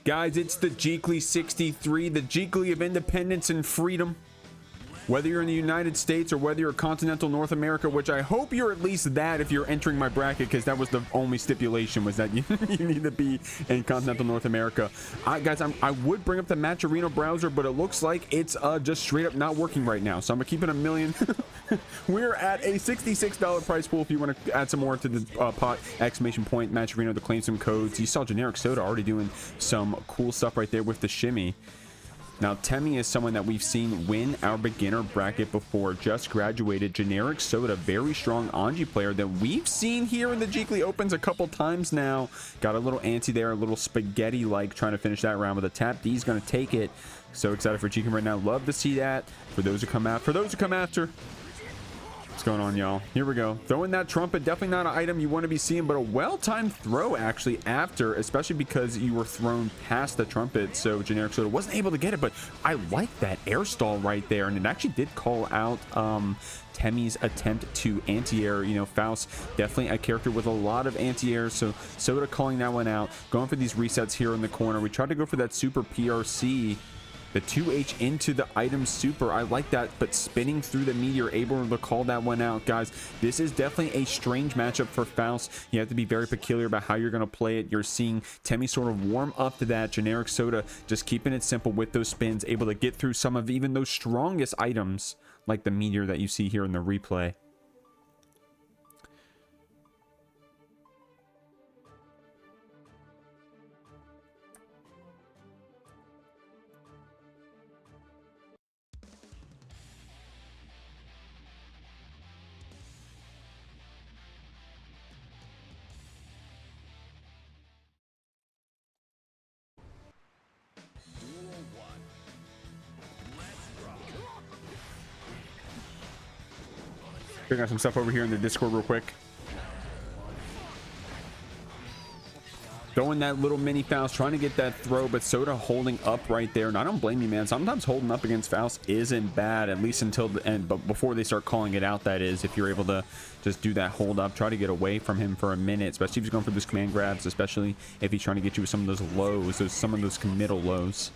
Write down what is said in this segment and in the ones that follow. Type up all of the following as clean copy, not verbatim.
Guys, it's the Jeekly 63, the Jeekly of independence and freedom. Whether you're in the United States or whether you're continental North America, which I hope you're at least that if you're entering my bracket, because that was the only stipulation, was that you need to be in continental North America. Guys, I would bring up the Matcherino browser, but it looks like it's just straight up not working right now. So I'm going to keep it a million. We're at a $66 price pool if you want to add some more to the pot. Exclamation point Matcherino to claim some codes. You saw Generic Soda already doing some cool stuff right there with the shimmy. Now, Temmie is someone that we've seen win our beginner bracket before. Just graduated. Generic Soda, very strong Anji player that we've seen here in the Jeekly Opens a couple times now. Got a little antsy there, a little spaghetti-like trying to finish that round with a tap. D's going to take it. So excited for Jeekly right now. Love to see that. For those who come after. What's going on, y'all? Here we go. Throwing that trumpet, definitely not an item you want to be seeing, but a well-timed throw actually after, especially because you were thrown past the trumpet, so Generic Soda wasn't able to get it. But I like that air stall right there, and it actually did call out Temmie's attempt to anti-air. You know, Faust, definitely a character with a lot of anti-airs, so Soda calling that one out. Going for these resets here in the corner. We tried to go for that super PRC. The 2H into the item super. I like that, but spinning through the meteor, able to call that one out. Guys, this is definitely a strange matchup for Faust. You have to be very peculiar about how you're going to play it. You're seeing Temmie sort of warm up to that. Generic Soda just keeping it simple with those spins, able to get through some of even those strongest items like the meteor that you see here in the replay. Figuring out some stuff over here in the Discord real quick. Throwing that little mini Faust, trying to get that throw, but Soda holding up right there. And I don't blame you, man. Sometimes holding up against Faust isn't bad, at least until the end. But before they start calling it out, that is, if you're able to just do that hold up, try to get away from him for a minute, especially if he's going for those command grabs, especially if he's trying to get you with some of those lows, some of those middle lows.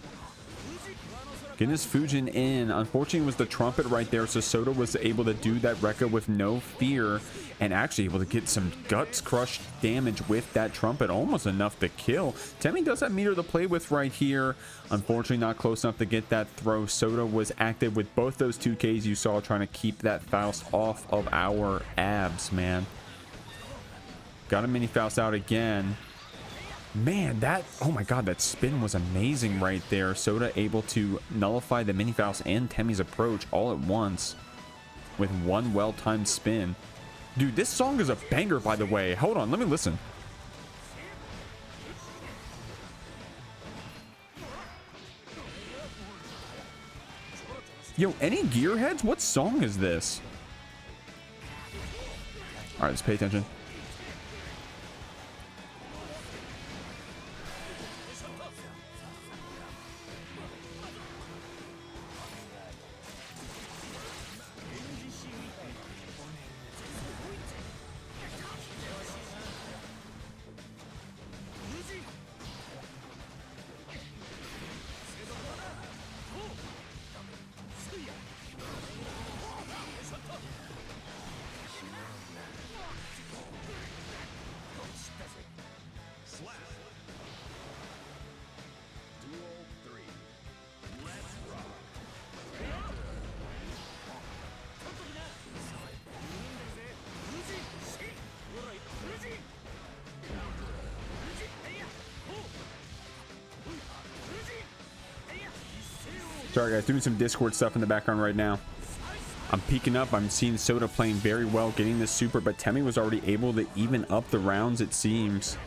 Getting his Fujin in. Unfortunately, it was the trumpet right there, so Soda was able to do that Rekka with no fear and actually able to get some guts crush damage with that trumpet, almost enough to kill. Temmie does have meter to play with right here. Unfortunately, not close enough to get that throw. Soda was active with both those 2Ks you saw, trying to keep that Faust off of our abs, man. Got a mini Faust out again. Man, that, oh my god, that spin was amazing right there. Soda able to nullify the mini Faust and Temmie's approach all at once with one well-timed spin. Dude, this song is a banger, by the way. Hold on, let me listen. Yo, any gearheads? What song is this? All right, let's pay attention. Sorry guys, doing some Discord stuff in the background right now. I'm peeking up. I'm seeing Soda playing very well, getting this super, but Temmie was already able to even up the rounds, it seems.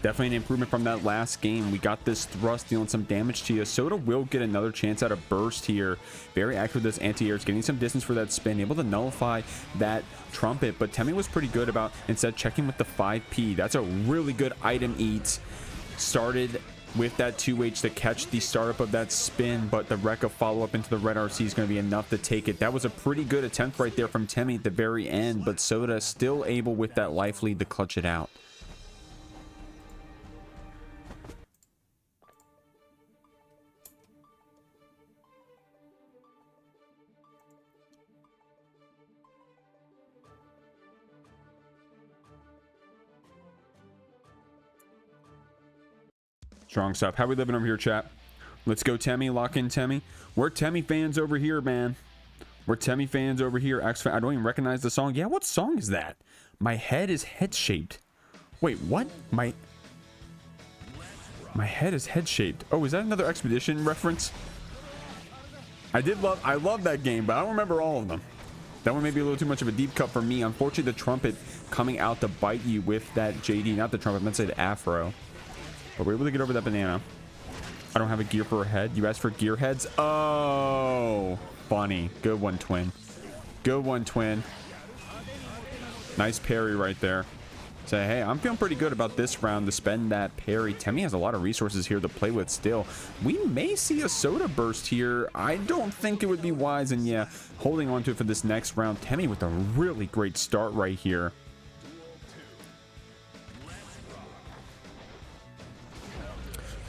Definitely an improvement from that last game. We got this thrust dealing some damage to you. Soda will get another chance at a burst here. Very active with this anti-airs, getting some distance for that spin, able to nullify that trumpet, but Temmie was pretty good about instead checking with the 5P. That's a really good item eat. Started with that 2H to catch the startup of that spin, but the Rekka follow-up into the red RC is going to be enough to take it. That was a pretty good attempt right there from Temmie at the very end, but Soda still able with that life lead to clutch it out. Strong stuff. How we living over here, chat? Let's go, Temmie. Lock in, Temmie. We're Temmie fans over here, man. We're Temmie fans over here. I don't even recognize the song. Yeah, what song is that? My head is head-shaped. Wait, what? My head is head-shaped. Oh, is that another Expedition reference? I love that game, but I don't remember all of them. That one may be a little too much of a deep cut for me. Unfortunately, the trumpet coming out to bite you with that JD. Not the trumpet, I meant to say the afro. But we're able to get over that banana. I don't have a gear for a head. You asked for gear heads? Oh, funny. Good one, twin. Good one, twin. Nice parry right there. Say, hey, I'm feeling pretty good about this round to spend that parry. Temmie has a lot of resources here to play with still. We may see a soda burst here. I don't think it would be wise. And yeah, holding on to it for this next round. Temmie with a really great start right here.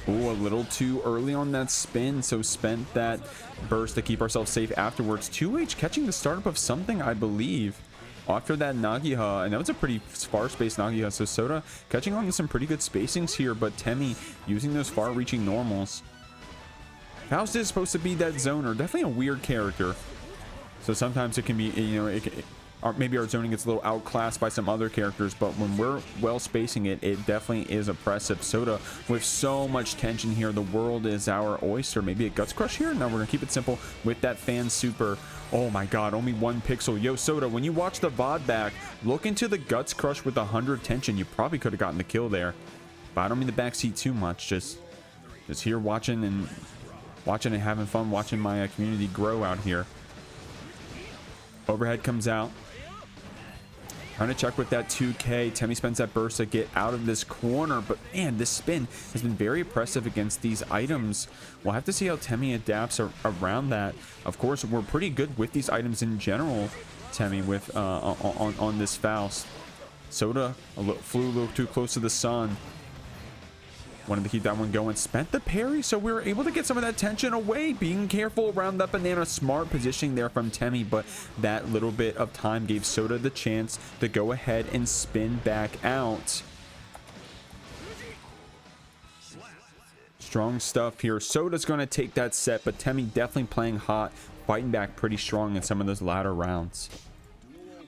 Ooh, a little too early on that spin, so spent that burst to keep ourselves safe afterwards. 2H catching the startup of something, I believe, after that Nagiha, and that was a pretty far-spaced Nagiha, so Soda catching on to some pretty good spacings here, but Temmie using those far-reaching normals. Faust is supposed to be that zoner, definitely a weird character, so sometimes it can be, you know, maybe our zoning gets a little outclassed by some other characters, but when we're well spacing it, it definitely is oppressive. Soda with so much tension here. The world is our oyster. Maybe a Guts Crush here? No, we're gonna keep it simple with that fan super. Oh my god, only 1 pixel. Yo, Soda, when you watch the VOD back, look into the Guts Crush with 100 tension. You probably could have gotten the kill there, but I don't mean the backseat too much. Just here watching and having fun, watching my community grow out here. Overhead comes out. Trying to check with that 2K. Temmie spends that burst to get out of this corner, but man, this spin has been very oppressive against these items. We'll have to see how Temmie adapts around that. Of course, we're pretty good with these items in general, Temmie, with on this Faust. Soda flew a little too close to the sun. Wanted to keep that one going. Spent the parry, so we were able to get some of that tension away. Being careful around that banana. Smart positioning there from Temmie, but that little bit of time gave Soda the chance to go ahead and spin back out. Strong stuff here. Soda's going to take that set, but Temmie definitely playing hot, fighting back pretty strong in some of those latter rounds.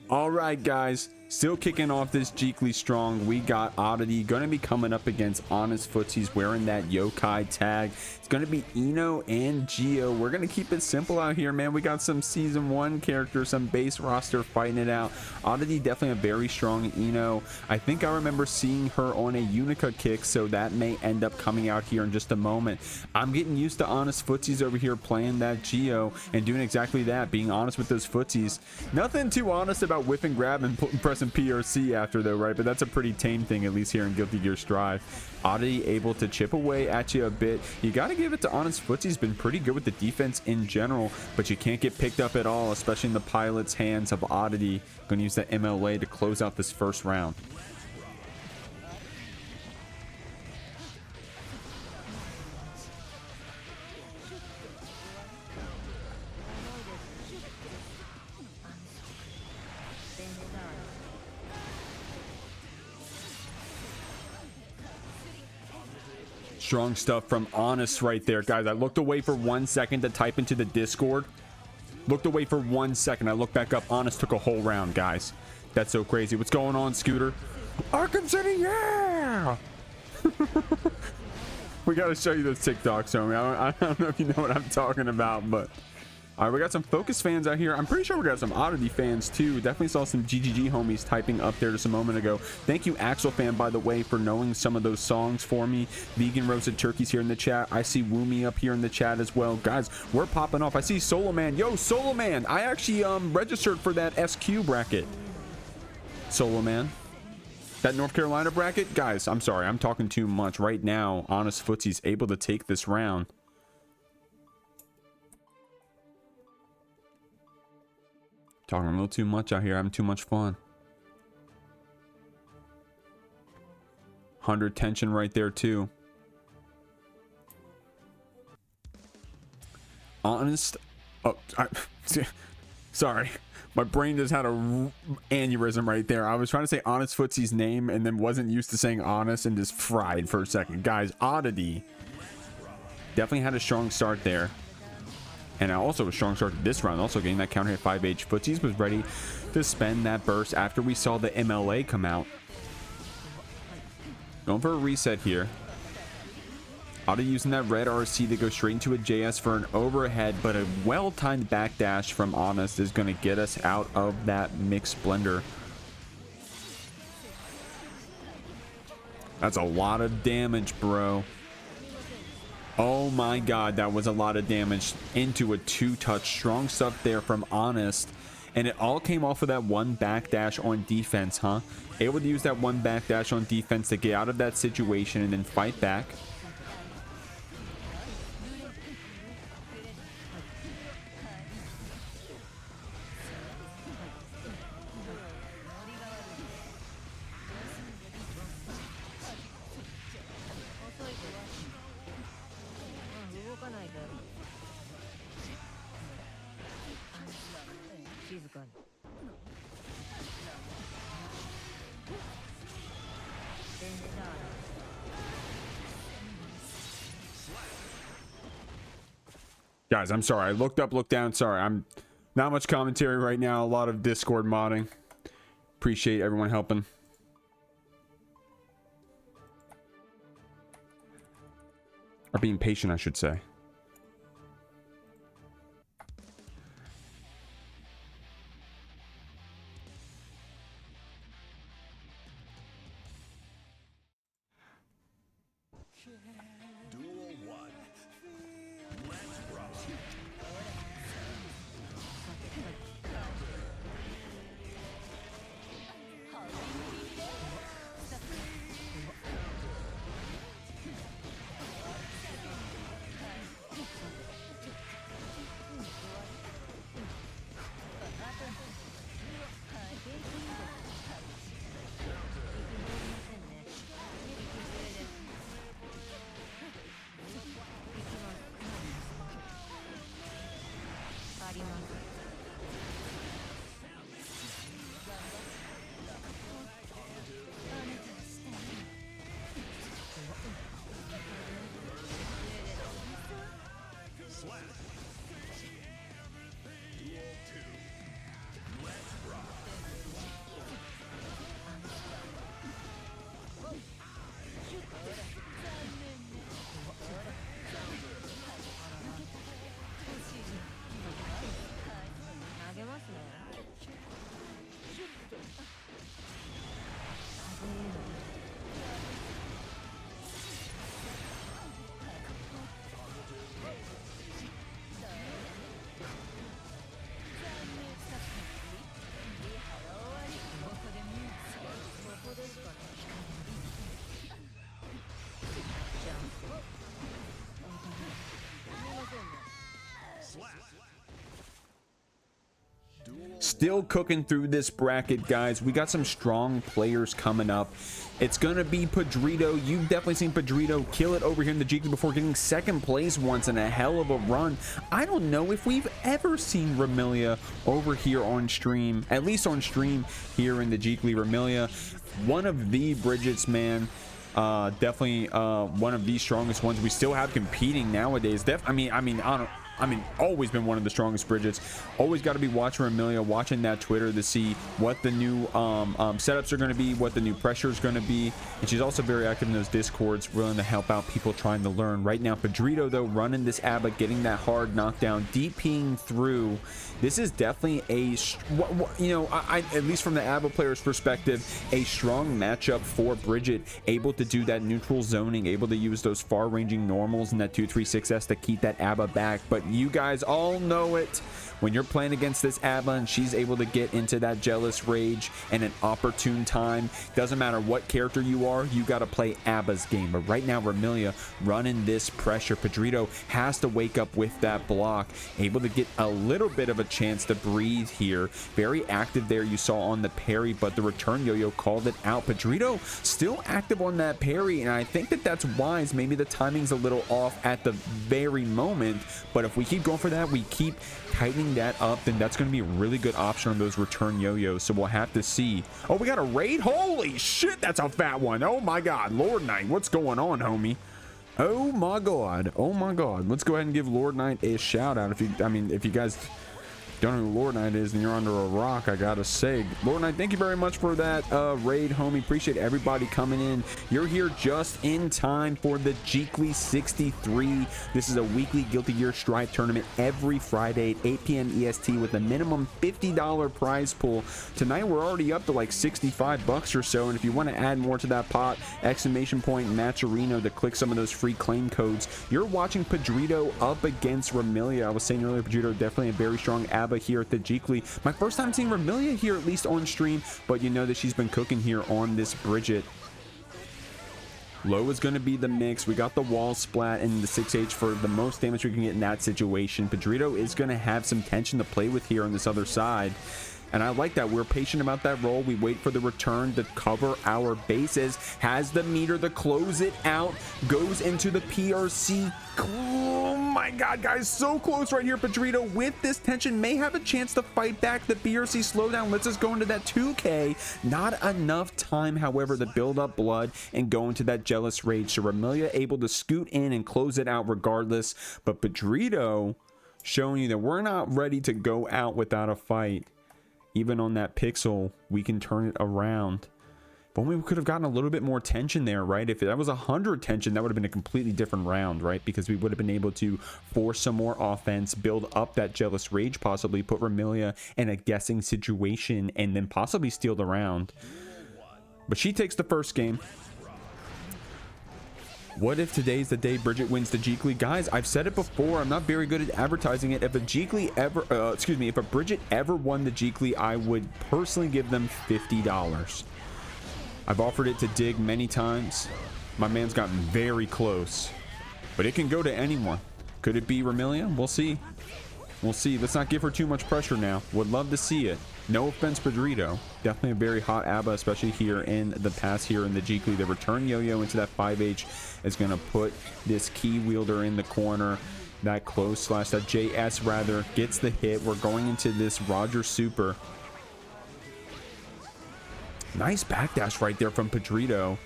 All right, guys. Still kicking off this Jeekly strong. We got Oddity going to be coming up against Honest Footsies wearing that YoKai tag. It's going to be Ino and Geo. We're going to keep it simple out here, man. We got some season 1 characters, some base roster fighting it out. Oddity definitely a very strong Ino. I think I remember seeing her on a Unica kick, so that may end up coming out here in just a moment. I'm getting used to Honest Footsies over here playing that Geo and doing exactly that, being honest with those Footsies. Nothing too honest about whiff and grab and press and PRC after though, right? But that's a pretty tame thing, at least here in Guilty Gear Strive. Oddity able to chip away at you a bit. You got to give it to Honest Footsie's been pretty good with the defense in general, but you can't get picked up at all, especially in the pilot's hands of Oddity. Going to use that MLA to close out this first round. Strong stuff from Honest right there, guys. I looked away for 1 second to type into the Discord. Looked away for 1 second. I looked back up. Honest took a whole round, guys. That's so crazy. What's going on, Scooter? Arkham City, yeah! We got to show you those TikToks, homie. I don't know if you know what I'm talking about, but... All right, we got some Focus fans out here. I'm pretty sure we got some Oddity fans too. Definitely saw some GGG homies typing up there just a moment ago. Thank you, Axel fan, by the way, for knowing some of those songs for me. Vegan Roasted Turkeys here in the chat. I see Woomy up here in the chat as well. Guys, we're popping off. I see Solo Man. Yo, Solo Man. I actually registered for that SQ bracket. Solo Man. That North Carolina bracket? Guys, I'm sorry. I'm talking too much. Right now, Honest Footsy's able to take this round. Talking a little too much out here. Having too much fun. 100 tension right there too. Honest. Oh, sorry. My brain just had a aneurysm right there. I was trying to say Honest Footsie's name and then wasn't used to saying honest and just fried for a second. Guys, Oddity definitely had a strong start there. And also a strong start to this round. Also getting that counter hit 5H. Footsies was ready to spend that burst after we saw the MLA come out. Going for a reset here. Oddity using that red RC to go straight into a JS for an overhead, but a well-timed backdash from Honest is going to get us out of that mixed blender. That's a lot of damage, bro. Oh my god, that was a lot of damage into a two-touch. Strong stuff there from Honest. And it all came off of that one backdash on defense, huh? Able to use that one backdash on defense to get out of that situation and then fight back. Guys, I'm sorry. I looked up, looked down. Sorry, I'm not much commentary right now. A lot of Discord modding. Appreciate everyone helping. Or being patient, I should say. Still cooking through this bracket, guys. We got some strong players coming up. It's gonna be Pedrito. You've definitely seen Pedrito kill it over here in the GOGO before, getting second place once in a hell of a run. I don't know if we've ever seen Remilia over here on stream, at least on stream here in the GOGO. Remilia, one of the Bridgets, man. Definitely one of the strongest ones we still have competing nowadays. Always been one of the strongest Bridgets. Always got to be watching Remilia, watching that Twitter to see what the new setups are going to be, what the new pressure is going to be. And she's also very active in those Discords, willing to help out people trying to learn. Right now, Pedrito, though, running this ABBA, getting that hard knockdown, DPing through. This is definitely a, at least from the ABBA player's perspective, a strong matchup for Bridget, able to do that neutral zoning, able to use those far-ranging normals and that 236S to keep that ABBA back. But you guys all know it. When you're playing against this ABBA and she's able to get into that jealous rage and an opportune time, doesn't matter what character you are, you got to play ABBA's game. But right now, Remilia running this pressure. Pedrito has to wake up with that block, able to get a little bit of a chance to breathe here. Very active there, you saw on the parry, but the return yo-yo called it out. Pedrito still active on that parry, and I think that that's wise. Maybe the timing's a little off at the very moment, but a if we keep going for that, we keep tightening that up, then that's going to be a really good option on those return yo-yos. So we'll have to see. Oh, we got a raid. Holy shit, that's a fat one. Oh my god, Lord Knight, what's going on, homie? Oh my god, oh my god. Let's go ahead and give Lord Knight a shout out. If you guys don't know who Lord Knight is and you're under a rock, I gotta say, Lord Knight, thank you very much for that raid, homie. Appreciate everybody coming in. You're here just in time for the Jeekly 63. This is a weekly Guilty Gear Strive tournament every Friday at 8 p.m. EST with a minimum $50 prize pool. Tonight we're already up to like 65 bucks or so, and if you want to add more to that pot, exclamation point Matcherino to click some of those free claim codes. You're watching Pedrito up against Remilia. I was saying earlier, Pedrito definitely a very strong ab here at the Jeekly. My first time seeing Remilia here, at least on stream, but you know that she's been cooking here on this Bridget. Low is going to be the mix. We got the wall splat and the 6H for the most damage we can get in that situation. Pedrito is going to have some tension to play with here on this other side. And I like that. We're patient about that roll. We wait for the return to cover our bases. Has the meter to close it out. Goes into the PRC. Oh my god, guys. So close right here. Pedrito with this tension may have a chance to fight back. The PRC slowdown lets us go into that 2K. Not enough time, however, to build up blood and go into that jealous rage. So Remilia able to scoot in and close it out regardless. But Pedrito showing you that we're not ready to go out without a fight. Even on that pixel, we can turn it around. If only we could have gotten a little bit more tension there, right? If that was 100 tension, that would have been a completely different round, right? Because we would have been able to force some more offense, build up that jealous rage, possibly put Remilia in a guessing situation, and then possibly steal the round. But she takes the first game. What if today's the day Bridget wins the Jeekly? Guys, I've said it before. I'm not very good at advertising it. If a Jeekly ever, if a Bridget ever won the Jeekly, I would personally give them $50. I've offered it to Dig many times. My man's gotten very close, but it can go to anyone. Could it be Remilia? We'll see. We'll see. Let's not give her too much pressure now. Would love to see it. No offense, Pedrito. Definitely a very hot ABBA, especially here in the pass here in the Jeekly. The return yo-yo into that 5H is going to put this key wielder in the corner. That close slash, that JS rather, gets the hit. We're going into this Roger Super. Nice backdash right there from Pedrito.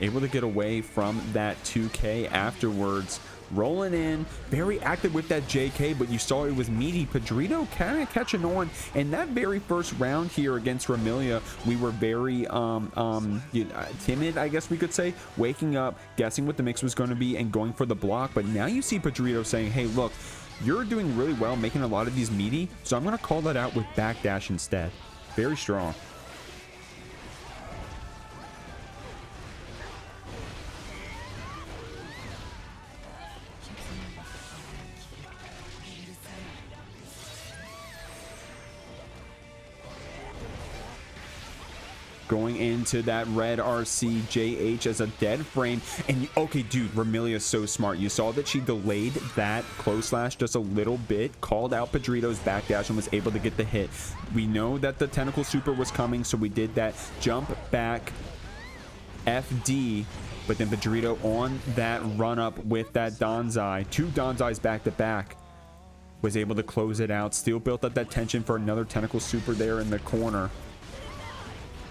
Able to get away from that 2K afterwards. Rolling in, very active with that JK, but you saw it was meaty. Pedrito kind of catching on. And that very first round here against Remilia, we were very timid, I guess we could say. Waking up, guessing what the mix was going to be, and going for the block. But now you see Pedrito saying, hey, look, you're doing really well making a lot of these meaty, so I'm going to call that out with backdash instead. Very strong. Going into that red RC JH as a dead frame. And okay, dude, Remilia is so smart. You saw that she delayed that close slash just a little bit, called out Pedrito's backdash and was able to get the hit. We know that the tentacle super was coming, so we did that jump back FD, but then Pedrito on that run up with that Danzai, 2 Danzais back to back, was able to close it out. Still built up that tension for another tentacle super there in the corner.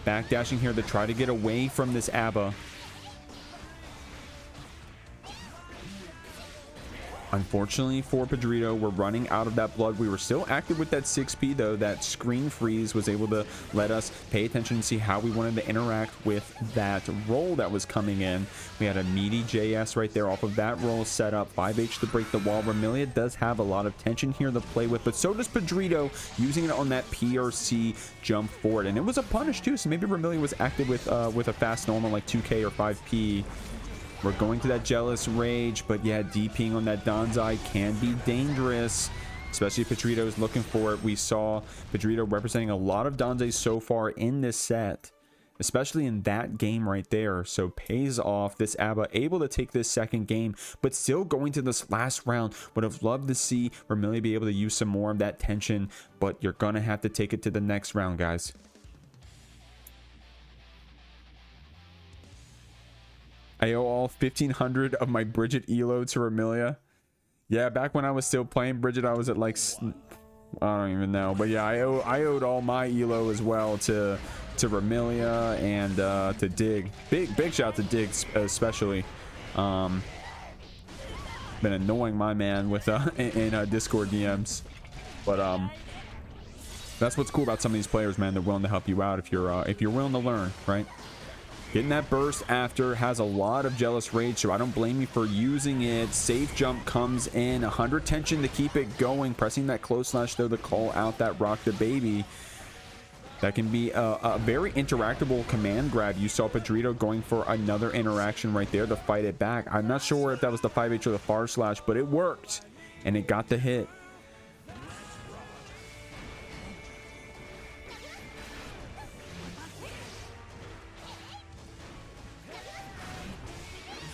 Backdashing here to try to get away from this ABBA. Unfortunately for Pedrito, we're running out of that blood. We were still active with that 6P though. That screen freeze was able to let us pay attention and see how we wanted to interact with that roll that was coming in. We had a meaty JS right there off of that roll set up. 5H to break the wall. Remilia does have a lot of tension here to play with, but so does Pedrito, using it on that PRC jump forward. And it was a punish too, so maybe Remilia was active with a fast normal like 2K or 5P. We're going to that jealous rage, but yeah, DPing on that Danzai can be dangerous, especially if Pedrito is looking for it. We saw Pedrito representing a lot of Danzais so far in this set, especially in that game right there. So pays off. This ABBA able to take this second game, but still going to this last round. Would have loved to see Remilia be able to use some more of that tension, but you're gonna have to take it to the next round, guys. I owe all 1,500 of my Bridget elo to Remilia. Yeah, back when I was still playing Bridget, I was at like, I don't even know, but yeah, I owed all my elo as well to Remilia and to Dig. Big shout out to Dig especially. Been annoying my man with in Discord DMs, but that's what's cool about some of these players, man. They're willing to help you out if you're willing to learn, right? Getting that burst after has a lot of jealous rage, so I don't blame you for using it. Safe jump comes in, 100 tension to keep it going. Pressing that close slash though to call out that rock the baby. That can be a very interactable command grab. You saw Pedrito going for another interaction right there to fight it back. I'm not sure if that was the 5H or the far slash, but it worked and it got the hit.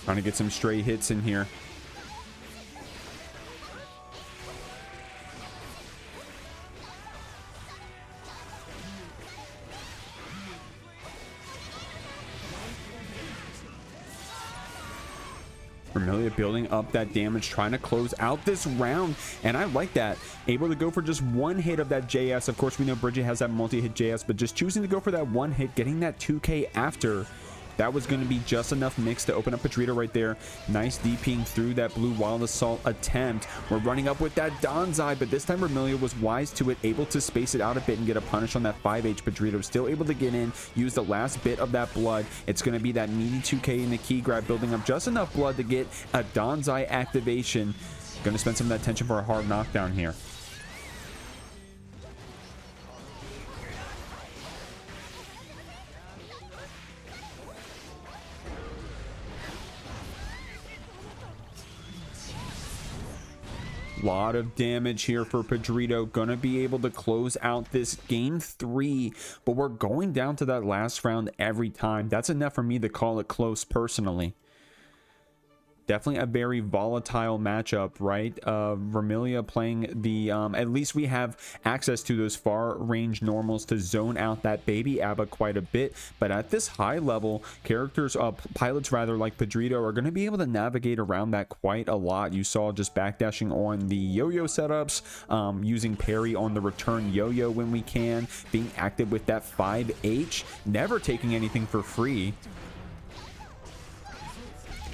Trying to get some stray hits in here. Remilia building up that damage, trying to close out this round, and I like that. Able to go for just one hit of that JS. Of course, we know Bridget has that multi-hit JS, but just choosing to go for that one hit, getting that 2K after, that was going to be just enough mix to open up Pedrito right there. Nice DPing through that blue wild assault attempt. We're running up with that Danzai, but this time Remilia was wise to it, able to space it out a bit and get a punish on that 5H. Pedrito still able to get in, use the last bit of that blood. It's going to be that meaty 2K in the key grab, building up just enough blood to get a Danzai activation. Going to spend some of that tension for a hard knockdown here. Lot of damage here for Pedrito. Gonna be able to close out this game 3, but we're going down to that last round every time. That's enough for me to call it close personally. Definitely a very volatile matchup, right? Remilia playing the at least we have access to those far range normals to zone out that baby Abba quite a bit, but at this high level, characters pilots rather like Pedrito are going to be able to navigate around that quite a lot. You saw just backdashing on the yo-yo setups, using parry on the return yo-yo when we can, being active with that 5H, never taking anything for free.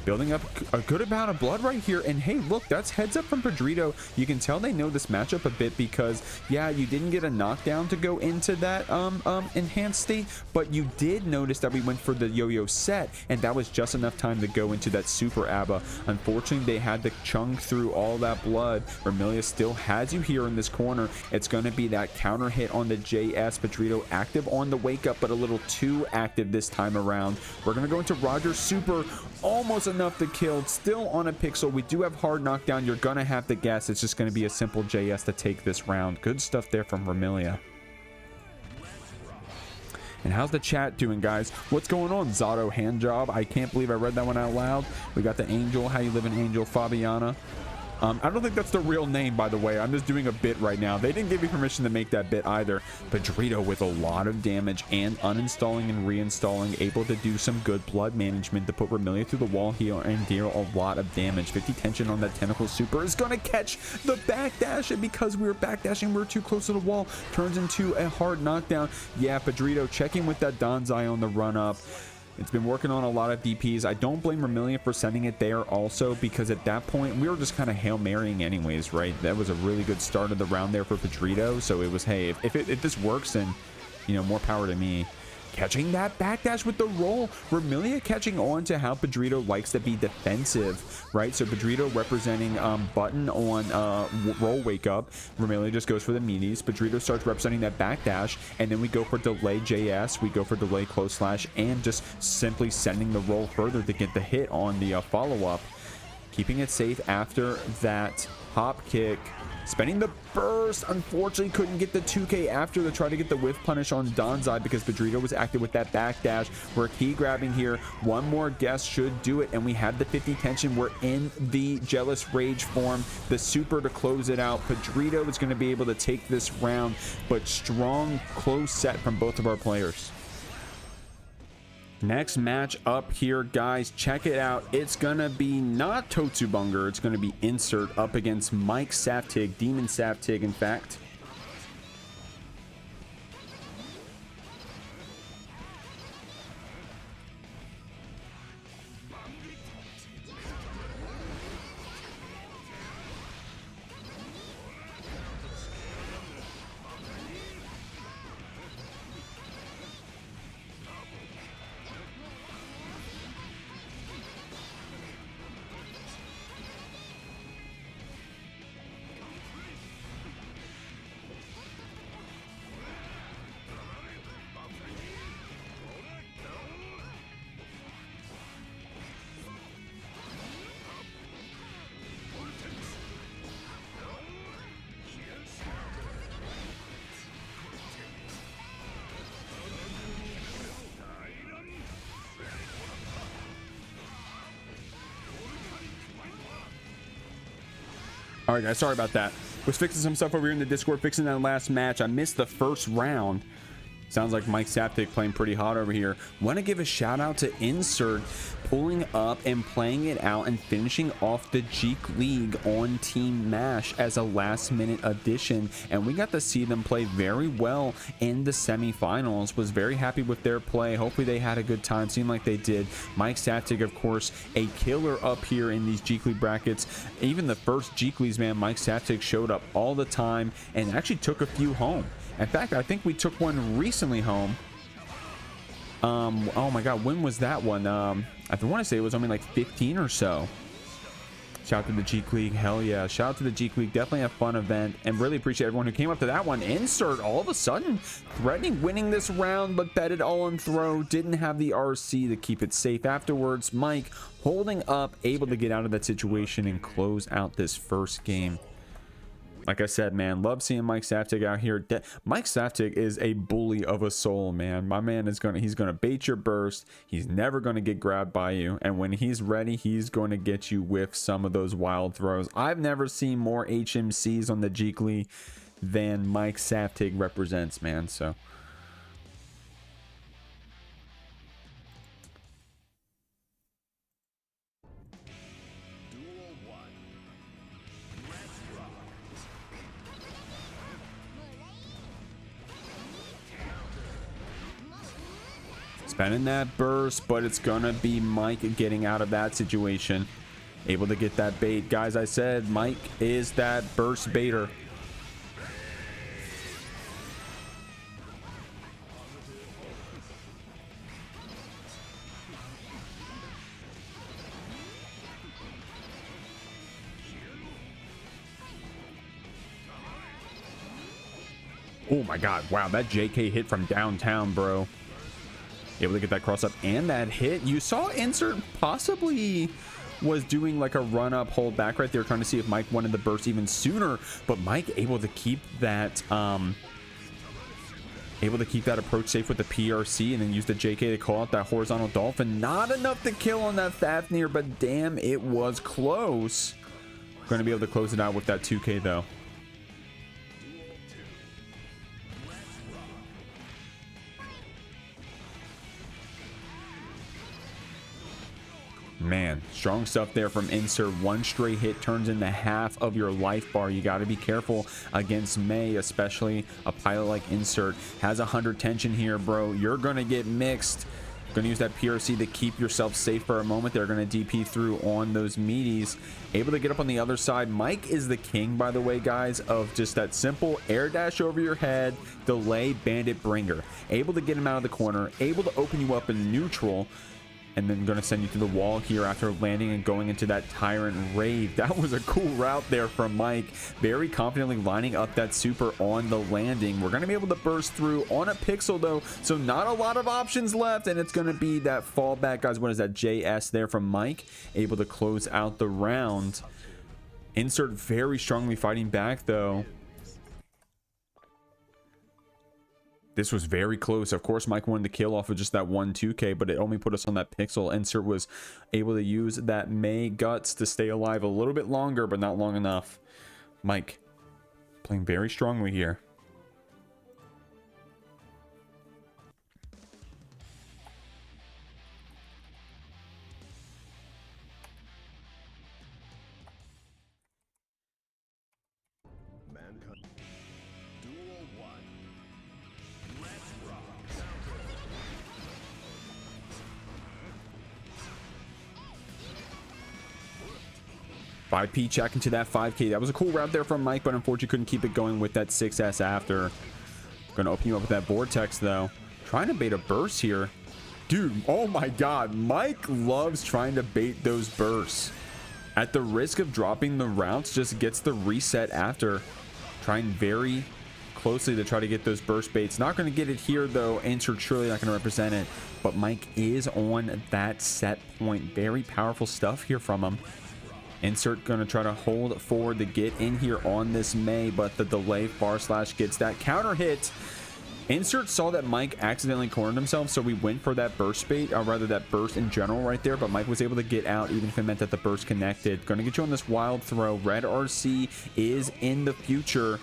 Building up a good amount of blood right here, and hey, look, that's heads up from Pedrito. You can tell they know this matchup a bit because, yeah, you didn't get a knockdown to go into that enhanced state, but you did notice that we went for the yo-yo set, and that was just enough time to go into that super Abba. Unfortunately, they had to chunk through all that blood. Remilia still has you here in this corner. It's going to be that counter hit on the JS. Pedrito active on the wake up, but a little too active this time around. We're going to go into Roger's super, almost enough to kill, still on a pixel. We do have hard knockdown. You're gonna have to guess it's just gonna be a simple JS to take this round. Good stuff there from Remilia. And how's the chat doing, guys? What's going on, Zato Handjob? I can't believe I read that one out loud. We got the Angel. How you living, Angel? Fabiana. I don't think that's the real name, by the way. I'm just doing a bit right now. They didn't give me permission to make that bit either. Pedrito with a lot of damage and uninstalling and reinstalling, able to do some good blood management to put Remilia through the wall here and deal a lot of damage. 50 tension on that tentacle super is going to catch the backdash, and because we were backdashing, we were too close to the wall. Turns into a hard knockdown. Yeah, Pedrito checking with that Danzai on the run up. It's been working on a lot of DPs. I don't blame Remilia for sending it there also, because at that point we were just kind of Hail Marrying anyways, right? That was a really good start of the round there for Pedrito. So it was, hey, if this works, then, you know, more power to me. Catching that backdash with the roll. Remilia catching on to how Pedrito likes to be defensive, right? So Pedrito representing button on roll wake up. Remilia just goes for the meaties. Pedrito starts representing that backdash, and then we go for delay JS. We go for delay close slash, and just simply sending the roll further to get the hit on the follow-up. Keeping it safe after that hop kick. Spending the burst, unfortunately couldn't get the 2K after to try to get the whiff punish on Danzai because Pedrito was active with that backdash. We're key grabbing here. One more guess should do it, and we had the 50 tension. We're in the jealous rage form. The super to close it out. Pedrito is going to be able to take this round, but strong close set from both of our players. Next match up here, guys, check it out. It's gonna be not totsubunger, it's gonna be insert up against Mikesaftig, Demonsaftig in fact. All right, guys, sorry about that. Was fixing some stuff over here in the Discord, fixing that last match. I missed the first round. Sounds like Mikesaftig playing pretty hot over here. Want to give a shout out to Insert pulling up and playing it out and finishing off the Jeek League on Team MASH as a last minute addition. And we got to see them play very well in the semifinals. Was very happy with their play. Hopefully they had a good time. Seemed like they did. Mikesaftig, of course, a killer up here in these Jeek League brackets. Even the first Jeek Leagues, man, Mikesaftig showed up all the time and actually took a few home. In fact, I think we took one recently home. Oh my god, when was that one? I want to say it was only like 15 or so. Shout out to the Jeek League. Hell yeah. Shout out to the Jeek League. Definitely a fun event, and really appreciate everyone who came up to that one. Insert all of a sudden threatening winning this round, but bet it all on throw. Didn't have the RC to keep it safe afterwards. Mike holding up, able to get out of that situation and close out this first game. Like I said, man, love seeing Mikesaftig out here. Mikesaftig is a bully of a soul, man. My man is he's gonna bait your burst. He's never gonna get grabbed by you, and when he's ready, he's going to get you with some of those wild throws. I've never seen more HMCs on the Jeekly than Mikesaftig represents, man. So spending that burst, but it's gonna be Mike getting out of that situation, able to get that bait. Guys, I said Mike is that burst baiter. Oh my god, wow, that JK hit from downtown, bro. Able to get that cross up and that hit. You saw Insert possibly was doing like a run up, hold back right there, trying to see if Mike wanted the burst even sooner, but Mike able to keep that approach safe with the PRC and then use the JK to call out that horizontal dolphin. Not enough to kill on that Fafnir, but damn, it was close. Going to be able to close it out with that 2K though. Man, strong stuff there from Insert. One straight hit turns into half of your life bar. You got to be careful against May, especially a pilot like Insert. Has 100 tension here, bro. You're going to get mixed. Going to use that PRC to keep yourself safe for a moment. They're going to DP through on those meaties. Able to get up on the other side. Mike is the king, by the way, guys, of just that simple air dash over your head, delay, bandit, bringer. Able to get him out of the corner. Able to open you up in neutral. And then going to send you to the wall here after landing and going into that Tyrant Rave. That was a cool route there from Mike. Very confidently lining up that super on the landing. We're going to be able to burst through on a pixel though, so not a lot of options left, and it's going to be that fallback, guys. What is that? JS there from Mike, able to close out the round. Insert very strongly fighting back though. This was very close. Of course, Mike wanted to kill off of just that 1-2K, but it only put us on that pixel. Insert was able to use that May Guts to stay alive a little bit longer, but not long enough. Mike playing very strongly here. 5P check into that 5K. That was a cool route there from Mike, but unfortunately couldn't keep it going with that 6S after. Gonna open you up with that Vortex, though. Trying to bait a burst here. Dude, oh my god. Mike loves trying to bait those bursts. At the risk of dropping the routes, just gets the reset after. Trying very closely to try to get those burst baits. Not going to get it here, though. Insert surely not going to represent it. But Mike is on that set point. Very powerful stuff here from him. Insert going to try to hold forward to get in here on this May, but the delay far slash gets that counter hit. Insert saw that Mike accidentally cornered himself, so we went for that burst bait, or rather that burst in general right there, but Mike was able to get out even if it meant that the burst connected. Going to get you on this wild throw. Red RC is in the future.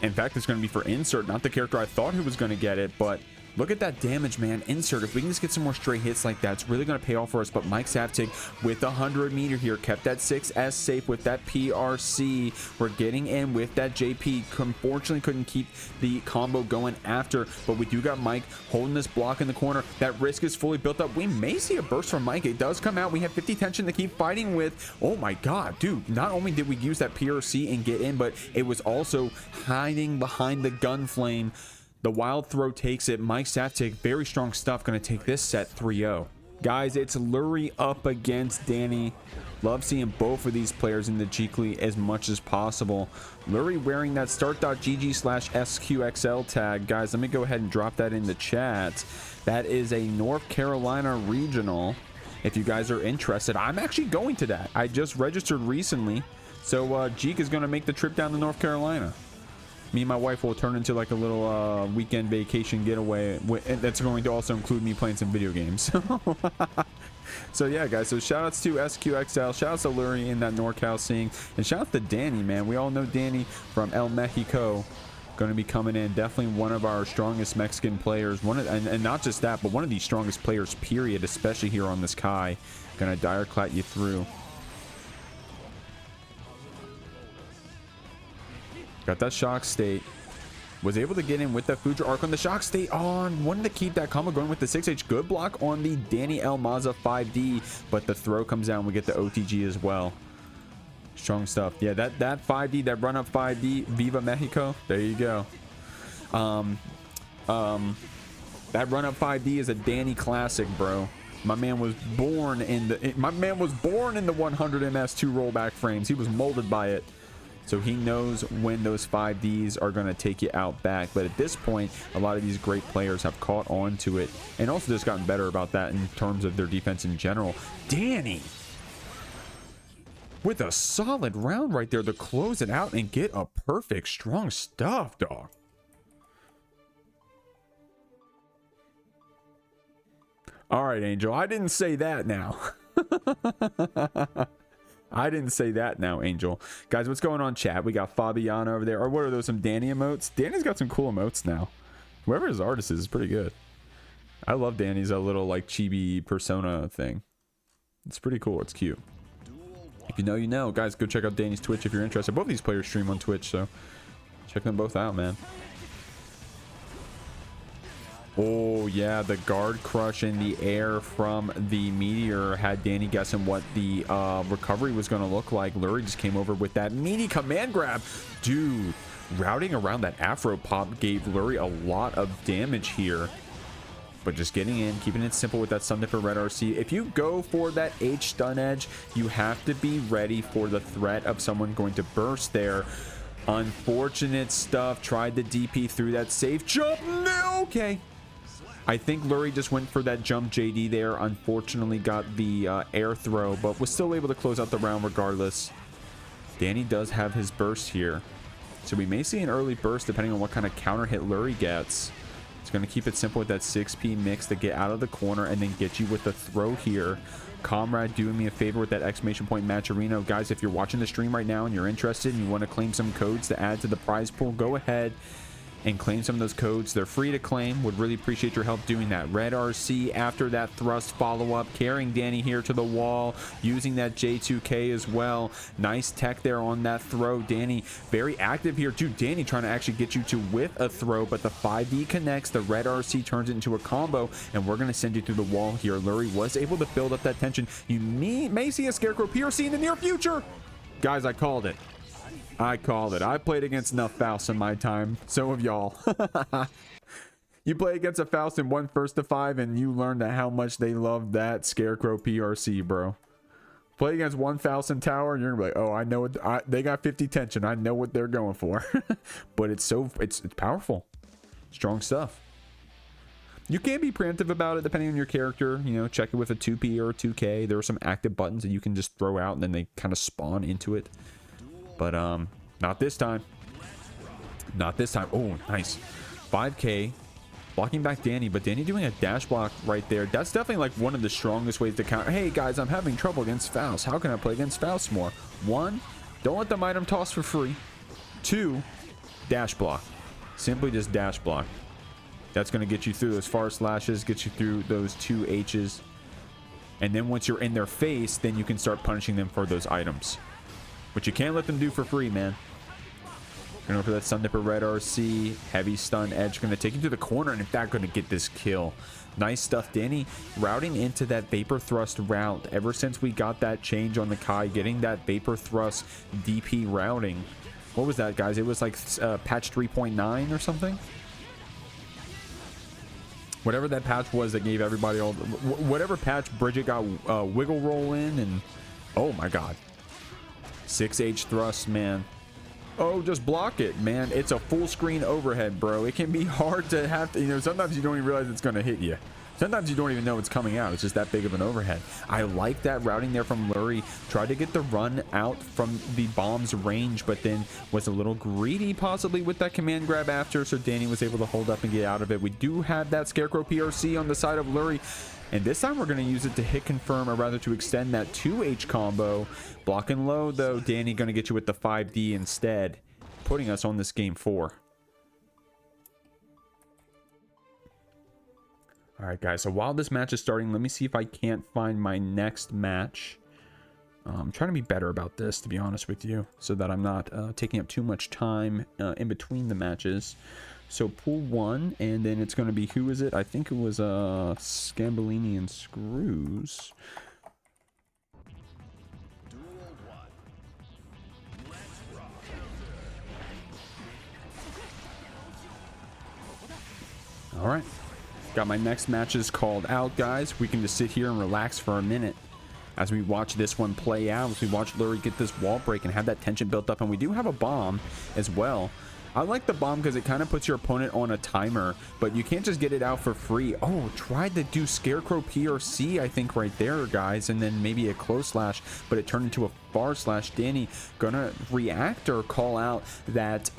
In fact, it's going to be for Insert, not the character I thought who was going to get it, but look at that damage, man. Insert, if we can just get some more straight hits like that, it's really going to pay off for us. But Mikesaftig with the 100 meter here, kept that 6S safe with that PRC. We're getting in with that JP. Unfortunately, couldn't keep the combo going after, but we do got Mike holding this block in the corner. That risk is fully built up. We may see a burst from Mike. It does come out. We have 50 tension to keep fighting with. Oh my god, dude. Not only did we use that PRC and get in, but it was also hiding behind the gun flame. The wild throw takes it. Mikesaftig, very strong stuff. Going to take this set 3-0. Guys, it's Lurry up against Dany. Love seeing both of these players in the Jeekly as much as possible. Lurry wearing that start.gg/SQXL tag. Guys, let me go ahead and drop that in the chat. That is a North Carolina regional. If you guys are interested, I'm actually going to that. I just registered recently. So Jeek is going to make the trip down to North Carolina. Me and my wife will turn into like a little weekend vacation getaway. That's going to also include me playing some video games. So yeah, guys. So shout outs to SQXL. Shout outs to Lurry in that NorCal scene. And shout out to Dany, man. We all know Dany from El Mexico. Going to be coming in. Definitely one of our strongest Mexican players. And not just that, but one of the strongest players, period. Especially here on this Kai. Going to dire clat you through. Got that shock state. Was able to get in with that Future Arc on the shock state on. Wanted to keep that combo going with the 6H. Good block on the Dany L Maza 5D. But the throw comes out and we get the OTG as well. Strong stuff. Yeah, that 5D, that run up 5D. Viva Mexico. There you go. That run up 5D is a Dany classic, bro. My man was born in the 100 MS 2 rollback frames. He was molded by it. So he knows when those 5Ds are going to take you out back. But at this point, a lot of these great players have caught on to it. And also just gotten better about that in terms of their defense in general. Dany with a solid round right there to close it out and get a perfect. Strong stuff, dog. All right, Angel. I didn't say that now. I didn't say that now, Angel. Guys, what's going on, chat? We got Fabiana over there. Or what are those, some Dany emotes? Dany's got some cool emotes now. Whoever his artist is pretty good. I love Dany's little, like, chibi persona thing. It's pretty cool. It's cute. If you know, you know. Guys, go check out Dany's Twitch if you're interested. Both these players stream on Twitch, so check them both out, man. Oh, yeah, the guard crush in the air from the meteor had Dany guessing what the recovery was going to look like. Lurry just came over with that meaty command grab. Dude, routing around that Afro pop gave Lurry a lot of damage here. But just getting in, keeping it simple with that Sun Dipper Red RC. If you go for that H stun edge, you have to be ready for the threat of someone going to burst there. Unfortunate stuff. Tried the DP through that safe jump. No, okay. I think Lurry just went for that jump JD there. Unfortunately got the air throw, but was still able to close out the round regardless. Dany does have his burst here. So we may see an early burst depending on what kind of counter hit Lurry gets. It's going to keep it simple with that 6P mix to get out of the corner and then get you with the throw here. Comrade doing me a favor with that exclamation point Matcherino. Guys, if you're watching the stream right now and you're interested and you want to claim some codes to add to the prize pool, go ahead. and claim some of those codes. They're free to claim. Would really appreciate your help doing that. Red RC after that thrust follow-up, carrying Dany here to the wall, using that J2K as well. Nice tech there on that throw. Dany very active here too. Dany trying to actually get you to with a throw, but the 5D connects. The Red RC turns it into a combo, and we're going to send you through the wall here. Lurry was able to build up that tension. You may see a Scarecrow PRC in the near future. Guys, I called it. I called it. I played against enough Faust in my time. So have y'all. You play against a Faust in 1 1st to 5 and you learn how much they love that Scarecrow PRC, bro. Play against one Faust in tower and you're gonna be like, oh, I know what they got 50 tension. I know what they're going for. But it's powerful. Strong stuff. You can be preemptive about it depending on your character. You know, check it with a 2P or a 2K. There are some active buttons that you can just throw out and then they kind of spawn into it. But not this time. Not this time. Oh, nice. 5K. Blocking back Dany, but Dany doing a dash block right there. That's definitely like one of the strongest ways to counter. Hey guys, I'm having trouble against Faust. How can I play against Faust more? 1, don't let them item toss for free. 2, dash block. Simply just dash block. That's going to get you through those far slashes, get you through those 2 H's. And then once you're in their face, then you can start punishing them for those items. But you can't let them do for free, man. Going for that Stun Dipper Red RC. Heavy stun edge. Going to take him to the corner and in fact going to get this kill. Nice stuff. Dany routing into that Vapor Thrust route. Ever since we got that change on the Kai, getting that Vapor Thrust DP routing. What was that, guys? It was like patch 3.9 or something? Whatever that patch was that gave everybody all... Whatever patch Bridget got wiggle roll in and... Oh my god. 6H thrust, man. Oh, just block it, man. It's a full screen overhead, bro. It can be hard to have to, you know, sometimes you don't even realize it's going to hit you. Sometimes you don't even know it's coming out. It's just that big of an overhead. I like that routing there from Lurry. Tried to get the run out from the bomb's range, but then was a little greedy possibly with that command grab after, so Dany was able to hold up and get out of it. We do have that Scarecrow PRC on the side of Lurry. And this time we're going to use it to hit confirm, or rather to extend that 2H combo. Blocking low though. Dany going to get you with the 5D instead, putting us on this game 4. Alright guys, so while this match is starting, let me see if I can't find my next match. I'm trying to be better about this, to be honest with you, so that I'm not taking up too much time in between the matches. So pool 1, and then it's going to be, who is it? I think it was Scambolini and Screws. All right. Got my next matches called out, guys. We can just sit here and relax for a minute as we watch this one play out, as we watch Lurry get this wall break and have that tension built up. And we do have a bomb as well. I like the bomb because it kind of puts your opponent on a timer, but you can't just get it out for free. Oh, tried to do Scarecrow PRC, I think, right there, guys, and then maybe a close slash, but it turned into a far slash. Dany gonna react or call out that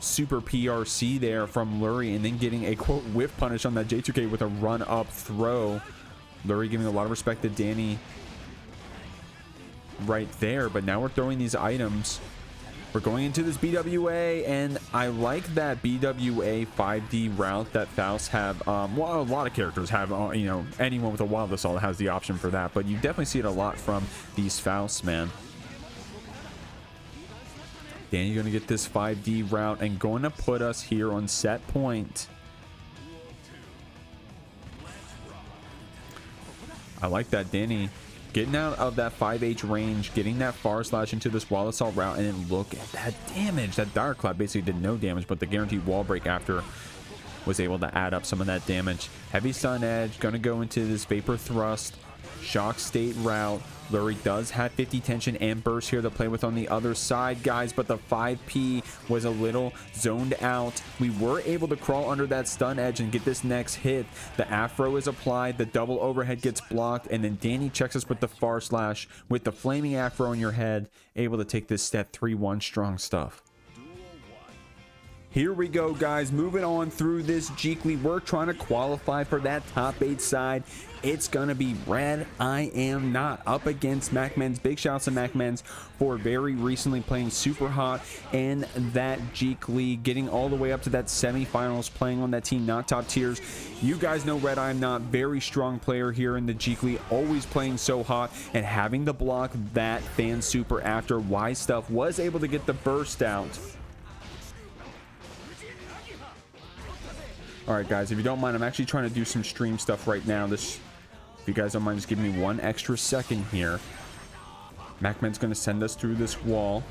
super PRC there from Lurry, and then getting a quote whiff punish on that J2K with a run up throw. Lurry giving a lot of respect to Dany right there, but now we're throwing these items. We're going into this BWA, and I like that BWA 5D route that Faust have. Well, a lot of characters have, you know, anyone with a Wild Assault has the option for that, but you definitely see it a lot from these Fausts, man. Dany going to get this 5D route and going to put us here on set point. I like that. Dany getting out of that 5H range, getting that far slash into this wall assault route, and then look at that damage. That Dire Clap basically did no damage, but the guaranteed wall break after was able to add up some of that damage. Heavy stun edge, gonna go into this Vapor Thrust, shock state route. Lurry does have 50 tension and burst here to play with on the other side, guys, but the 5P was a little zoned out. We were able to crawl under that stun edge and get this next hit. The Afro is applied, the double overhead gets blocked, and then Dany checks us with the far slash with the flaming Afro in your head, able to take this step 3-1. Strong stuff. Here we go, guys, moving on through this Jeekly. We're trying to qualify for that top 8 side. it's gonna be RedIAmNot up against MacMens. Big shouts to MacMens for very recently playing super hot in that Jeekly, getting all the way up to that semifinals, playing on that team not top tiers. You guys know RedIAmNot, very strong player here in the Jeekly, always playing so hot, and having to block that fan super after Wise Stuff was able to get the burst out. All right, guys, if you don't mind, I'm actually trying to do some stream stuff right now. If you guys don't mind, just give me 1 extra second here. MacMen's going to send us through this wall.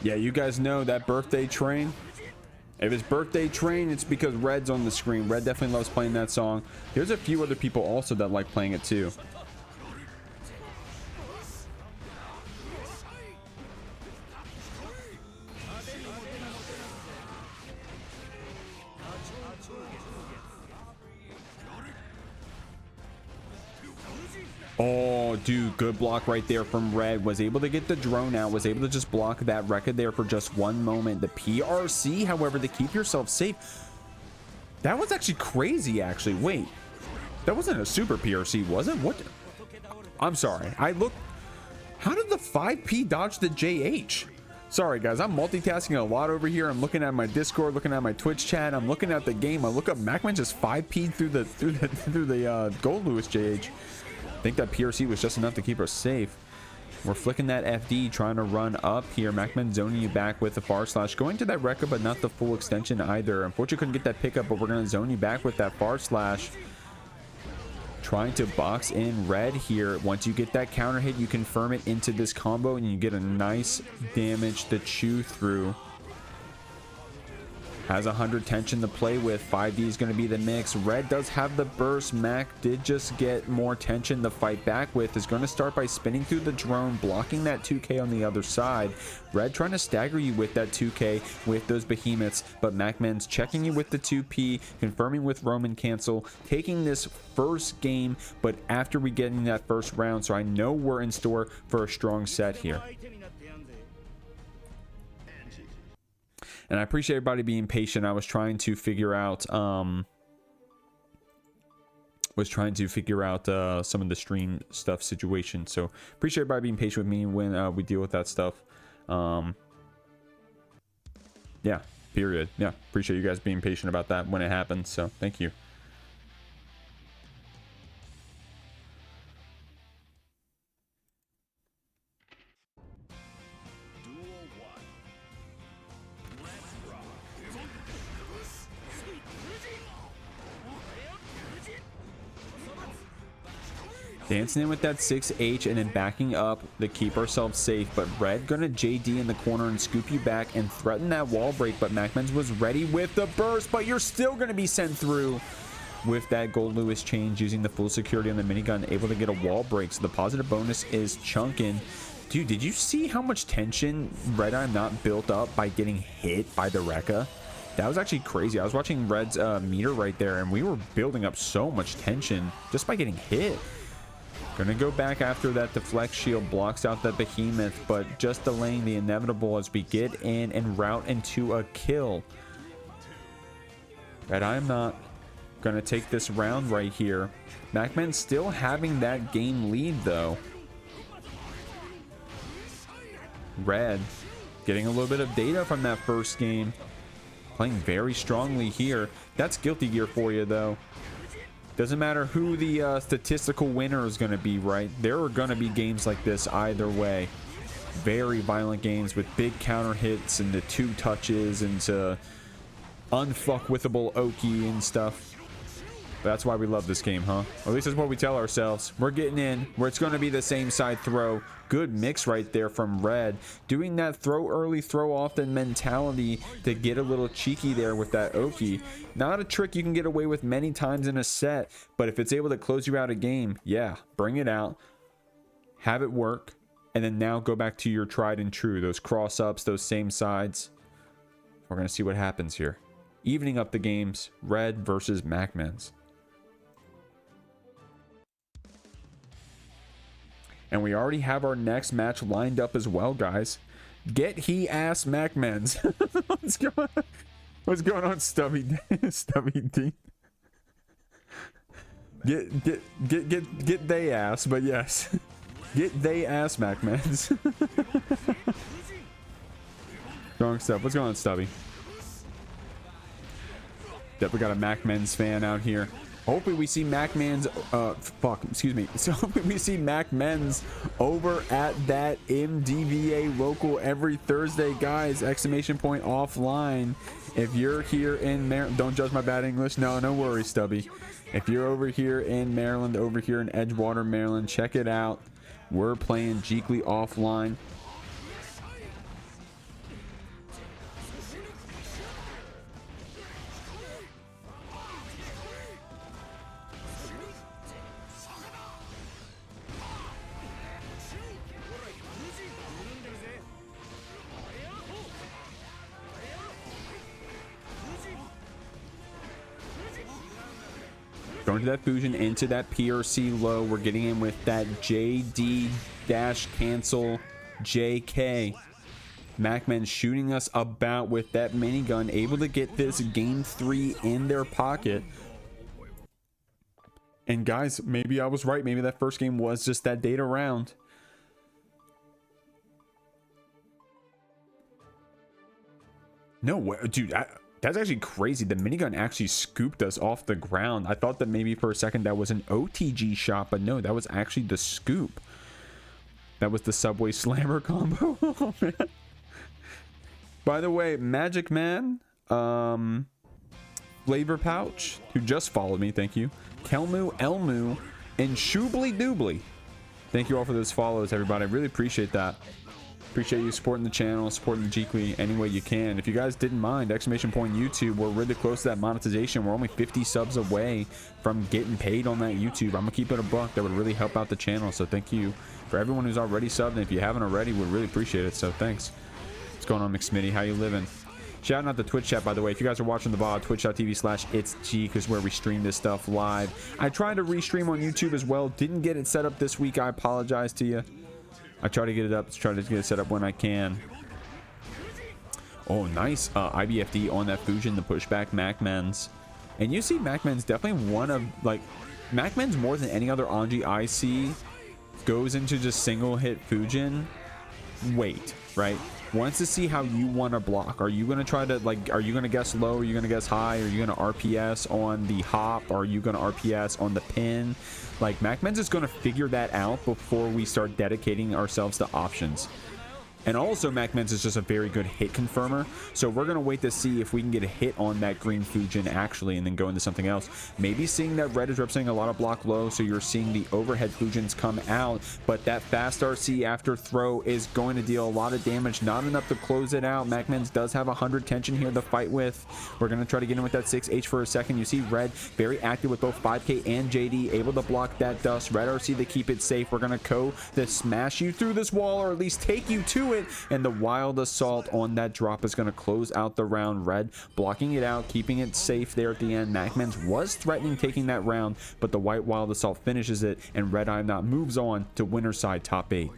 Yeah, you guys know that birthday train. If it's birthday train, it's because Red's on the screen. Red definitely loves playing that song. There's a few other people also that like playing it too. Oh, dude, good block right there from Red. Was able to get the drone out, was able to just block that record there for just 1 moment. The PRC, however, to keep yourself safe. That was actually crazy, actually. Wait, that wasn't a super PRC, was it? What? I'm sorry. I looked. How did the 5P dodge the JH? Sorry, guys. I'm multitasking a lot over here. I'm looking at my Discord, looking at my Twitch chat. I'm looking at the game. I look up MacMen just 5P through the Goldlewis JH. I think that PRC was just enough to keep us safe. We're flicking that FD, trying to run up here. MacMen zoning you back with the far slash, going to that record, but not the full extension either. Unfortunately, couldn't get that pickup, but we're going to zone you back with that far slash. Trying to box in Red here. Once you get that counter hit, you confirm it into this combo, and you get a nice damage to chew through. Has 100 tension to play with. 5D is going to be the mix. Red does have the burst. Mac did just get more tension to fight back with. Is going to start by spinning through the drone, blocking that 2K on the other side. Red trying to stagger you with that 2K with those behemoths, but MacMen's checking you with the 2P, confirming with Roman cancel, taking this first game, but after we get in that first round, so I know we're in store for a strong set here. And I appreciate everybody being patient. I was trying to figure out some of the stream stuff situation. So appreciate everybody being patient with me when we deal with that stuff. Yeah, period. Yeah, appreciate you guys being patient about that when it happens. So thank you. Dancing in with that 6H and then backing up to keep ourselves safe, but Red gonna JD in the corner and scoop you back and threaten that wall break, but MacMens was ready with the burst, but you're still gonna be sent through with that Goldlewis change using the full security on the minigun, able to get a wall break, so the positive bonus is chunking. Dude, did you see how much tension RedIAmNot built up by getting hit by the Rekka? That was actually crazy. I was watching Red's meter right there, and we were building up so much tension just by getting hit. Gonna go back after that deflect shield, blocks out that behemoth, but just delaying the inevitable as we get in and route into a kill. RedIAmNot gonna take this round right here. MacMen still having that game lead though. Red getting a little bit of data from that first game, playing very strongly here. That's guilty gear for you though. Doesn't matter who the statistical winner is going to be, right? There are going to be games like this either way. Very violent games with big counter hits and the 2 touches and unfuckwithable Oki and stuff. That's why we love this game, huh? Or at least that's what we tell ourselves. We're getting in where it's going to be the same side throw. Good mix right there from Red. Doing that throw early, throw often mentality to get a little cheeky there with that Oki. Not a trick you can get away with many times in a set, but if it's able to close you out a game, yeah, bring it out, have it work, and then now go back to your tried and true. Those cross ups, those same sides. We're going to see what happens here. Evening up the games, Red versus MacMens. And we already have our next match lined up as well, guys. Get he ass MacMens. What's going on, Stubby Stubby D? Get they ass, but yes. Get they ass MacMens. Wrong stuff. What's going on, Stubby? Yep, we got a MacMens fan out here. Hopefully we see MacMens, So hopefully we see MacMens over at that MDVA local every Thursday, guys. Exclamation point offline. If you're here in Maryland, don't judge my bad English. No worries, Stubby. If you're over here in Maryland, over here in Edgewater, Maryland, check it out. We're playing Jeekly offline. Going to that fusion into that PRC low. We're getting in with that JD dash cancel JK. MacMen shooting us about with that minigun, able to get this game 3 in their pocket. And guys, maybe I was right. Maybe that first game was just that data round. No way, dude. That's actually crazy. The minigun actually scooped us off the ground. I thought that maybe for a second that was an OTG shot, but no, that was actually the scoop. That was the Subway Slammer combo. Oh, man. By the way, Magic Man, Flavor Pouch, who just followed me, thank you. Kelmu, Elmu, and Shoobly Doobly. Thank you all for those follows, everybody. I really appreciate that. Appreciate you supporting the channel, supporting the Jeekly any way you can. If you guys didn't mind, exclamation point YouTube, we're really close to that monetization. We're only 50 subs away from getting paid on that YouTube. I'm gonna keep it a buck. That would really help out the channel. So thank you for everyone who's already subbed. And if you haven't already, we'd really appreciate it. So thanks. What's going on, McSmitty? How you living? Shout out the Twitch chat, by the way. If you guys are watching the VOD, twitch.tv/itsg is where we stream this stuff live. I tried to restream on YouTube as well. Didn't get it set up this week. I apologize to you. I try to get it up, try to get it set up when I can. Oh, nice. IBFD on that fusion, the pushback MacMens. And you see MacMens definitely one of, like, MacMens more than any other Anji I see goes into just single hit fusion. Wait, right? Wants to see how you want to block. Are you going to try to, like, are you going to guess low? Are you going to guess high? Are you going to RPS on the hop? Are you going to RPS on the pin? Like, MacMens is going to figure that out before we start dedicating ourselves to options. And also, MacMens is just a very good hit confirmer. So we're going to wait to see if we can get a hit on that green Fujin actually and then go into something else. Maybe seeing that red is representing a lot of block low, so you're seeing the overhead Fujins come out. But that fast RC after throw is going to deal a lot of damage. Not enough to close it out. MacMens does have 100 tension here to fight with. We're going to try to get in with that 6H for a second. You see red very active with both 5K and JD, able to block that dust. Red RC to keep it safe. We're going to smash you through this wall, or at least take you to it. And the wild assault on that drop is going to close out the round. Red blocking it out, keeping it safe there at the end. MacMens was threatening taking that round, but the white wild assault finishes it, and RedIAmNot moves on to winner's side top 8.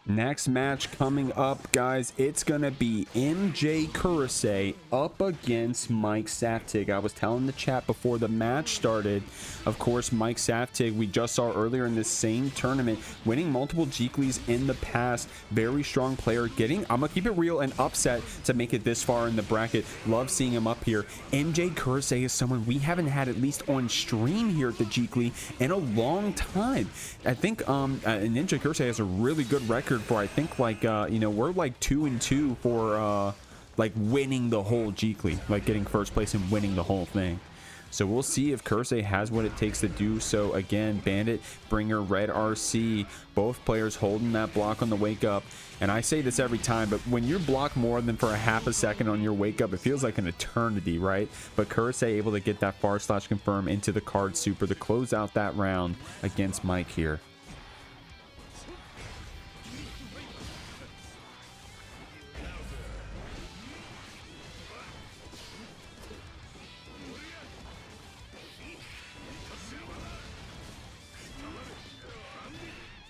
Next match coming up, guys, it's gonna be MjKurase up against Mikesaftig. I was telling the chat before the match started, of course, Mikesaftig, we just saw earlier in this same tournament, winning multiple Jeeklys in the past. Very strong player, getting, I'm gonna keep it real, an upset to make it this far in the bracket. Love seeing him up here. MjKurase is someone we haven't had at least on stream here at the Jeekly in a long time. I think MjKurase has a really good record for, I think, like you know, we're like 2-2 for like winning the whole Jeekly, like getting first place and winning the whole thing. So we'll see if CORGI has what it takes to do so. Again, Bandit, Bringer, Red RC, both players holding that block on the wake up. And I say this every time, but when you block more than for a half a second on your wake up, it feels like an eternity, right? But CORGI able to get that far/confirm into the card super to close out that round against Mike here.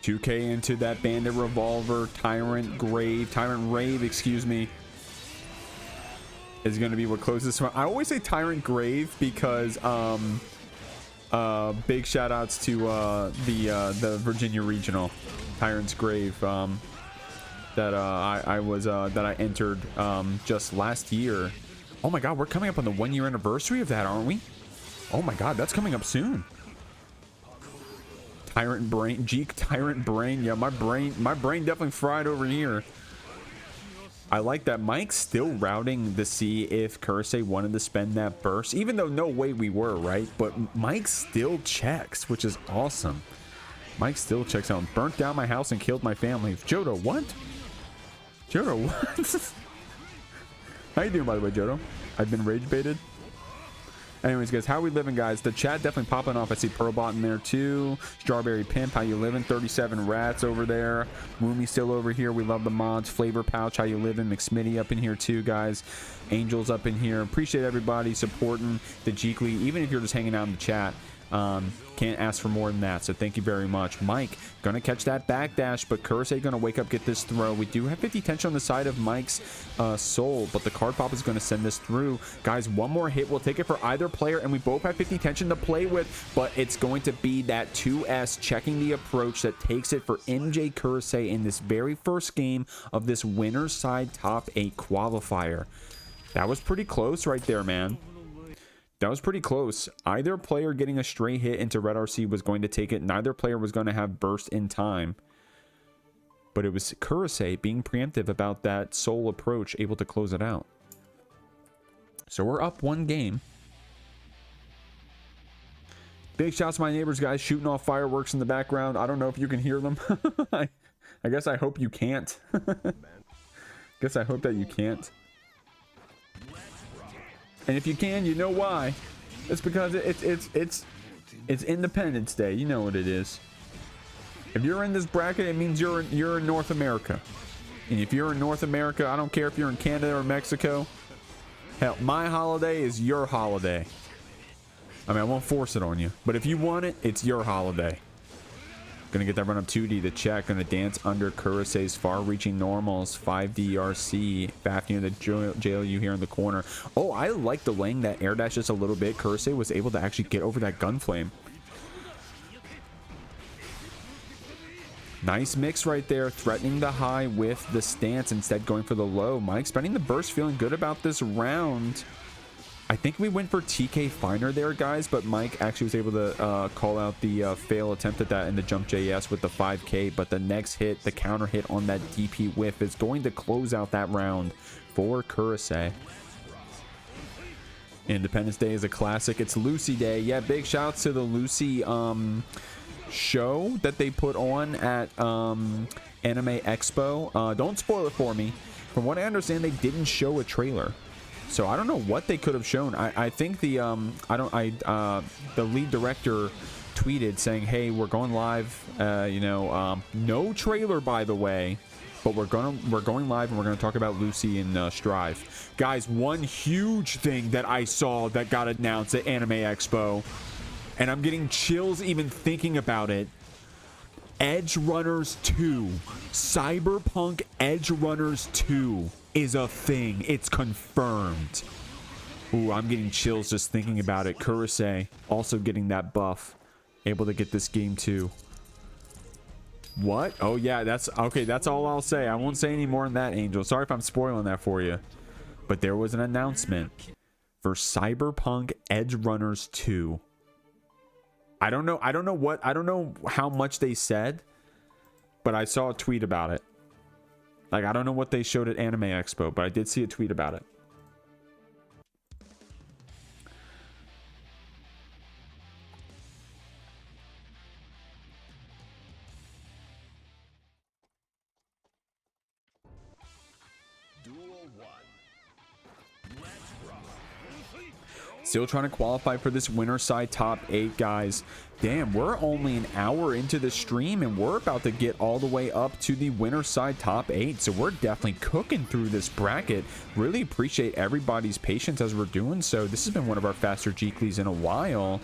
$2K into that Bandit Revolver. Tyrant Rave, excuse me, is going to be what closes. I always say Tyrant Grave because big shout outs to the Virginia Regional Tyrant's Grave that I entered just last year. Oh my god, we're coming up on the 1 year anniversary of that, aren't we? Oh my god, that's coming up soon. Tyrant Brain, Tyrant Brain. Yeah, my brain definitely fried over here. I like that Mike's still routing to see if CORGI wanted to spend that burst, even though no way we were, right? But Mike still checks, which is awesome. Mike still checks out. Burnt down my house and killed my family. Jodo, what? Jodo, what? How you doing, by the way, Jodo? I've been rage baited. Anyways, guys, how are we living, guys? The chat definitely popping off. I see Pearlbot in there too. Strawberry Pimp, how you living? 37 Rats over there. Moomy still over here. We love the mods. Flavor Pouch, how you living? McSmitty up in here too, guys. Angels up in here. Appreciate everybody supporting the Jeekly, even if you're just hanging out in the chat. Can't ask for more than that, so thank you very much. Mike gonna catch that backdash, but CORGI gonna wake up, get this throw. We do have 50 tension on the side of Mike's soul, but the card pop is gonna send this through. Guys, one more hit, we'll take it for either player, and we both have 50 tension to play with, but it's going to be that 2S checking the approach that takes it for MjKurase in this very first game of this winner's side top 8 qualifier. That was pretty close right there, man. That was pretty close. Either player getting a straight hit into Red RC was going to take it. Neither player was going to have burst in time. But it was CORGI being preemptive about that soul approach, able to close it out. So we're up one game. Big shouts to my neighbors, guys, shooting off fireworks in the background. I don't know if you can hear them. I guess I hope you can't. Guess I hope that you can't. And if you can, you know why. It's because it's Independence Day. You know what it is. If you're in this bracket, it means you're in North America. And if you're in North America, I don't care if you're in Canada or Mexico. Hell, my holiday is your holiday. I mean, I won't force it on you, but if you want it, it's your holiday. Gonna get that run up 2D to check. Gonna dance under CORGI's far-reaching normals. 5D RC. Fafnir to jail you here in the corner. Oh, I like delaying that air dash just a little bit. CORGI was able to actually get over that gun flame. Nice mix right there. Threatening the high with the stance, instead going for the low. Mike spending the burst, feeling good about this round. I think we went for TK Finer there, guys, but Mike actually was able to call out the fail attempt at that in the jump JS with the 5K, but the next hit, the counter hit on that DP whiff, is going to close out that round for CORGI. Independence Day is a classic. It's Lucy Day. Yeah, big shouts to the Lucy show that they put on at Anime Expo. Don't spoil it for me. From what I understand, they didn't show a trailer. So I don't know what they could have shown. I think the the lead director tweeted saying, "Hey, we're going live. No trailer, by the way, but we're going live and we're gonna talk about Lucy and Strive." Guys, one huge thing that I saw that got announced at Anime Expo, and I'm getting chills even thinking about it. Edge Runners 2, Cyberpunk Edge Runners 2 is a thing. It's confirmed. Ooh, I'm getting chills just thinking about it. CORGI also getting that buff, able to get this game too. What? Oh yeah, that's okay. That's all I'll say. I won't say any more than that, Angel. Sorry if I'm spoiling that for you, but there was an announcement for Cyberpunk Edge Runners 2. I don't know how much they said, but I saw a tweet about it. Like, I don't know what they showed at Anime Expo, but I did see a tweet about it. Still trying to qualify for this winner side top 8, guys. Damn, we're only an hour into the stream and we're about to get all the way up to the winner side top 8. So we're definitely cooking through this bracket. Really appreciate everybody's patience as we're doing so. This has been one of our faster Jeeklys in a while.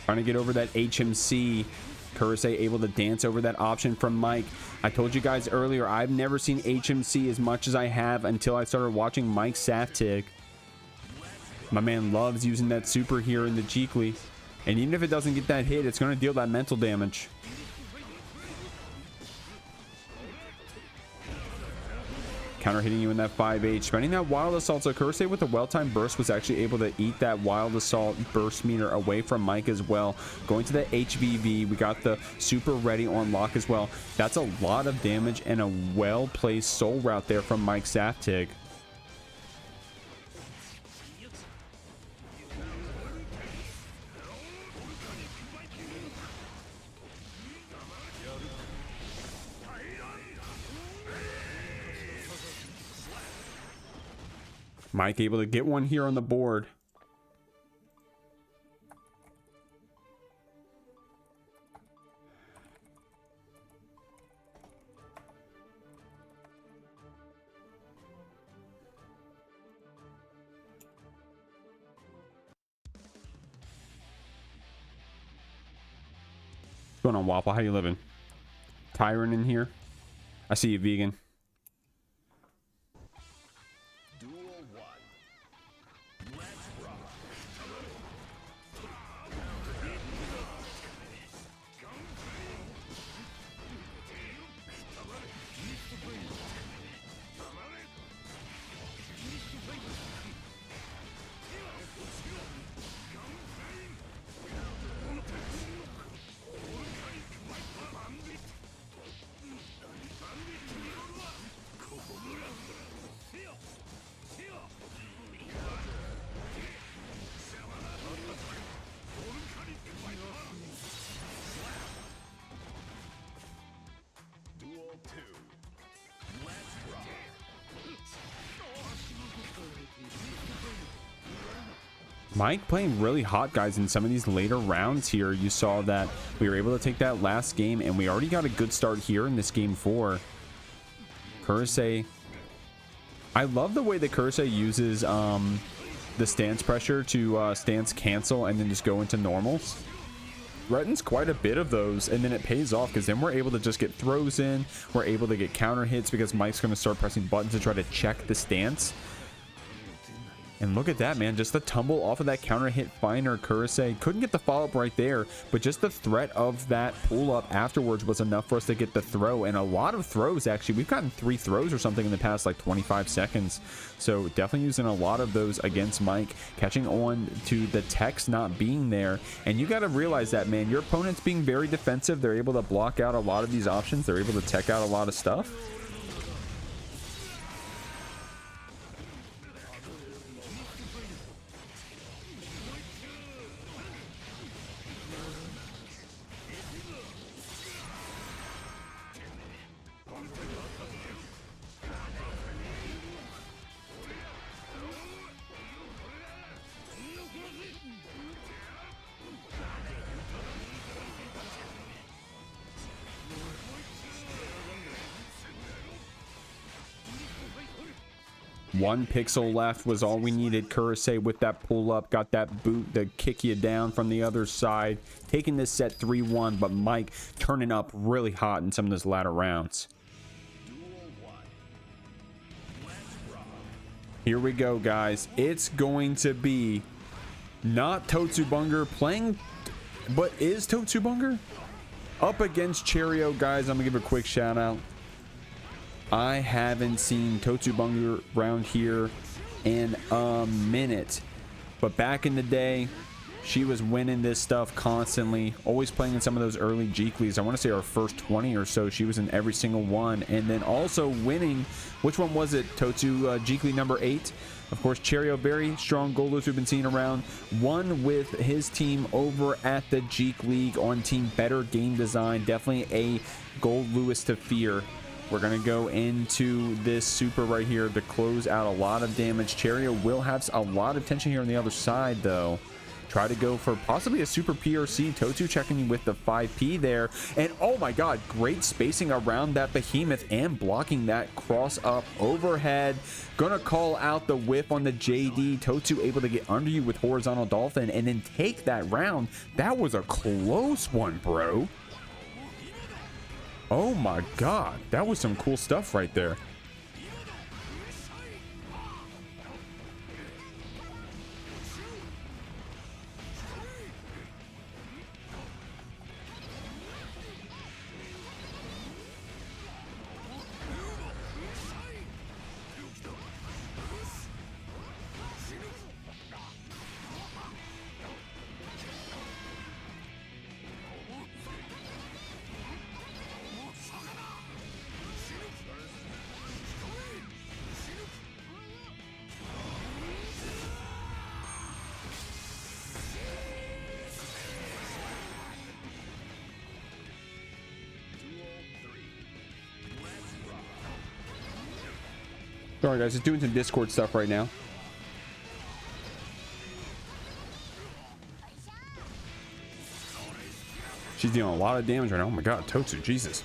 Trying to get over that HMC. Kurase able to dance over that option from Mike. I told you guys earlier, I've never seen HMC as much as I have until I started watching Mikesaftig. My man loves using that super here in the Jeekly. And even if it doesn't get that hit, it's going to deal that mental damage. Counter hitting you in that 5H. Spending that Wild Assault. So Kurase with the well-timed burst was actually able to eat that Wild Assault burst meter away from Mike as well. Going to the HVV. We got the super ready on lock as well. That's a lot of damage and a well-placed soul route there from Mikesaftig. Mike able to get one here on the board. What's going on, Waffle? How you living? Tyrant in here. I see you, vegan. Mike playing really hot, guys, in some of these later rounds here. You saw that we were able to take that last game, and we already got a good start here in this game 4. Kurase. I love the way that Kurase uses the stance pressure to stance cancel and then just go into normals. Threatens quite a bit of those, and then it pays off because then we're able to just get throws in. We're able to get counter hits because Mike's going to start pressing buttons to try to check the stance. And look at that, man. Just the tumble off of that counter hit finder. Kurase couldn't get the follow-up right there, but just the threat of that pull-up afterwards was enough for us to get the throw. And a lot of throws, actually. We've gotten 3 throws or something in the past, like 25 seconds. So definitely using a lot of those against Mike. Catching on to the text not being there. And you got to realize that, man. Your opponent's being very defensive. They're able to block out a lot of these options. They're able to tech out a lot of stuff. One pixel left was all we needed. Kurase with that pull up, got that boot to kick you down from the other side, taking this set 3-1, but Mike turning up really hot in some of those latter rounds. Here we go, guys. It's going to be not totsubunger playing, but is totsubunger up against Cheryo, guys. I'm gonna give a quick shout out. I haven't seen totsubunger around here in a minute. But back in the day, she was winning this stuff constantly, always playing in some of those early Jeeklys. I want to say our first 20 or so, she was in every single one. And then also winning, which one was it? Jeekly number 8. Of course, Cheryo, very strong Goldlewis we've been seeing around. Won with his team over at the Jeek League on team Better Game Design. Definitely a Goldlewis to fear. We're going to go into this super right here to close out a lot of damage. Cheryo will have a lot of tension here on the other side, though. Try to go for possibly a super PRC. Totsu checking with the 5P there. And oh my god, great spacing around that behemoth and blocking that cross up overhead. Gonna call out the whip on the JD. Totsu able to get under you with horizontal dolphin and then take that round. That was a close one, bro. Oh my god, that was some cool stuff right there. Sorry guys, just doing some Discord stuff right now. She's dealing a lot of damage right now. Oh my god, Totsu, Jesus.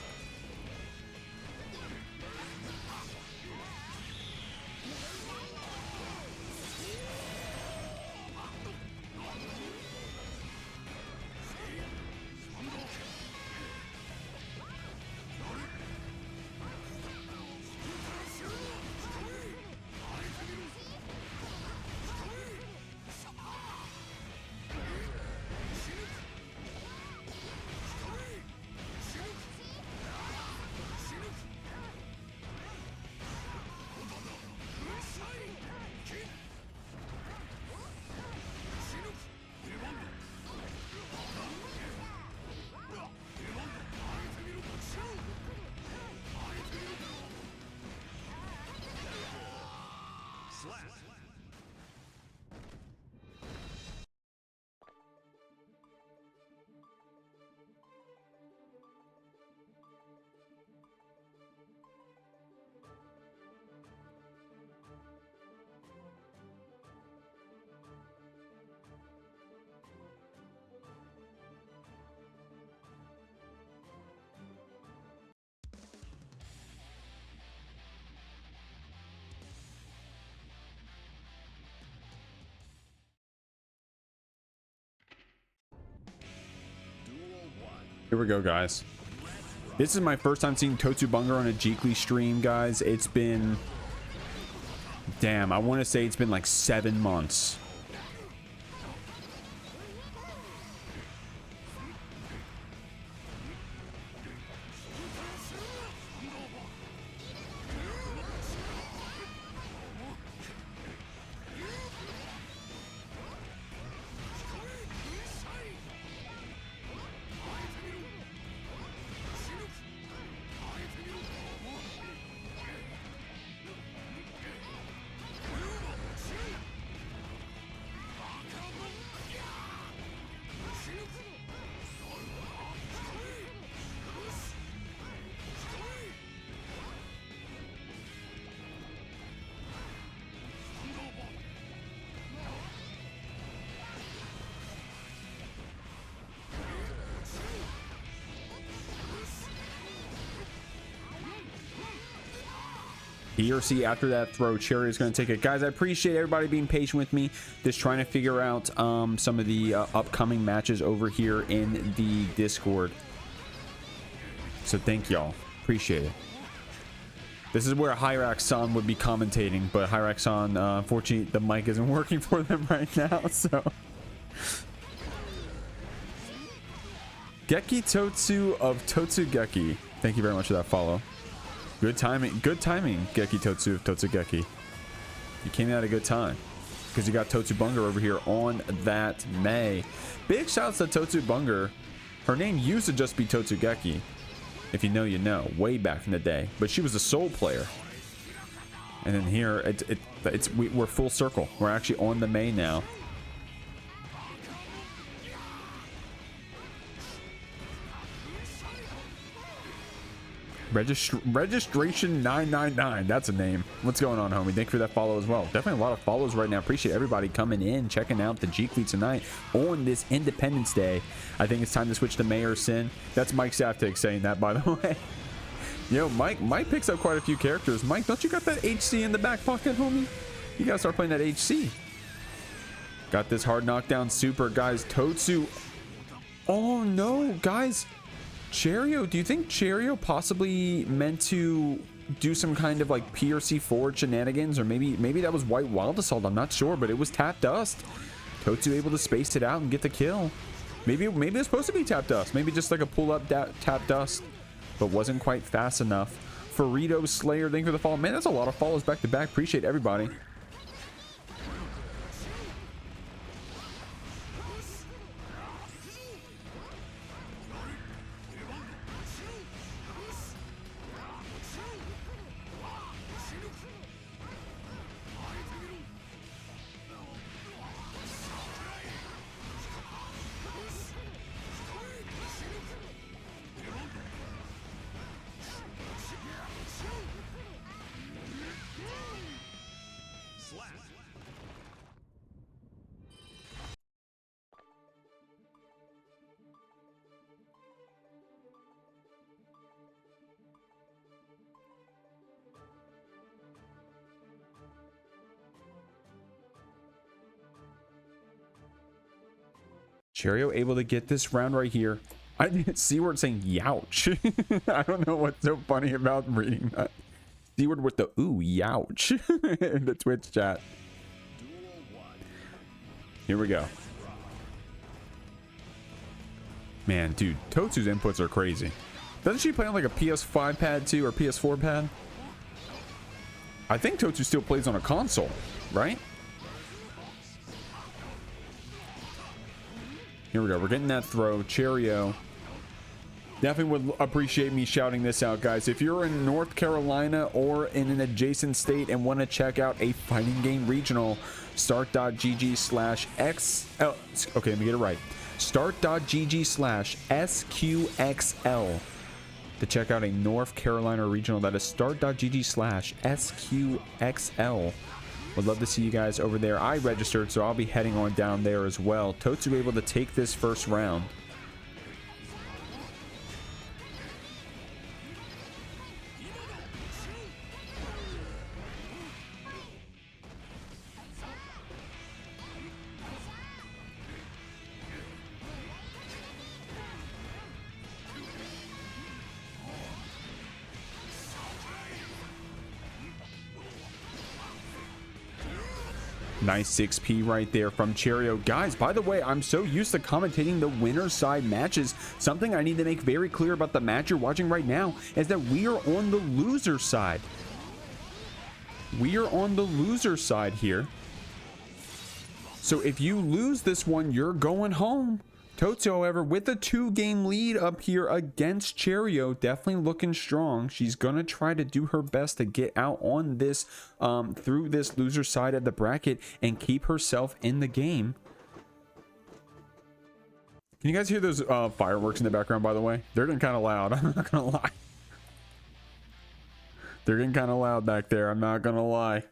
Here we go, guys. This is my first time seeing totsubunger on a Jeekly stream, guys. It's been, damn, I want to say it's been like 7 months. PRC after that throw. Cheryo is going to take it. Guys, I appreciate everybody being patient with me. Just trying to figure out some of the upcoming matches over here in the Discord. So thank y'all. Appreciate it. This is where Hyrax-san would be commentating, but Hyrax-san, unfortunately, the mic isn't working for them right now, so... Geki Totsu of Totsugeki. Thank you very much for that follow. Good timing. Good timing, Geki Totsugeki. You came out at a good time. Because you got totsubunger over here on that May. Big shouts to totsubunger. Her name used to just be Totsugeki. If you know, you know. Way back in the day. But she was a soul player. And then here, we're full circle. We're actually on the May now. Registration 999. That's a name. What's going on, homie? Thank you for that follow as well. Definitely a lot of follows right now. Appreciate everybody coming in, checking out the Jeekly tonight on this Independence Day. I think it's time to switch to Mayor Sin. That's Mikesaftig saying that, by the way. Yo, Mike picks up quite a few characters. Mike, don't you got that HC in the back pocket, homie? You gotta start playing that HC. Got this hard knockdown super, guys. Totsu. Oh no, guys. Cheryo, do you think Cheryo possibly meant to do some kind of like PRC forward shenanigans, or maybe that was White Wild Assault? I'm not sure, but it was tap dust. Totsu able to space it out and get the kill. Maybe it's supposed to be tap dust. Maybe just like a pull up tap dust, but wasn't quite fast enough. Ferrito Slayer, thank you for the follow. Man, that's a lot of follows back to back. Appreciate everybody. Cheryo able to get this round right here. I didn't see word saying youch. I don't know what's so funny about reading that. See word with the ooh youch in the Twitch chat. Here we go. Man, dude, Totsu's inputs are crazy. Doesn't she play on like a PS5 pad too, or PS4 pad? I think Totsu still plays on a console, right? Here we go. We're getting that throw. Cheryo. Definitely would appreciate me shouting this out, guys. If you're in North Carolina or in an adjacent state and want to check out a fighting game regional, start.gg/XL. Okay, let me get it right. Start.gg/SQXL to check out a North Carolina regional. That is start.gg/SQXL. Would love to see you guys over there. I registered, so I'll be heading on down there as well. Totsu able to take this first round. Nice 6P right there from Cheryo. Guys, by the way, I'm so used to commentating the winner's side matches. Something I need to make very clear about the match you're watching right now is that we are on the loser side. We are on the loser side here. So if you lose this one, you're going home. Totsu, however, with a 2-game lead up here against Cheryo, definitely looking strong. She's going to try to do her best to get out on this, through this loser side of the bracket and keep herself in the game. Can you guys hear those fireworks in the background, by the way? They're getting kind of loud. I'm not going to lie. They're getting kind of loud back there. I'm not going to lie.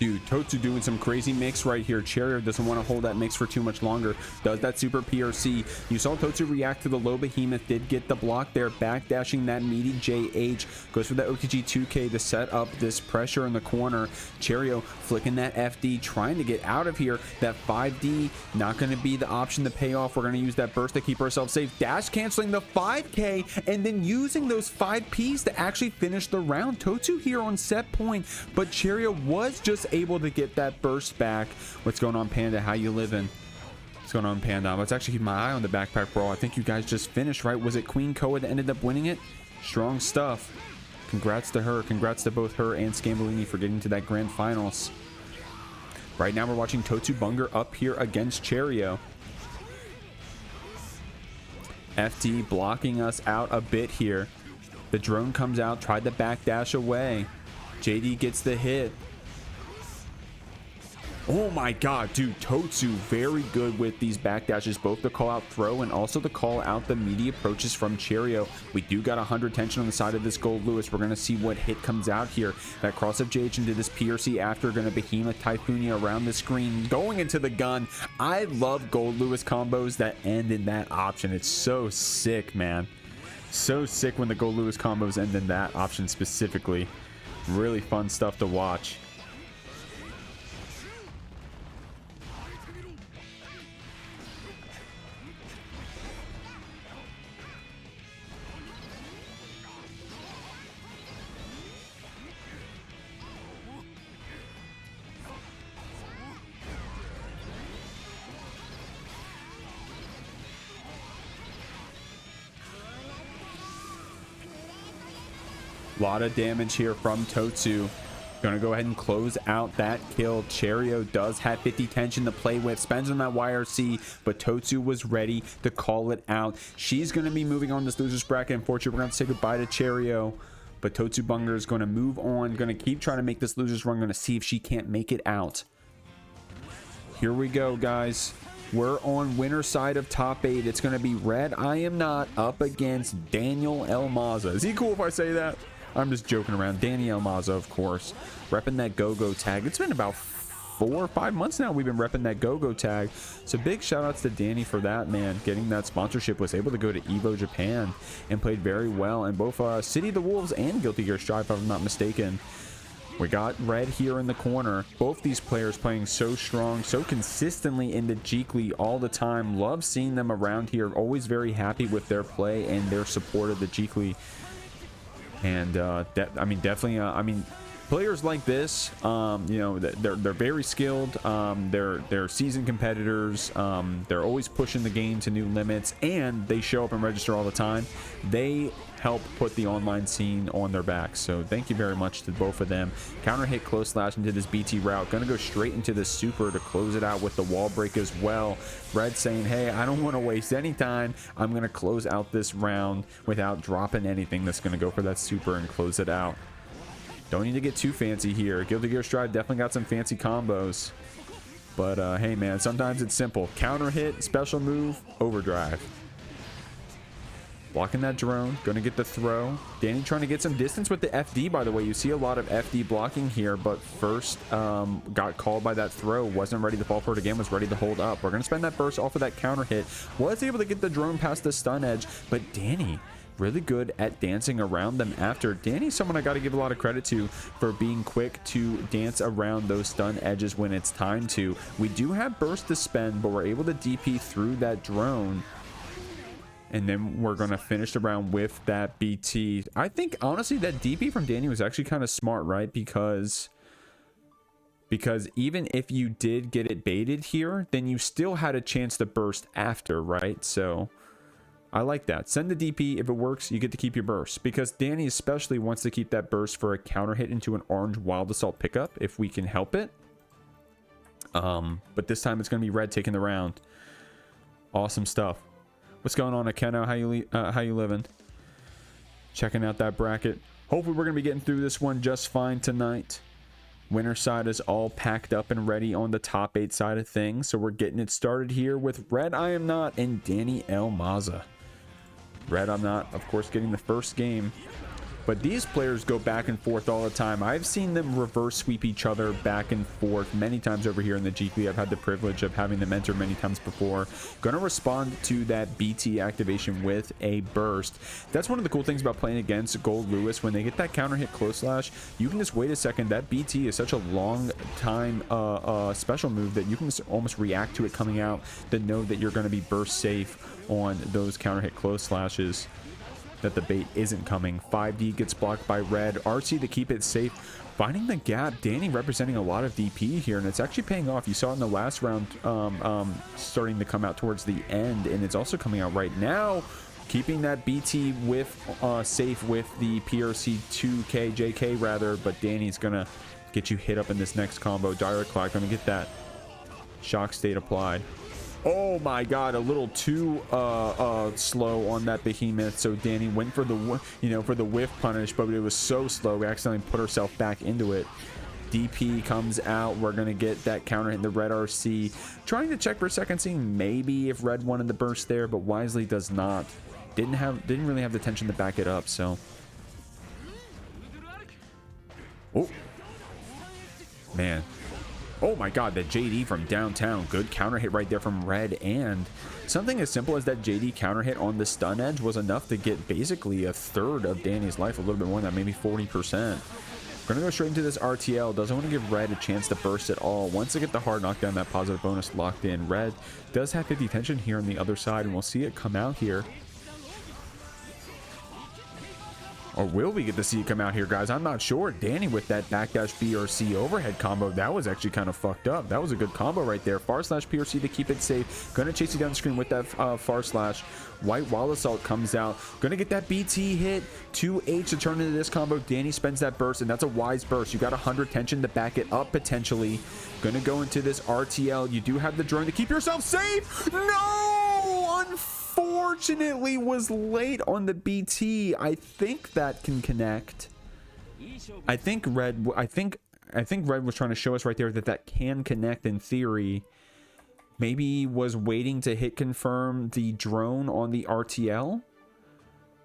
Dude, Totsu doing some crazy mix right here. Cheryo doesn't want to hold that mix for too much longer. Does that super PRC. You saw Totsu react to the low behemoth. Did get the block there. Backdashing that meaty JH. Goes for the OTG 2K to set up this pressure in the corner. Cheryo flicking that FD. Trying to get out of here. That 5D not going to be the option to pay off. We're going to use that burst to keep ourselves safe. Dash canceling the 5K. And then using those 5Ps to actually finish the round. Totsu here on set point. But Cheryo was just able to get that burst back. What's going on, Panda? How you living? What's going on, Panda? Let's actually keep my eye on the backpack brawl. I think you guys just finished, right? Was it Queen Koa that ended up winning it? Strong stuff. Congrats to her. Congrats to both her and Scambolini for getting to that grand finals. Right now we're watching totsubunger up here against Cheryo. FD blocking us out a bit here. The drone comes out, tried to backdash away. JD gets the hit. Oh my god, dude, Totsu very good with these backdashes, both the call out throw and also the call out the meaty approaches from Cheryo. We do got 100 tension on the side of this Goldlewis. We're going to see what hit comes out here. That cross of JH into this PRC after, going to Behemoth Typhoonia around the screen, going into the gun. I love Goldlewis combos that end in that option. It's so sick, man. So sick when the Goldlewis combos end in that option specifically. Really fun stuff to watch. A lot of damage here from Totsu. Gonna go ahead and close out that kill. Cheryo does have 50 tension to play with. Spends on that YRC, but Totsu was ready to call it out. She's gonna be moving on this losers bracket. Unfortunately, we're gonna say goodbye to Cheryo. But totsubunger is gonna move on. Gonna keep trying to make this losers run. Gonna see if she can't make it out. Here we go, guys. We're on winner side of top 8. It's gonna be RedIAmNot up against Daniel L. Maza. Is he cool if I say that? I'm just joking around. Daniel Maza, of course, repping that GOGO tag. It's been about 4 or 5 months now we've been repping that GOGO tag. So big shout outs to Dany for that, man. Getting that sponsorship, was able to go to Evo Japan and played very well in both City of the Wolves and Guilty Gear Strive, if I'm not mistaken. We got Red here in the corner. Both these players playing so strong, so consistently in the Jeekly all the time. Love seeing them around here. Always very happy with their play and their support of the Jeekly. And I mean, definitely, I mean, players like this, you know, they're very skilled. They're seasoned competitors. They're always pushing the game to new limits, and they show up and register all the time. They help put the online scene on their backs. So thank you very much to both of them. Counter hit close slash into this BT route. Gonna go straight into the super to close it out with the wall break as well. Red saying, hey, I don't want to waste any time. I'm gonna close out this round without dropping anything. That's gonna go for that super and close it out. Don't need to get too fancy here. Guilty Gear Strive definitely got some fancy combos. But hey man, sometimes it's simple. Counter hit, special move, overdrive. Blocking that drone, gonna get the throw. Dany trying to get some distance with the FD, by the way. You see a lot of FD blocking here, but first got called by that throw. Wasn't ready to fall for it again, was ready to hold up. We're gonna spend that burst off of that counter hit. Was able to get the drone past the stun edge, but Dany really good at dancing around them after. Dany's someone I got to give a lot of credit to for being quick to dance around those stun edges when it's time to. We do have burst to spend, but we're able to DP through that drone. And then we're going to finish the round with that BT. I think, honestly, that DP from Dany was actually kind of smart, right? Because even if you did get it baited here, then you still had a chance to burst after, right? So I like that. Send the DP. If it works, you get to keep your burst. Because Dany especially wants to keep that burst for a counter hit into an orange Wild Assault pickup, if we can help it. But this time it's going to be Red taking the round. Awesome stuff. What's going on, Akeno? How you living? Checking out that bracket. Hopefully we're going to be getting through this one just fine tonight. Winner side is all packed up and ready on the top 8 side of things. So we're getting it started here with RedIAmNot and Dany L. Maza. RedIAmNot, of course, getting the first game. But these players go back and forth all the time. I've seen them reverse sweep each other back and forth many times over here in the Jeekly. I've had the privilege of having them enter many times before. Gonna respond to that BT activation with a burst. That's one of the cool things about playing against Goldlewis. When they get that counter hit close slash, you can just wait a second. That BT is such a long time special move that you can just almost react to it coming out to know that you're going to be burst safe on those counter hit close slashes, that the bait isn't coming. 5D gets blocked by Red. RC to keep it safe. Finding the gap. Dany representing a lot of DP here, and it's actually paying off. You saw it in the last round starting to come out towards the end, and it's also coming out right now. Keeping that BT with safe with the PRC 2K, JK rather, but Dany's gonna get you hit up in this next combo. Direct Clack gonna get that shock state applied. Oh my god, a little too slow on that behemoth. So Dany went for the for the whiff punish, but it was so slow we accidentally put herself back into it. DP comes out. We're gonna get that counter hit the Red RC. Trying to check for a second, seeing maybe if Red wanted the burst there, but wisely does not. Didn't really have the tension to back it up. So, oh man. Oh my god, that JD from downtown. Good counter hit right there from Red, and something as simple as that JD counter hit on the stun edge was enough to get basically a third of Dany's life, a little bit more than that, maybe 40%. We're gonna go straight into this RTL. Doesn't want to give Red a chance to burst at all. Once they get the hard knockdown, that positive bonus locked in. Red does have 50 tension here on the other side, and we'll see it come out here. Or will we get to see it come out here, guys? I'm not sure. Dany with that backdash BRC overhead combo. That was actually kind of fucked up. That was a good combo right there. Far slash PRC to keep it safe. Gonna chase you down the screen with that far slash. White wall assault comes out. Gonna get that BT hit. 2H to turn into this combo. Dany spends that burst, and that's a wise burst. You got 100 tension to back it up potentially. Gonna go into this RTL. You do have the drone to keep yourself safe. No! Unfortunately was late on the BT. I think that can connect. I think Red was trying to show us right there that that can connect in theory. Maybe was waiting to hit confirm the drone on the RTL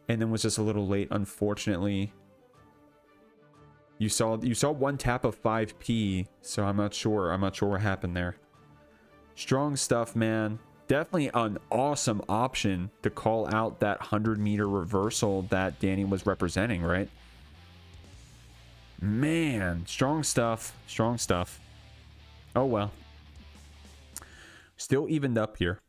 and then was just a little late, unfortunately. You saw one tap of 5p, so I'm not sure what happened there. Strong stuff, man. Definitely an awesome option to call out that 100-meter reversal that Dany was representing, right? Man, strong stuff. Strong stuff. Oh, well. Still evened up here.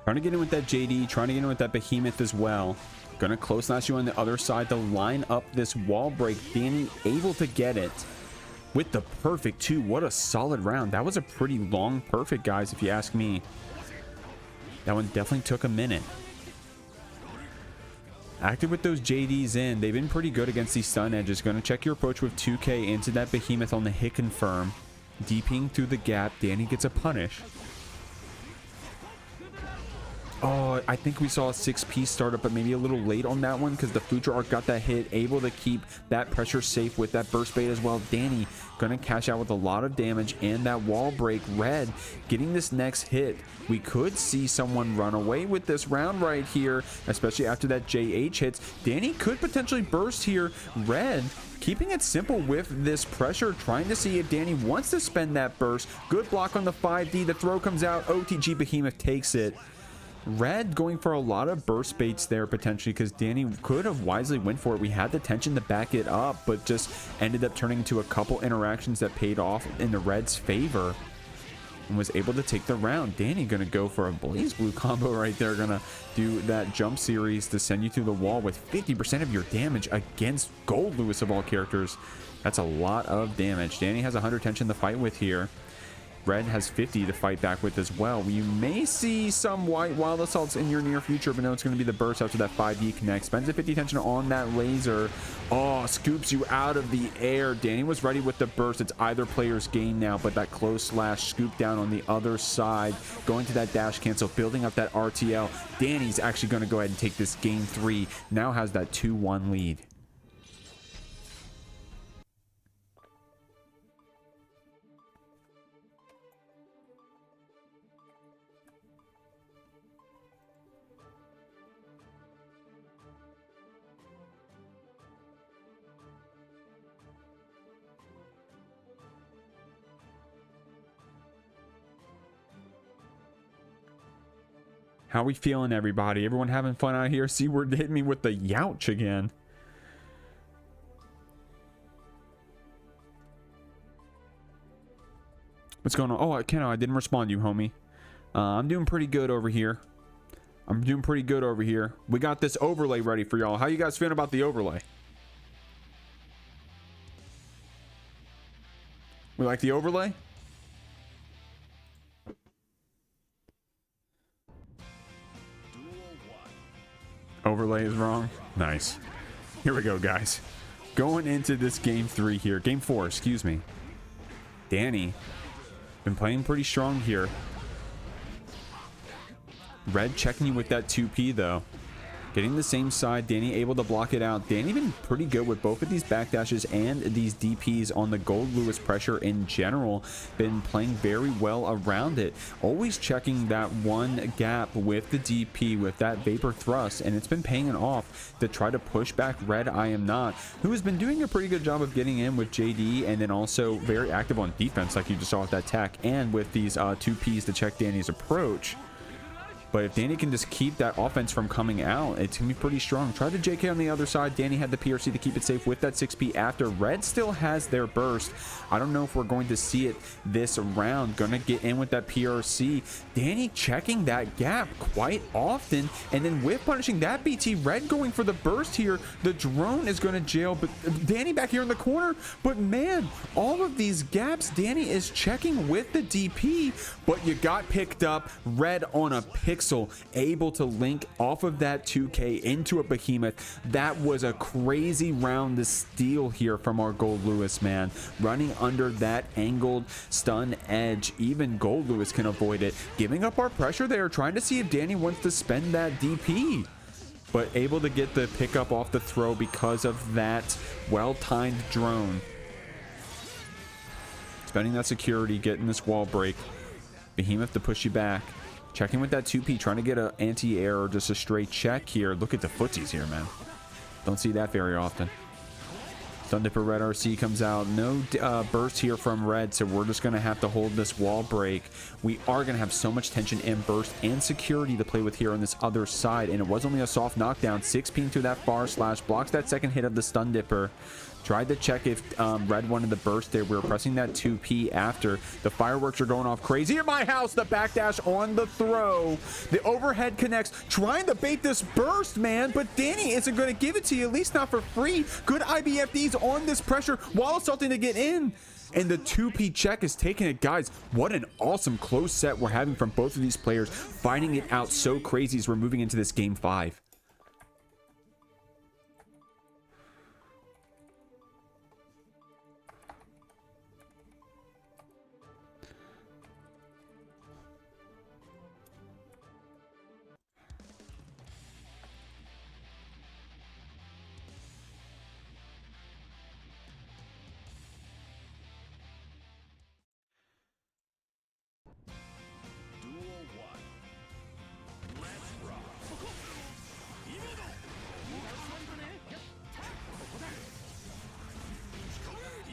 Trying to get in with that JD, trying to get in with that behemoth as well. Gonna close slash you on the other side to line up this wall break. Dany able to get it with the perfect 2. What a solid round. That was a pretty long perfect, guys, if you ask me. That one definitely took a minute. Active with those JDs in. They've been pretty good against these stun edges. Gonna check your approach with 2K into that behemoth on the hit confirm. DPing through the gap. Dany gets a punish. Oh, I think we saw a 6P startup, but maybe a little late on that one because the Future Arc got that hit, able to keep that pressure safe with that burst bait as well. Dany gonna cash out with a lot of damage and that wall break. Red getting this next hit. We could see someone run away with this round right here, especially after that JH hits. Dany could potentially burst here. Red keeping it simple with this pressure, trying to see if Dany wants to spend that burst. Good block on the 5D. The throw comes out. OTG Behemoth takes it. Red going for a lot of burst baits there potentially because Dany could have wisely went for it. We had the tension to back it up, but just ended up turning into a couple interactions that paid off in the Red's favor. and was able to take the round. Dany gonna go for a Blaze Blue combo right there. Gonna do that jump series to send you through the wall with 50% of your damage against Goldlewis of all characters. That's a lot of damage. Dany has 100 tension to fight with here. Red has 50 to fight back with as well. You may see some white wild assaults in your near future, but no, it's going to be the burst after that 5D connect. Spends a 50 tension on that laser. Oh, scoops you out of the air. Dany was ready with the burst. It's either player's game now, but that close slash scoop down on the other side, going to that dash cancel, building up that RTL. Dany's actually going to go ahead and take this game 3. Now has that 2-1 lead. How we feeling, everybody? Everyone having fun out here? Seaward hit me with the youch again. What's going on? Oh, Keno, I didn't respond to you, homie. I'm doing pretty good over here. We got this overlay ready for y'all. How you guys feeling about the overlay? We like the overlay? Overlay is wrong. Nice. Here we go, guys. Going into this game 3 here. Game 4, excuse me. Dany. Been playing pretty strong here. Red checking you with that 2P, though. Getting the same side. Dany able to block it out. Dany been pretty good with both of these backdashes and these DPs on the Goldlewis pressure in general. Been playing very well around it. Always checking that one gap with the DP with that Vapor Thrust, and it's been paying it off to try to push back RedIAmNot, who has been doing a pretty good job of getting in with JD, and then also very active on defense like you just saw with that tech, and with these 2Ps to check Dany's approach. But if Dany can just keep that offense from coming out, it's going to be pretty strong. Try the JK on the other side. Dany had the PRC to keep it safe with that 6P after. Red still has their burst. I don't know if we're going to see it this round. Going to get in with that PRC. Dany checking that gap quite often. And then with punishing that BT, Red going for the burst here. The drone is going to jail, but Dany back here in the corner. But man, all of these gaps, Dany is checking with the DP, but you got picked up. Red on a pick. Able to link off of that 2K into a behemoth. That was a crazy round to steal here from our Goldlewis, man. Running under that angled stun edge. Even Goldlewis can avoid it. Giving up our pressure there, trying to see if Dany wants to spend that DP. But able to get the pickup off the throw because of that well-timed drone. Spending that security, getting this wall break. Behemoth to push you back. Checking with that 2P, trying to get an anti-air or just a straight check here. Look at the footsies here, man. Don't see that very often. Thundipper Red RC comes out. No burst here from Red, so we're just going to have to hold this wall break. We are going to have so much tension and burst and security to play with here on this other side, and it was only a soft knockdown. 6P to that far slash. Blocks that second hit of the Stun Dipper. Tried to check if Red wanted the burst there. We were pressing that 2P after. The fireworks are going off crazy at my house. The backdash on the throw. The overhead connects. Trying to bait this burst, man. But Dany isn't going to give it to you, at least not for free. Good IBFDs on this pressure while assaulting to get in. And the 2P check is taking it, guys. What an awesome close set we're having from both of these players. Fighting it out so crazy as we're moving into this game 5.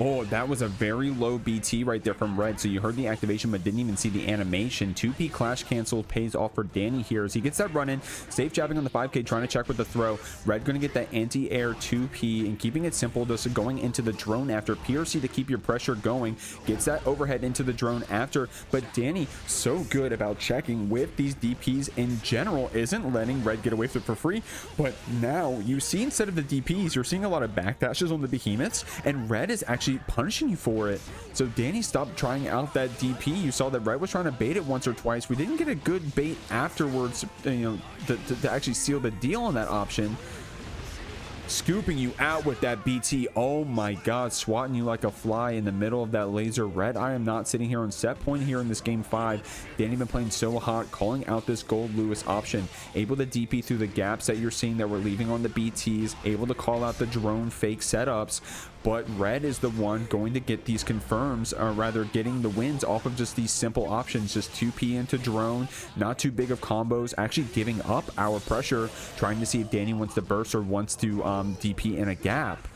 Oh, that was a very low BT right there from Red. So you heard the activation, but didn't even see the animation. 2P Clash cancel pays off for Dany here as he gets that run in. Safe jabbing on the 5K, trying to check with the throw. Red going to get that anti-air 2P and keeping it simple, just going into the drone after. PRC to keep your pressure going. Gets that overhead into the drone after. But Dany, so good about checking with these DPs in general, isn't letting Red get away with it for free. But now you see, instead of the DPs, you're seeing a lot of backdashes on the behemoths, and Red is actually punishing you for it. So Dany stopped trying out that DP. You saw that Red was trying to bait it once or twice. We didn't get a good bait afterwards, you know, to actually seal the deal on that option. Scooping you out with that BT. Oh my god, swatting you like a fly in the middle of that laser. RedIAmNot sitting here on set point here in this game 5. Dany been playing so hot, calling out this Goldlewis option, able to DP through the gaps that you're seeing that we're leaving on the BTs, able to call out the drone fake setups. But Red is the one going to get these confirms, or rather getting the wins off of just these simple options. Just 2P into drone, not too big of combos, actually giving up our pressure, trying to see if Dany wants to burst or wants to DP in a gap.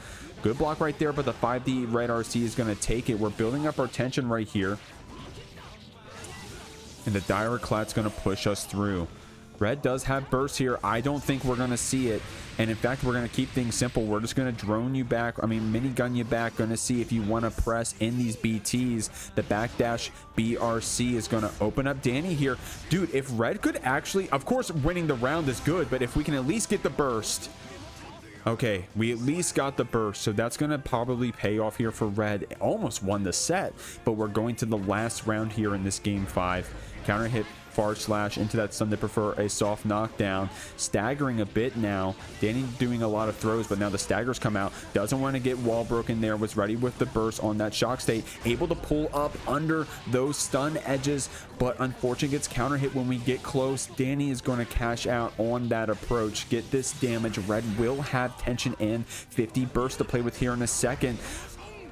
Good block right there, but the 5D Red RC is going to take it. We're building up our tension right here. And the Direclat's going to push us through. Red does have burst here. I don't think we're going to see it. And in fact, we're going to keep things simple. We're just going to drone you back. I mean, minigun you back. Going to see if you want to press in these BTs. The backdash BRC is going to open up Dany here. Dude, if Red could actually, of course, winning the round is good, but if we can at least get the burst. Okay, we at least got the burst, so that's going to probably pay off here for Red. Almost won the set, but we're going to the last round here in this game 5. Counter hit far slash into that stun. They prefer a soft knockdown, staggering a bit now. Dany doing a lot of throws, but now the staggers come out. Doesn't want to get wall broken there. Was ready with the burst on that shock state, able to pull up under those stun edges, but unfortunately gets counter hit when we get close. Dany is going to cash out on that approach, get this damage. Red will have tension in 50 burst to play with here in a second.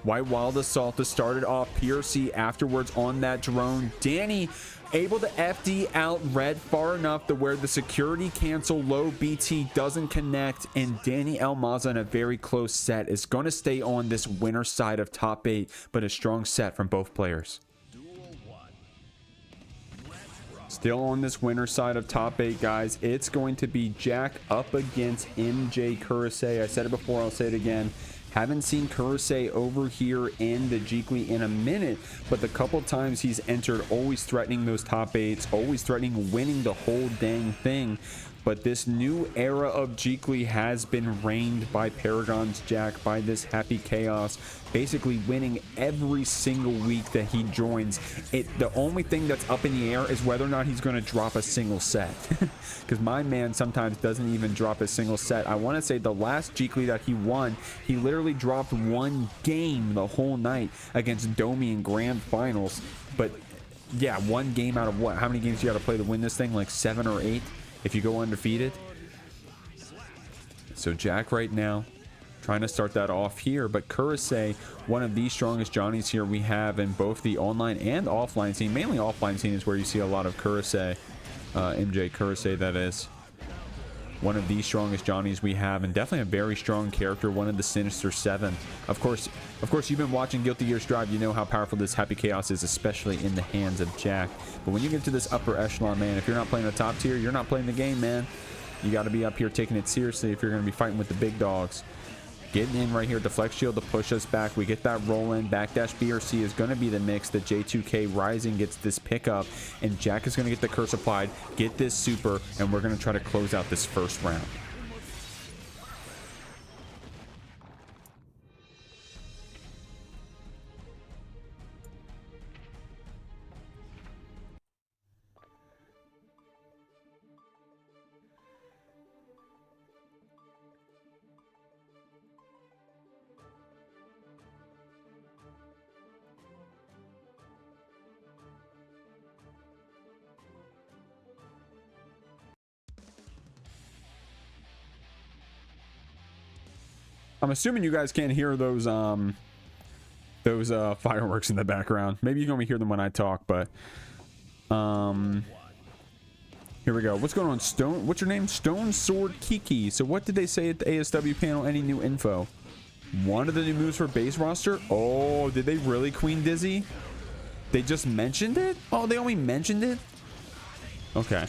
White Wild Assault to start it off. PRC afterwards on that drone. Dany able to FD out Red far enough to where the security cancel low BT doesn't connect, and Dany Maza in a very close set is going to stay on this winner side of top 8, but a strong set from both players. Still on this winner side of top 8, guys. It's going to be Jack up against MjKurase. I said it before, I'll say it again. Haven't seen Kurase over here in the Jeekly in a minute, but the couple times he's entered, always threatening those top 8s, always threatening winning the whole dang thing. But this new era of Jeekly has been reigned by Paragon's Jack, by this Happy Chaos, basically winning every single week that he joins. The only thing that's up in the air is whether or not he's going to drop a single set. Because my man sometimes doesn't even drop a single set. I want to say the last Jeekly that he won, he literally dropped one game the whole night against Domi in grand finals. But yeah, one game out of what? How many games you got to play to win this thing? Like 7 or 8? If you go undefeated. So Jack right now trying to start that off here, but Kurase, one of the strongest Johnnies here we have in both the online and offline scene. Mainly offline scene is where you see a lot of Kurase, MjKurase that is. One of the strongest Johnnies we have, and definitely a very strong character, one of the Sinister 7. Of course, you've been watching Guilty Gear Strive, you know how powerful this Happy Chaos is, especially in the hands of Jack. But when you get to this upper echelon, man, if you're not playing the top tier, you're not playing the game, man. You got to be up here taking it seriously if you're going to be fighting with the big dogs. Getting in right here, deflect shield to push us back. We get that roll in. Backdash BRC is going to be the mix. The J2K Rising gets this pickup, and Jack is going to get the curse applied, get this super, and we're going to try to close out this first round. I'm assuming you guys can't hear those fireworks in the background. Maybe you can only hear them when I talk, but here we go. What's going on, Stone? What's your name? Stone Sword Kiki. So what did they say at the ASW panel? Any new info? One of the new moves for base roster. Oh, did they really Queen Dizzy? They just mentioned it? Oh, they only mentioned it? Okay.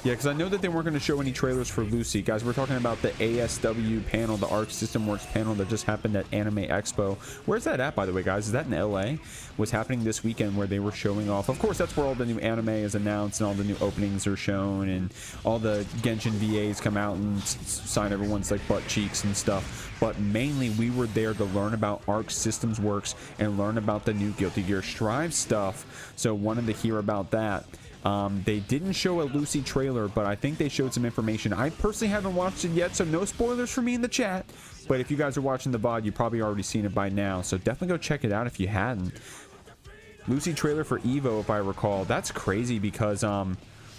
Yeah, because I know that they weren't going to show any trailers for Lucy. Guys, we're talking about the ASW panel, the Arc System Works panel that just happened at Anime Expo. Where's that at, by the way, guys? Is that in LA? Was happening this weekend where they were showing off. Of course, that's where all the new anime is announced and all the new openings are shown and all the Genshin VAs come out and sign everyone's like butt cheeks and stuff. But mainly, we were there to learn about Arc Systems Works and learn about the new Guilty Gear Strive stuff. So wanted to hear about that. They didn't show a Lucy trailer, but I think they showed some information. I personally haven't watched it yet, so no spoilers for me in the chat. But if you guys are watching the VOD, you've probably already seen it by now. So definitely go check it out if you hadn't. Lucy trailer for Evo, if I recall. That's crazy because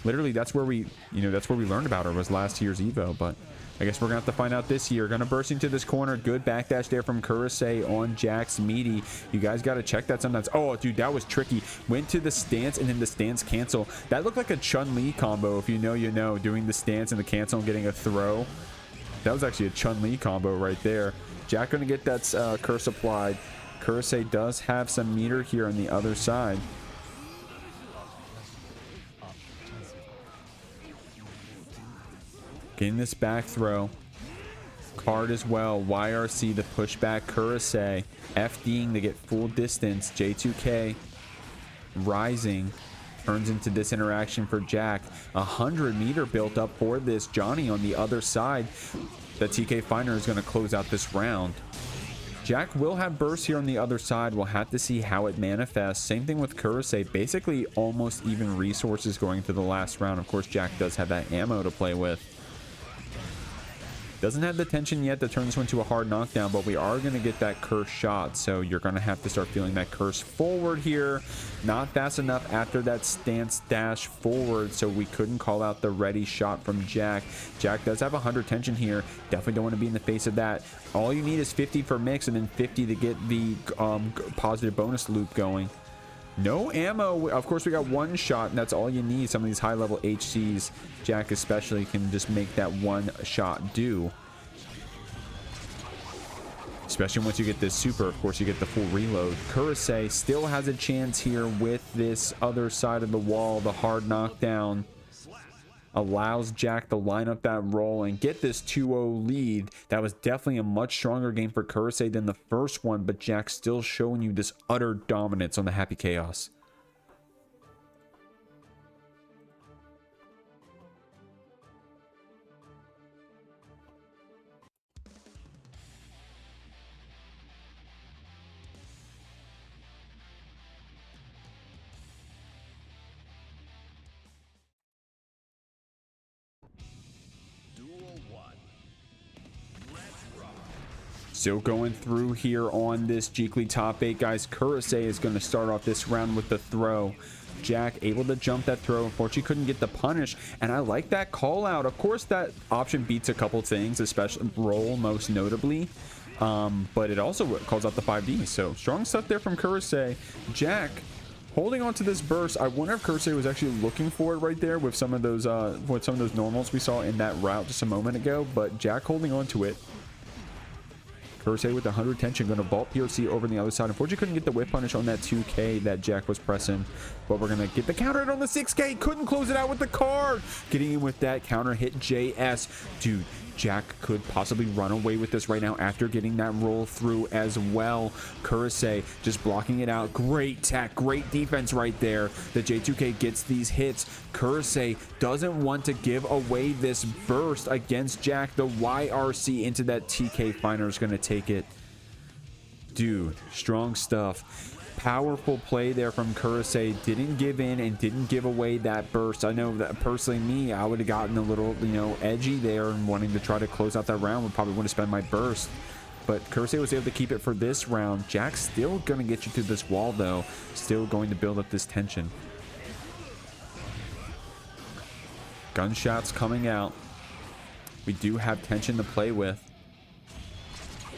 literally that's where we learned about her was last year's Evo. But I guess we're gonna have to find out this year. Gonna burst into this corner. Good backdash there from MjKurase on Jack's meaty. You guys gotta check that sometimes. Oh, dude, that was tricky. Went to the stance and then the stance cancel. That looked like a Chun-Li combo. If you know, you know. Doing the stance and the cancel and getting a throw. That was actually a Chun-Li combo right there. Jack gonna get that curse applied. MjKurase does have some meter here on the other side. Getting this back throw. Card as well. YRC the pushback. MjKurase FDing to get full distance. J2K rising. Turns into this interaction for Jack. 100 meter built up for this. Johnny on the other side. The TK Finder is going to close out this round. Jack will have burst here on the other side. We'll have to see how it manifests. Same thing with MjKurase. Basically almost even resources going to the last round. Of course, Jack does have that ammo to play with. Doesn't have the tension yet to turn this one to a hard knockdown, but we are going to get that curse shot, so you're going to have to start feeling that curse forward here. Not fast enough after that stance dash forward, so we couldn't call out the ready shot from Jack. Jack does have 100 tension here. Definitely don't want to be in the face of that. All you need is 50 for mix and then 50 to get the positive bonus loop going. No ammo. Of course, we got one shot, and that's all you need. Some of these high-level HCs, Jack especially, can just make that one shot do. Especially once you get this super, of course, you get the full reload. MjKurase still has a chance here with this other side of the wall. The hard knockdown allows Jack to line up that roll and get this 2-0 lead. That was definitely a much stronger game for MjKurase than the first one, but Jack still showing you this utter dominance on the Happy Chaos. Still going through here on this Jeekly top 8, guys. MjKurase is going to start off this round with the throw. Jack able to jump that throw. Unfortunately, couldn't get the punish, and I like that call out. Of course, that option beats a couple things, especially roll most notably, but it also calls out the 5D. So strong stuff there from MjKurase. Jack holding on to this burst. I wonder if MjKurase was actually looking for it right there with some of those normals we saw in that route just a moment ago, but Jack holding on to it. MjKurase with 100 tension, going to vault POC over on the other side. Unfortunately, couldn't get the whip punish on that 2K that Jack was pressing, but we're going to get the counter hit on the 6K. Couldn't close it out with the card. Getting in with that counter hit JS. Dude, Jack could possibly run away with this right now after getting that roll through as well. MjKurase just blocking it out. Great tech, great defense right there. The J2K gets these hits. MjKurase doesn't want to give away this burst against Jack. The YRC into that TK Finder is going to take it. Dude, strong stuff. Powerful play there from MjKurase. Didn't give in and didn't give away that burst. I know that personally me, I would have gotten a little, edgy there and wanting to try to close out that round. Would probably want to spend my burst. But MjKurase was able to keep it for this round. Jack's still going to get you to this wall though. Still going to build up this tension. Gunshots coming out. We do have tension to play with.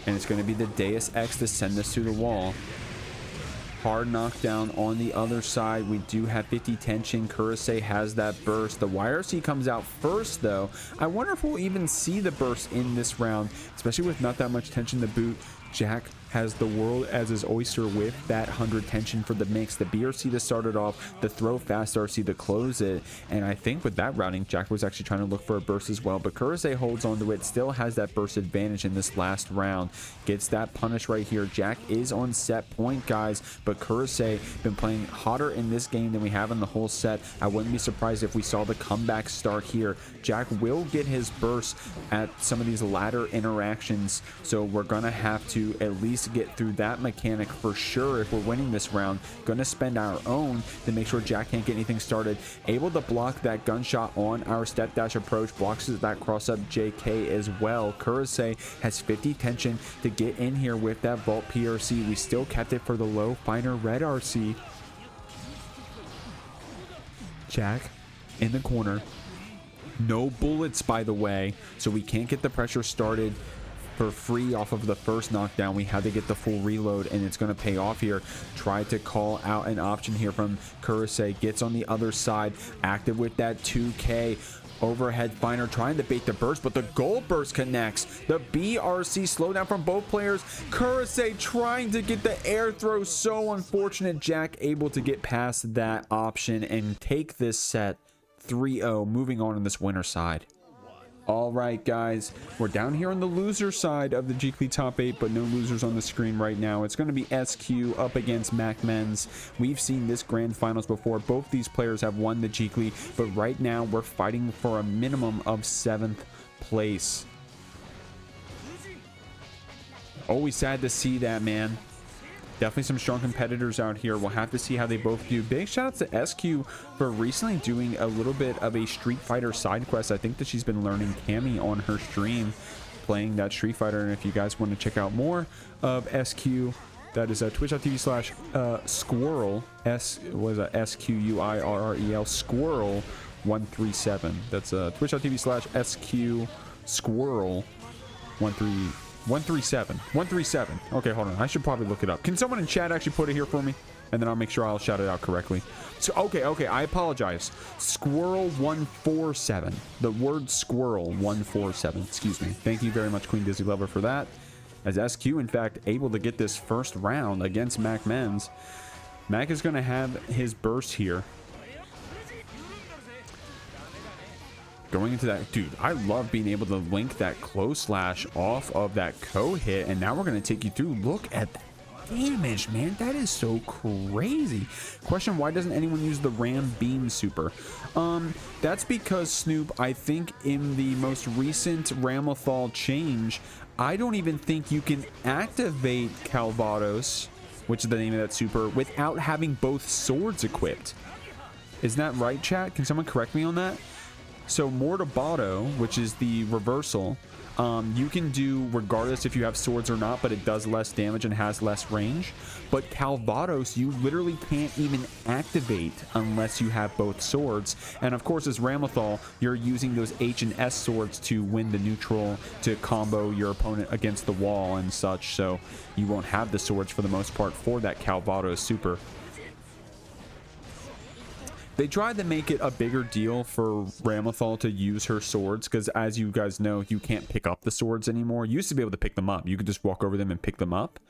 And it's going to be the Deus Ex to send us to the wall. Hard knockdown on the other side. We do have 50 tension. MjKurase has that burst. The YRC comes out first, though. I wonder if we'll even see the burst in this round, especially with not that much tension to boot. Jack has the world as his oyster with that 100 tension for the mix. The BRC to start it off, the throw fast RC to close it. And I think with that routing, Jack was actually trying to look for a burst as well. But MjKurase holds on to it, still has that burst advantage in this last round. Gets that punish right here. Jack is on set point, guys. But MjKurase been playing hotter in this game than we have in the whole set. I wouldn't be surprised if we saw the comeback start here. Jack will get his burst at some of these ladder interactions. So we're going to have to at least get through that mechanic for sure if we're winning this round. Gonna spend our own to make sure Jack can't get anything started. Able to block that gunshot on our step dash approach, blocks that cross up JK as well. MjKurase has 50 tension to get in here with that vault PRC. We still kept it for the low finer red RC. Jack in the corner, no bullets by the way, so we can't get the pressure started for free off of the first knockdown. We had to get the full reload, and it's going to pay off here. Try to call out an option here from MjKurase. Gets on the other side, active with that 2K. Overhead finder trying to bait the burst, but the gold burst connects. The BRC slowdown from both players. MjKurase trying to get the air throw. So unfortunate. Jack able to get past that option and take this set 3-0, moving on this winner side. All right, guys, we're down here on the loser side of the Jeekly top 8, but no losers on the screen right now. It's going to be SQ up against MacMens. We've seen this grand finals before. Both these players have won the Jeekly, but right now we're fighting for a minimum of 7th place. Always sad to see that, man. Definitely some strong competitors out here. We'll have to see how they both do. Big shout out to SQ for recently doing a little bit of a Street Fighter side quest. I think that she's been learning Cammy on her stream, playing that Street Fighter. And if you guys want to check out more of SQ, that is twitch.tv/squirrel, SQUIRREL, squirrel 137. That's twitch.tv/SQ squirrel 137. Okay, hold on. I should probably look it up. Can someone in chat actually put it here for me? And then I'll make sure I'll shout it out correctly. So, okay. I apologize. Squirrel 147. The word squirrel 147. Excuse me. Thank you very much, Queen Dizzy Lover, for that. As SQ, in fact, able to get this first round against MacMens. Mac is going to have his burst here. Going into that, dude, I love being able to link that close slash off of that co-hit, and now we're going to take you through. Look at that damage, man. That is so crazy. Question, why doesn't anyone use the Ram Beam super? That's because, Snoop, I think in the most recent Ramlethal change, I don't even think you can activate Calvados, which is the name of that super, without having both swords equipped. Isn't that right, chat? Can someone correct me on that? So Mortabato, which is the reversal, you can do regardless if you have swords or not, but it does less damage and has less range. But Calvados, you literally can't even activate unless you have both swords. And of course, as Ramlethal, you're using those H and S swords to win the neutral, to combo your opponent against the wall and such. So you won't have the swords for the most part for that Calvados super. They tried to make it a bigger deal for Ramlethal to use her swords because, as you guys know, you can't pick up the swords anymore. You used to be able to pick them up. You could just walk over them and pick them up.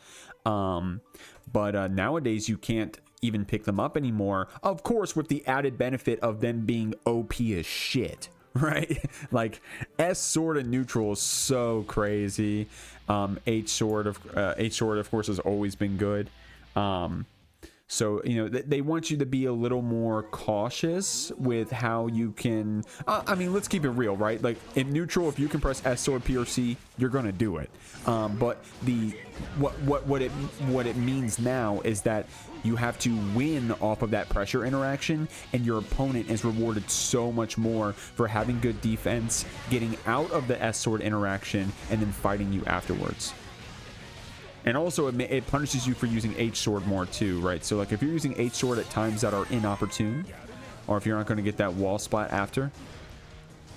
But nowadays, you can't even pick them up anymore. Of course, with the added benefit of them being OP as shit, right? Like, S sword and neutral is so crazy. H sword, of course, has always been good. So, you know, they want you to be a little more cautious with how you can... I mean, let's keep it real, right? Like, in neutral, if you can press S sword P or C, you're going to do it. But what it means now is that you have to win off of that pressure interaction, and your opponent is rewarded so much more for having good defense, getting out of the S sword interaction, and then fighting you afterwards. And also, it punishes you for using H sword more too, right? So, like, if you're using H sword at times that are inopportune, or if you're not going to get that wall splat after,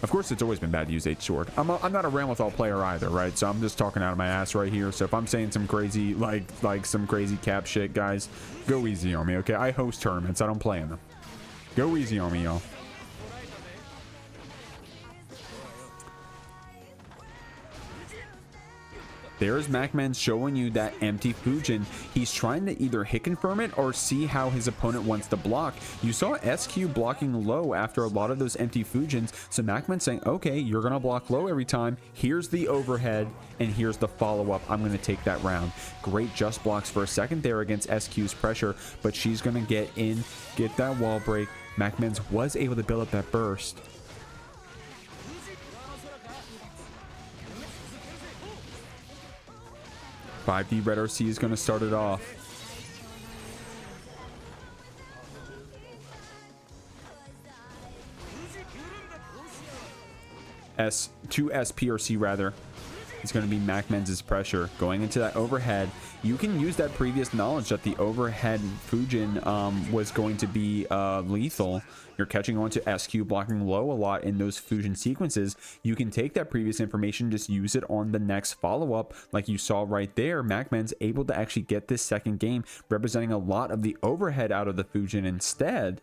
Of course, it's always been bad to use H sword. I'm not a Ramlethal player either, right? So I'm just talking out of my ass right here. So if I'm saying some crazy, like some crazy cap shit, guys, go easy on me, okay? I host tournaments. I don't play in them. Go easy on me, y'all. There's MacMens showing you that empty Fujin. He's trying to either hit confirm it or see how his opponent wants to block. You saw SQ blocking low after a lot of those empty Fujins. So MacMens saying, okay, you're going to block low every time. Here's the overhead and here's the follow-up. I'm going to take that round. Great just blocks for a second there against SQ's pressure, but she's going to get in, get that wall break. MacMens was able to build up that burst. 5D Red RC is going to start it off. Two SPRC rather. It's going to be MacMens' pressure. Going into that overhead, you can use that previous knowledge that the overhead Fujin was going to be lethal. You're catching on to SQ blocking low a lot in those Fujin sequences. You can take that previous information, just use it on the next follow-up like you saw right there. MacMens able to actually get this second game, representing a lot of the overhead out of the Fujin instead.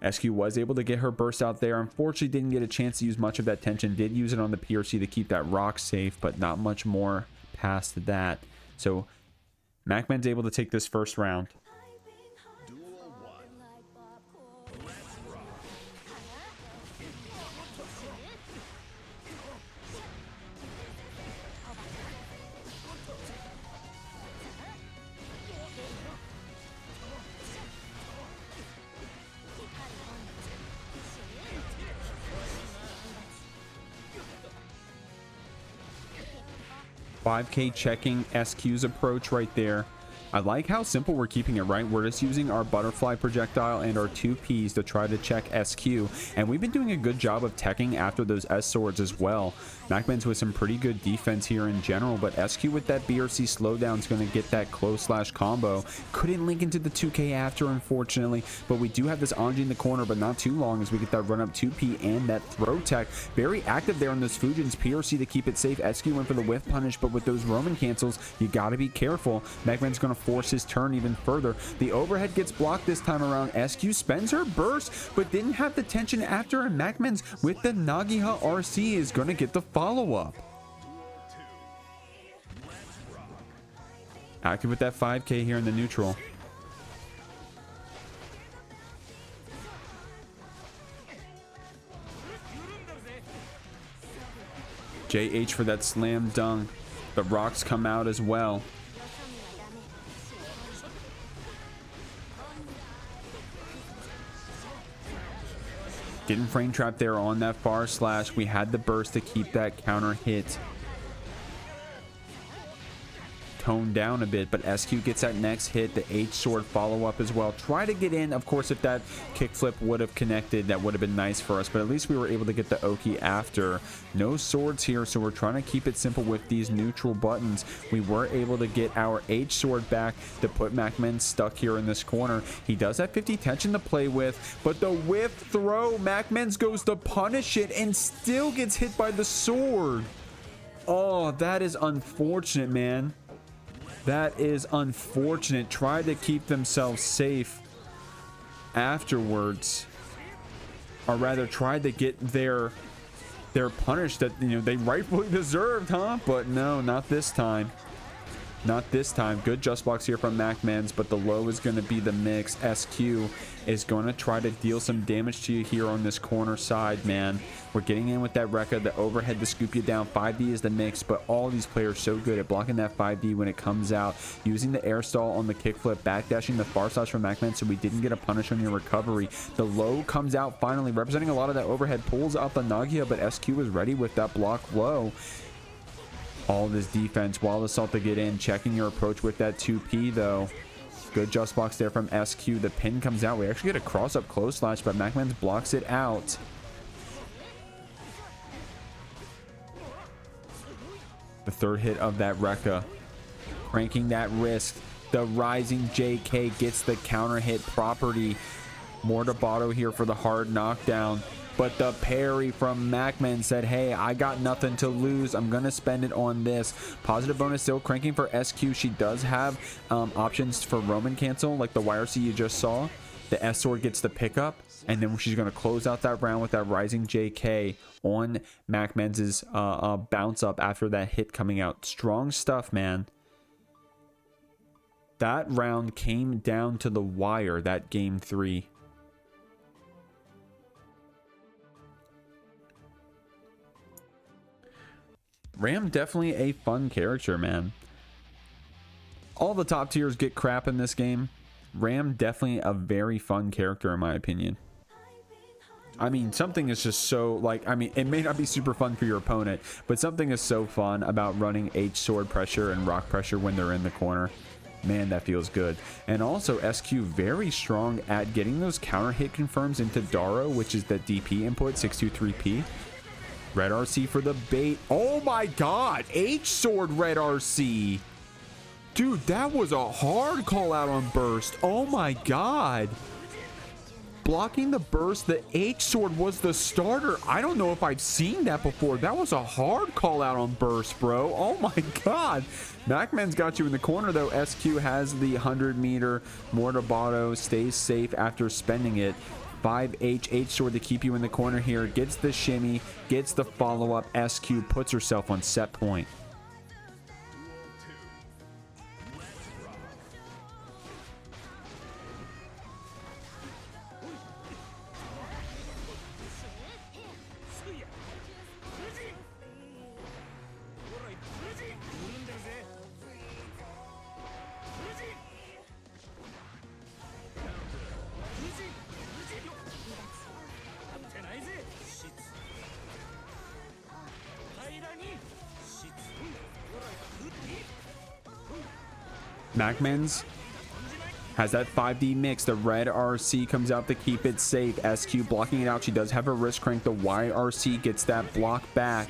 SQ was able to get her burst out there. Unfortunately, didn't get a chance to use much of that tension. Did use it on the PRC to keep that rock safe, but not much more past that. So MacMens able to take this first round. 5K checking SQ's approach right there. I like how simple we're keeping it, right? We're just using our butterfly projectile and our 2Ps to try to check SQ, and we've been doing a good job of teching after those S swords as well. MacMens with some pretty good defense here in general, but SQ with that BRC slowdown is going to get that close slash combo. Couldn't link into the 2K after, unfortunately, but we do have this Anji in the corner, but not too long as we get that run up 2P and that throw tech. Very active there on those Fujins. PRC to keep it safe. SQ went for the whiff punish, but with those Roman cancels, you got to be careful. MacMens going to force his turn even further. The overhead gets blocked this time around. SQ spends her burst, but didn't have the tension after, and MacMens with the Nagiha RC is going to get the follow-up. Active with that 5K here in the neutral. JH for that slam dunk. The rocks come out as well. Getting frame trapped there on that far slash. We had the burst to keep that counter hit toned down a bit, but SQ gets that next hit, the H sword follow up as well. Try to get in. Of course, if that kickflip would have connected, that would have been nice for us, but at least we were able to get the Oki after. No swords here, so we're trying to keep it simple with these neutral buttons. We were able to get our H sword back to put MacMens stuck here in this corner. He does have 50 tension to play with, but the whiff throw, MacMens goes to punish it and still gets hit by the sword. Oh, that is unfortunate, man. That is unfortunate. Tried to keep themselves safe afterwards, or rather tried to get their punish that, you know, they rightfully deserved, huh? But no, not this time. Not this time. Good just blocks here from MacMens, but the low is going to be the mix. SQ is going to try to deal some damage to you here on this corner side, man. We're getting in with that Rekka, the overhead to scoop you down. 5D is the mix, but all these players so good at blocking that 5D when it comes out. Using the air stall on the kickflip, backdashing the far slash from MacMens so we didn't get a punish on your recovery. The low comes out finally, representing a lot of that overhead. Pulls out the Nagia, but SQ was ready with that block low. All this defense, wall assault to get in, checking your approach with that 2P though. Good just blocks there from SQ. The pin comes out. We actually get a cross up close slash, but MacMens blocks it out. The third hit of that Rekka, cranking that wrist. The rising JK gets the counter hit property. More to Botto here for the hard knockdown. but the parry from MacMens said, hey, I got nothing to lose. I'm going to spend it on this. Positive bonus still cranking for SQ. She does have options for Roman cancel, like the YRC you just saw. The S sword gets the pickup, and then she's going to close out that round with that rising JK on MacMens' bounce up after that hit coming out. Strong stuff, man. That round came down to the wire, that game 3. Ram definitely a fun character, man. All the top tiers get crap in this game. Ram definitely a very fun character in my opinion. I mean, something is just so, like, I mean, it may not be super fun for your opponent, but something is so fun about running H sword pressure and rock pressure when they're in the corner. Man, that feels good. And also SQ very strong at getting those counter hit confirms into Daro, which is the DP input, 623P. Red RC for the bait. Oh my god, H sword Red RC. Dude, that was a hard call out on burst. Oh my god. Blocking the burst, the H sword was the starter. I don't know if I've seen that before. That was a hard call out on burst, bro. Oh my god. MacMens got you in the corner though. SQ has the 100-meter Mortabato, stays safe after spending it. 5H H sword to keep you in the corner here. Gets the shimmy, gets the follow-up. SQ puts herself on set point. MacMens has that 5D mix. The red RC comes out to keep it safe. SQ blocking it out. She does have a wrist crank. The YRC gets that block back.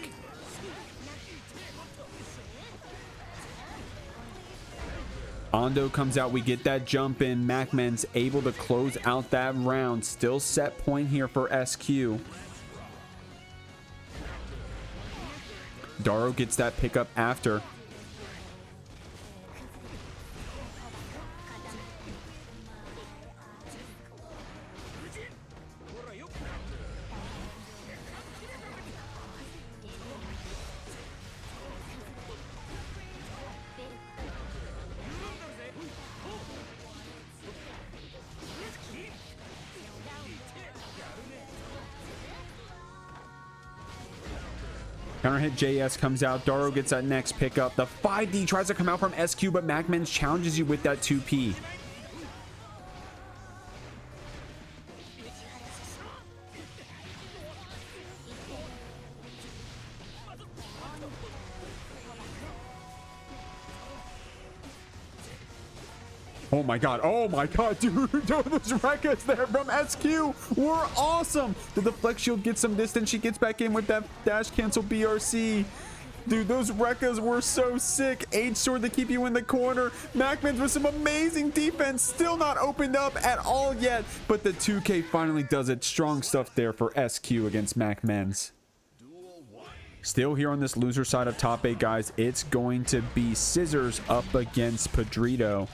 Ando comes out. We get that jump in. MacMens able to close out that round. Still set point here for SQ. Daro gets that pickup after. Counter hit JS comes out. Daro gets that next pickup. The 5D tries to come out from SQ, but MacMens challenges you with that 2P. Oh my god, dude, those Rekkas there from SQ were awesome. The deflect shield gets some distance. She gets back in with that dash cancel BRC. Dude, those Rekkas were so sick. H sword to keep you in the corner. MacMens with some amazing defense. Still not opened up at all yet, but the 2K finally does it. Strong stuff there for SQ against MacMens. Still here on this loser side of top 8, guys. It's going to be Scissors up against Pedrito.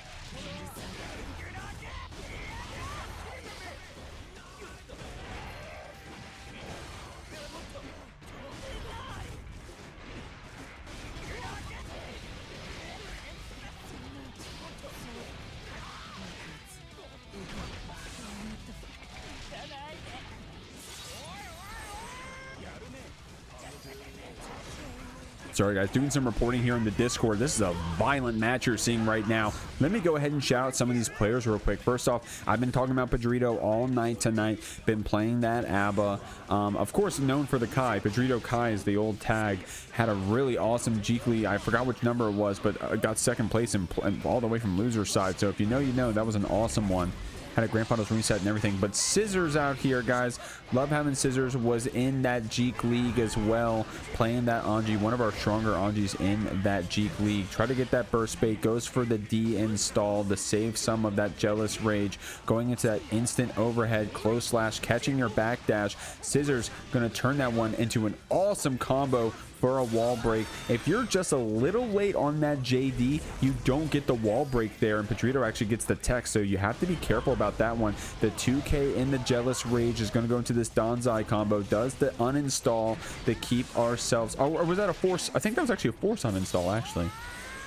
Sorry guys, doing some reporting here in the Discord. This is a violent match you're seeing right now. Let me go ahead and shout out some of these players real quick. First off, I've been talking about Pedrito all night tonight. Been playing that ABBA. Of course, known for the Kai. Pedrito Kai is the old tag. Had a really awesome Jeekly. I forgot which number it was, but got second place and all the way from loser side. So if you know, you know. That was an awesome one. had a grandfather's reset and everything. But Scissors out here, guys. Love having Scissors. Was in that Jeek League as well, playing that Anji, one of our stronger Anjis in that Jeek League. Try to get that burst bait, goes for the D install to save some of that Jealous Rage, going into that instant overhead close slash, catching your backdash. Scissors gonna turn that one into an awesome combo for a wall break. If you're just a little late on that JD, you don't get the wall break there, and Pedrito actually gets the tech, so you have to be careful about that one. The 2K in the Jealous Rage is going to go into this Donzai combo, does the uninstall to keep ourselves, oh, or was that a force? I think that was actually a force uninstall, actually.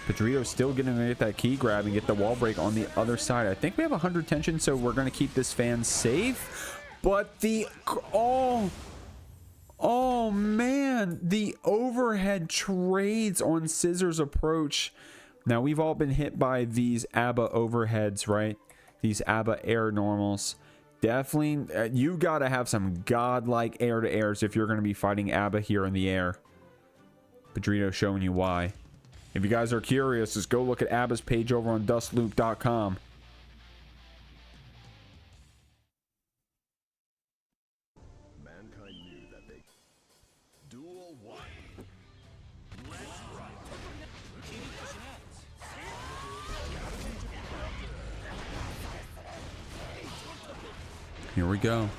Pedrito still getting to get that key grab and get the wall break on the other side. I think we have 100 tension, so we're going to keep this fan safe, but the, oh man, the overhead trades on Scissors approach. Now we've all been hit by these ABBA overheads, right? These ABBA air normals. Definitely, you gotta have some godlike air to airs if you're gonna be fighting ABBA here in the air. Pedrito showing you why. If you guys are curious, just go look at ABBA's page over on dustloop.com. Here we go.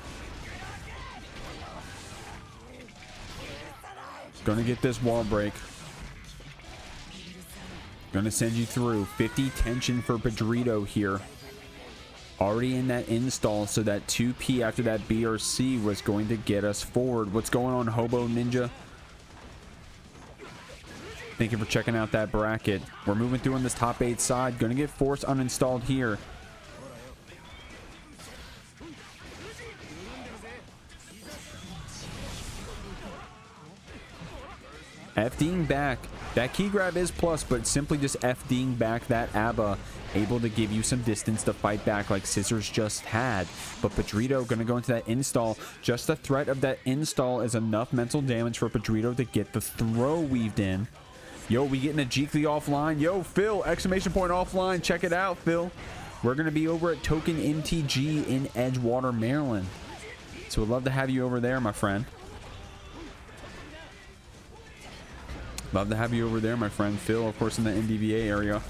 Gonna get this wall break. Gonna send you through. 50 tension for Pedrito here. Already in that install, so that 2P after that BRC was going to get us forward. What's going on, Hobo Ninja? Thank you for checking out that bracket. We're moving through on this top 8 side. Gonna get force uninstalled here. FDing back. That key grab is plus, but simply just FDing back that ABBA, able to give you some distance to fight back like Scissors just had. But Pedrito gonna go into that install. Just the threat of that install is enough mental damage for Pedrito to get the throw weaved in. Yo, we getting a Jeekly offline. Yo, Phil, exclamation point offline. Check it out, Phil. We're gonna be over at Token MTG in Edgewater, Maryland. So we'd love to have you over there, my friend. Love to have you over there, my friend Phil, of course, in the NDVA area.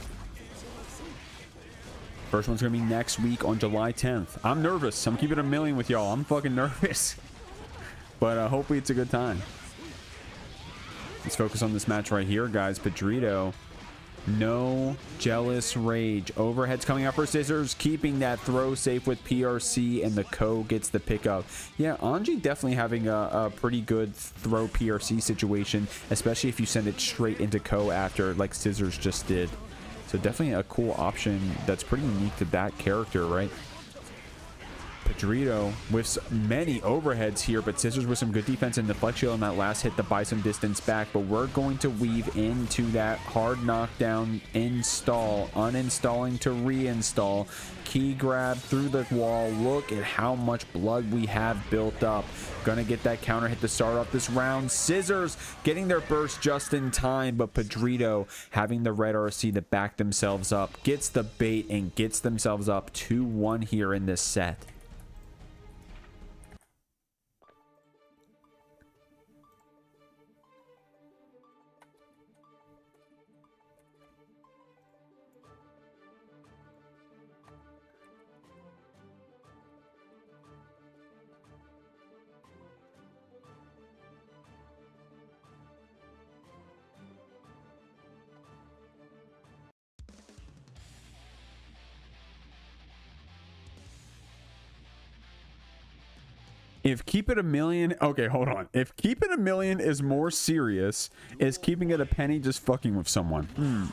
First one's gonna be next week on July 10th. I'm nervous. I'm keeping it a million with y'all. I'm fucking nervous. But hopefully it's a good time. Let's focus on this match right here, guys. Pedrito. No Jealous Rage. Overhead's coming out for Scissors, keeping that throw safe with PRC, and the Ko gets the pickup. Yeah, Anji definitely having a pretty good throw PRC situation, especially if you send it straight into Ko after, like Scissors just did. So definitely a cool option that's pretty unique to that character, right? Pedrito with many overheads here, but Scissors with some good defense and deflection on that last hit to buy some distance back. But we're going to weave into that hard knockdown install, uninstalling to reinstall, key grab through the wall. Look at how much blood we have built up. Gonna get that counter hit to start off this round. Scissors getting their burst just in time, but Pedrito having the red RC to back themselves up, gets the bait and gets themselves up 2-1 here in this set. If keep it a million, okay, hold on. If keep it a million is more serious, is keeping it a penny just fucking with someone?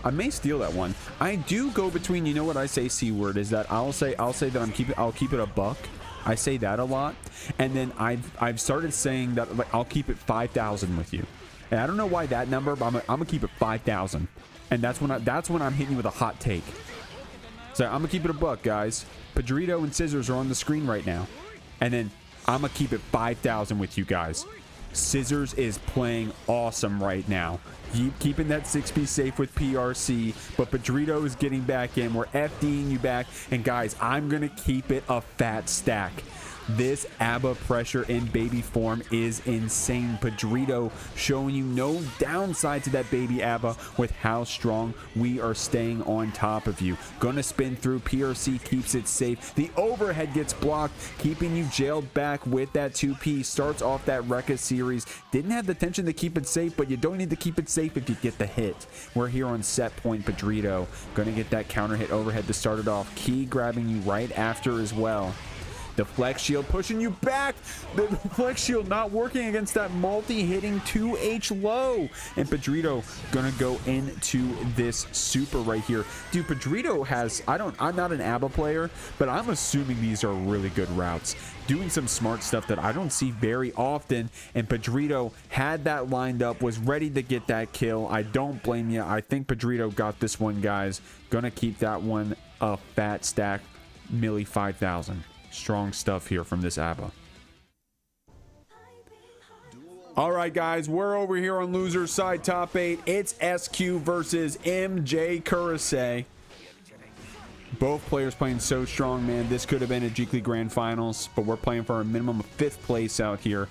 I may steal that one. I do go between, you know what I say, C word, is that I'll say that I'll keep it a buck. I say that a lot. And then I've started saying that, like, I'll keep it 5,000 with you. And I don't know why that number, but I'm gonna keep it 5,000. And that's when I'm hitting you with a hot take. So I'm gonna keep it a buck, guys. Pedrito and Scissors are on the screen right now. And then I'm gonna keep it 5,000 with you guys. Scissors is playing awesome right now. Keeping that 6-piece safe with PRC, but Pedrito is getting back in. We're FDing you back, and guys, I'm gonna keep it a fat stack. This ABBA pressure in baby form is insane. Pedrito showing you no downside to that baby ABBA with how strong we are staying on top of you. Gonna spin through. PRC keeps it safe. The overhead gets blocked, keeping you jailed back with that 2P. Starts off that Rekka series. Didn't have the tension to keep it safe, but you don't need to keep it safe if you get the hit. We're here on set point. Pedrito gonna get that counter hit overhead to start it off. Key grabbing you right after as well. The flex shield pushing you back. The flex shield not working against that multi, hitting 2H low. And Pedrito gonna go into this super right here. Dude, Pedrito has, I'm not an ABBA player, but I'm assuming these are really good routes. Doing some smart stuff that I don't see very often. And Pedrito had that lined up, was ready to get that kill. I don't blame you. I think Pedrito got this one, guys. Gonna keep that one a fat stack. Millie 5,000. Strong stuff here from this ABBA. All right, guys, we're over here on loser's side, top 8. It's SQ versus MjKurase. Both players playing so strong, man. This could have been a Jeekly Grand Finals, but we're playing for a minimum of 5th place out here,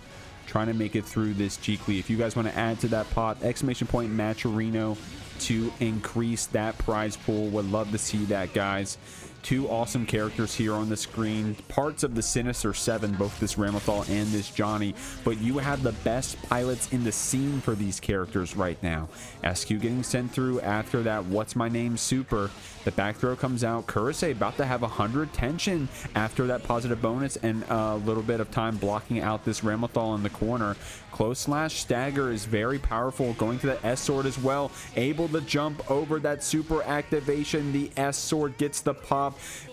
trying to make it through this Jeekly. If you guys want to add to that pot, exclamation point Matcherino to increase that prize pool. Would love to see that, guys. Two awesome characters here on the screen. Parts of the Sinister Seven, both this Ramlethal and this Johnny. But you have the best pilots in the scene for these characters right now. SQ getting sent through after that What's My Name super. The back throw comes out. Kurase about to have 100 tension after that positive bonus and a little bit of time blocking out this Ramlethal in the corner. Close slash stagger is very powerful. Going to the S sword as well. Able to jump over that super activation. The S sword gets the pop.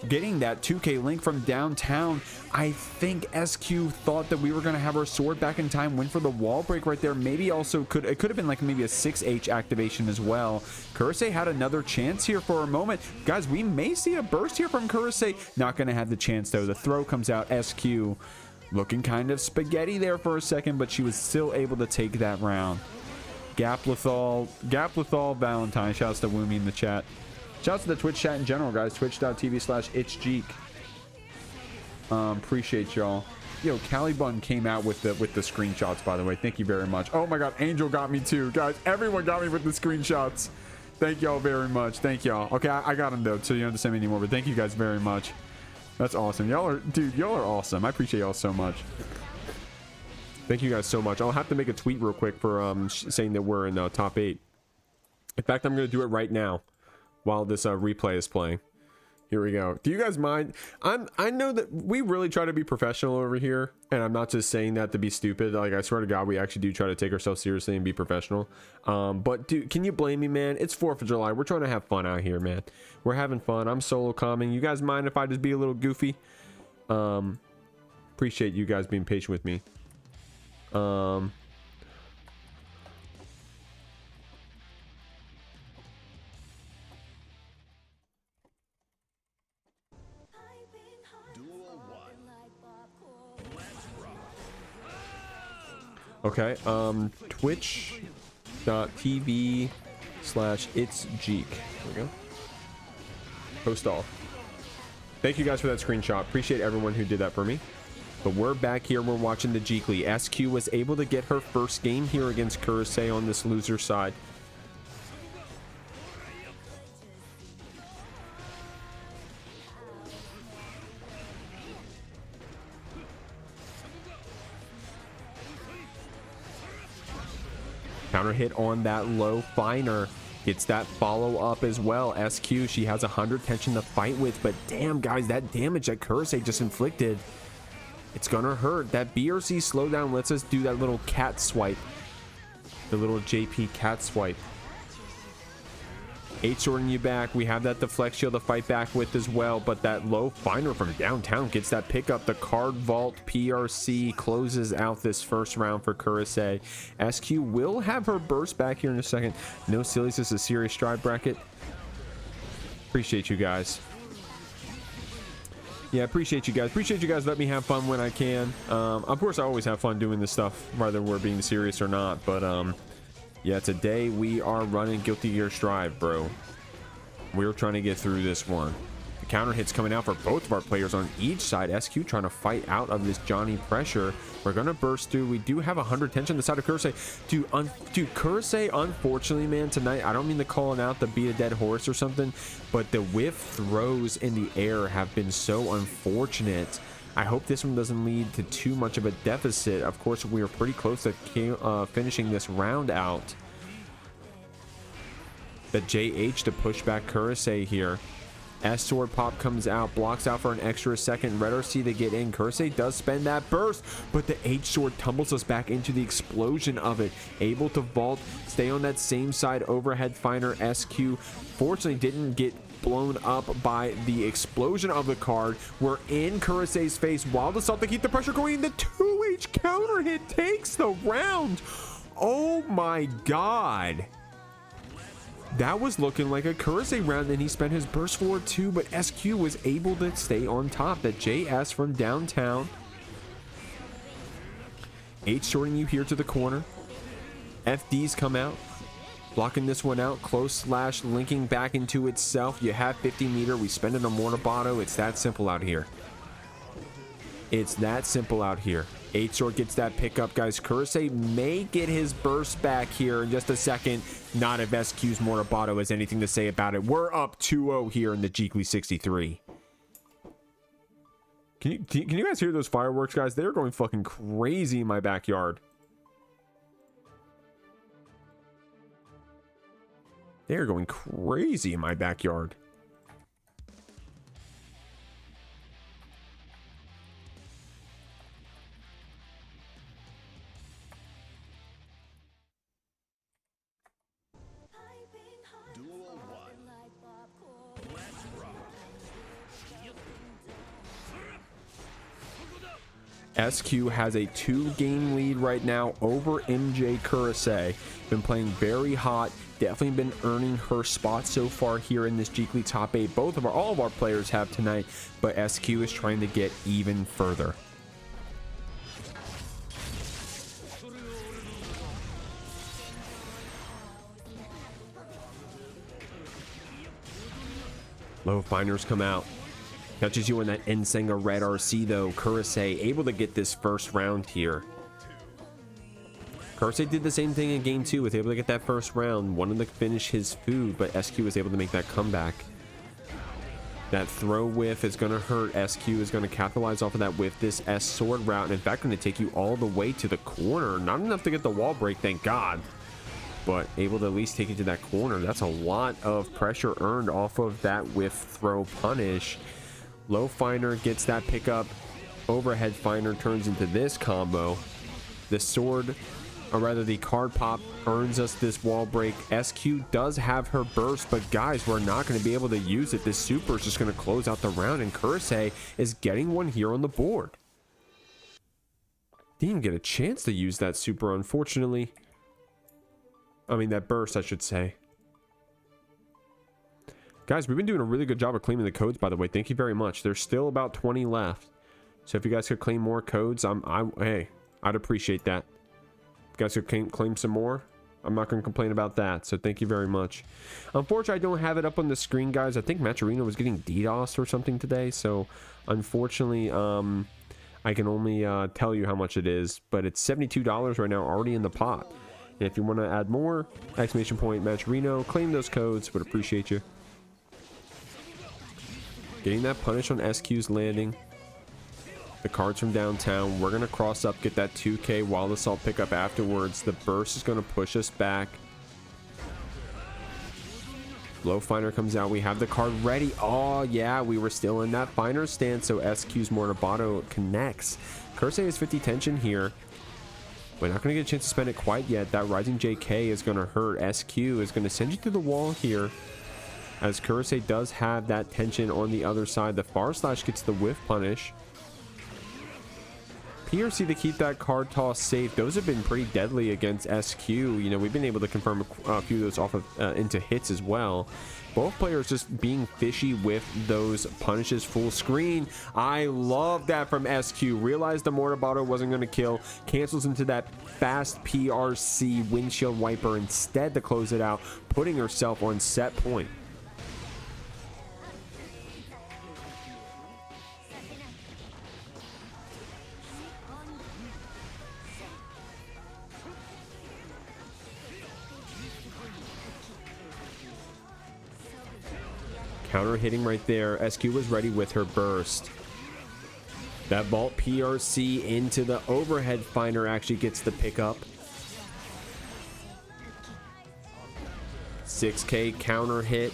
Getting that 2K link from downtown. I think SQ thought that we were going to have our sword back in time. Went for the wall break right there. Maybe also could have been like maybe a 6H activation as well. Kurase had another chance here for a moment. Guys, we may see a burst here from Kurase. Not going to have the chance though. The throw comes out. SQ looking kind of spaghetti there for a second, but she was still able to take that round. Gaplethal Valentine. Shouts to Woomy in the chat. Shouts to the Twitch chat in general, guys. Twitch.tv/itsjeek. Appreciate y'all. Yo, Caliban came out with the screenshots, by the way. Thank you very much. Oh my god, Angel got me too. Guys, everyone got me with the screenshots. Thank y'all very much. Thank y'all. Okay, I got them though, so you don't have to send me anymore, but thank you guys very much. That's awesome. Y'all are awesome. I appreciate y'all so much. Thank you guys so much. I'll have to make a tweet real quick for saying that we're in top 8. In fact, I'm going to do it right now while this replay is playing. Here we go. Do you guys mind? I know that we really try to be professional over here, and I'm not just saying that to be stupid. Like, I swear to God, we actually do try to take ourselves seriously and be professional. But dude, can you blame me, man? It's 4th of July. We're trying to have fun out here, man. We're having fun. I'm solo calming. You guys mind if I just be a little goofy? Appreciate you guys being patient with me. Okay, twitch.tv/itsjeek. There we go. Post all. Thank you guys for that screenshot. Appreciate everyone who did that for me. But we're back here. We're watching the Jeekly. SQ was able to get her first game here against Kurase on this loser side. Counter hit on that low finer. Gets that follow up as well. SQ, she has 100 tension to fight with, but damn guys, that damage that Kurase just inflicted, it's gonna hurt. That BRC slowdown lets us do that little cat swipe. The little JP cat swipe. H-sorting you back. We have that deflect shield to fight back with as well, but that low finer from downtown gets that pickup. The card vault PRC closes out this first round for Kurase. SQ will have her burst back here in a second. No sillies, this is a serious stride bracket. Appreciate you guys. Yeah, appreciate you guys. Appreciate you guys. Let me have fun when I can. Of course, I always have fun doing this stuff, whether we're being serious or not. But yeah, today we are running Guilty Gear Strive, bro. We're trying to get through this one. The counter hits coming out for both of our players on each side. SQ trying to fight out of this Johnny pressure. We're going to burst through. We do have 100 tension on the side of Kurase. Dude, Kurase, unfortunately, man, tonight, I don't mean to call it out to beat a dead horse or something, but the whiff throws in the air have been so unfortunate. I hope this one doesn't lead to too much of a deficit. Of course, we are pretty close to finishing this round out. The JH to push back Kurase here. S sword pop comes out, blocks out for an extra second. Red RC to get in. Kurase does spend that burst, but the H sword tumbles us back into the explosion of it. Able to vault, stay on that same side. Overhead finder SQ fortunately didn't get blown up by the explosion of the card. We're in Kurase's face. Wild assault to keep the pressure going. The 2H counter hit takes the round. Oh my god. That was looking like a Kurase round, and he spent his burst for it too, but SQ was able to stay on top. That JS from downtown. H shorting you here to the corner. FDs come out. Blocking this one out. Close slash linking back into itself. You have 50 meter. We spend it on Mortabato. It's that simple out here. It's that simple out here. H-Sword gets that pickup, guys. Kurase may get his burst back here in just a second. Not if SQ's Mortabato has anything to say about it. We're up 2-0 here in the Jeekly 63. Can you guys hear those fireworks, guys? They're going fucking crazy in my backyard. They're going crazy in my backyard. SQ has a 2-game lead right now over MjKurase. Been playing very hot. Definitely been earning her spot so far here in this Jeekly top 8. All of our players have tonight, but SQ is trying to get even further. Low finders come out. Touches you on that Ensenga Red RC though. Kurase able to get this first round here. Kurase did the same thing in game 2. Was able to get that first round. Wanted to finish his food, but SQ was able to make that comeback. That throw whiff is going to hurt. SQ is going to capitalize off of that with this S sword route. And in fact, going to take you all the way to the corner. Not enough to get the wall break, thank God. But able to at least take it to that corner. That's a lot of pressure earned off of that whiff throw punish. Low finder gets that pickup. Overhead finder turns into this combo. The sword, or rather the card pop, earns us this wall break. SQ does have her burst, but guys, we're not going to be able to use it. This super is just going to close out the round, and Kurase is getting one here on the board. Didn't even get a chance to use that super, unfortunately. I mean, that burst, I should say. Guys, we've been doing a really good job of claiming the codes, by the way. Thank you very much. There's still about 20 left. So if you guys could claim more codes, hey, I'd appreciate that. If you guys could claim some more, I'm not going to complain about that. So thank you very much. Unfortunately, I don't have it up on the screen, guys. I think Maturino was getting DDoS or something today. So unfortunately, I can only tell you how much it is. But it's $72 right now, already in the pot. And if you want to add more, exclamation point Maturino, claim those codes. Would appreciate you. Getting that punish on SQ's landing. The cards from downtown. We're going to cross up, get that 2K Wild Assault pickup afterwards. The burst is going to push us back. Low finder comes out. We have the card ready. Oh, yeah, we were still in that finder stance, so SQ's Mortabato connects. Kurase has 50 tension here. We're not going to get a chance to spend it quite yet. That Rising JK is going to hurt. SQ is going to send you to the wall here. As Kurase does have that tension on the other side. The far slash gets the whiff punish. PRC to keep that card toss safe. Those have been pretty deadly against SQ. You know, we've been able to confirm a few of those off of into hits as well. Both players just being fishy with those punishes full screen. I love that from SQ. Realized the mortar bottle wasn't going to kill. Cancels into that fast PRC windshield wiper instead to close it out, putting herself on set point. Counter hitting right there. SQ was ready with her burst. That vault PRC into the overhead finder actually gets the pickup. 6K counter hit.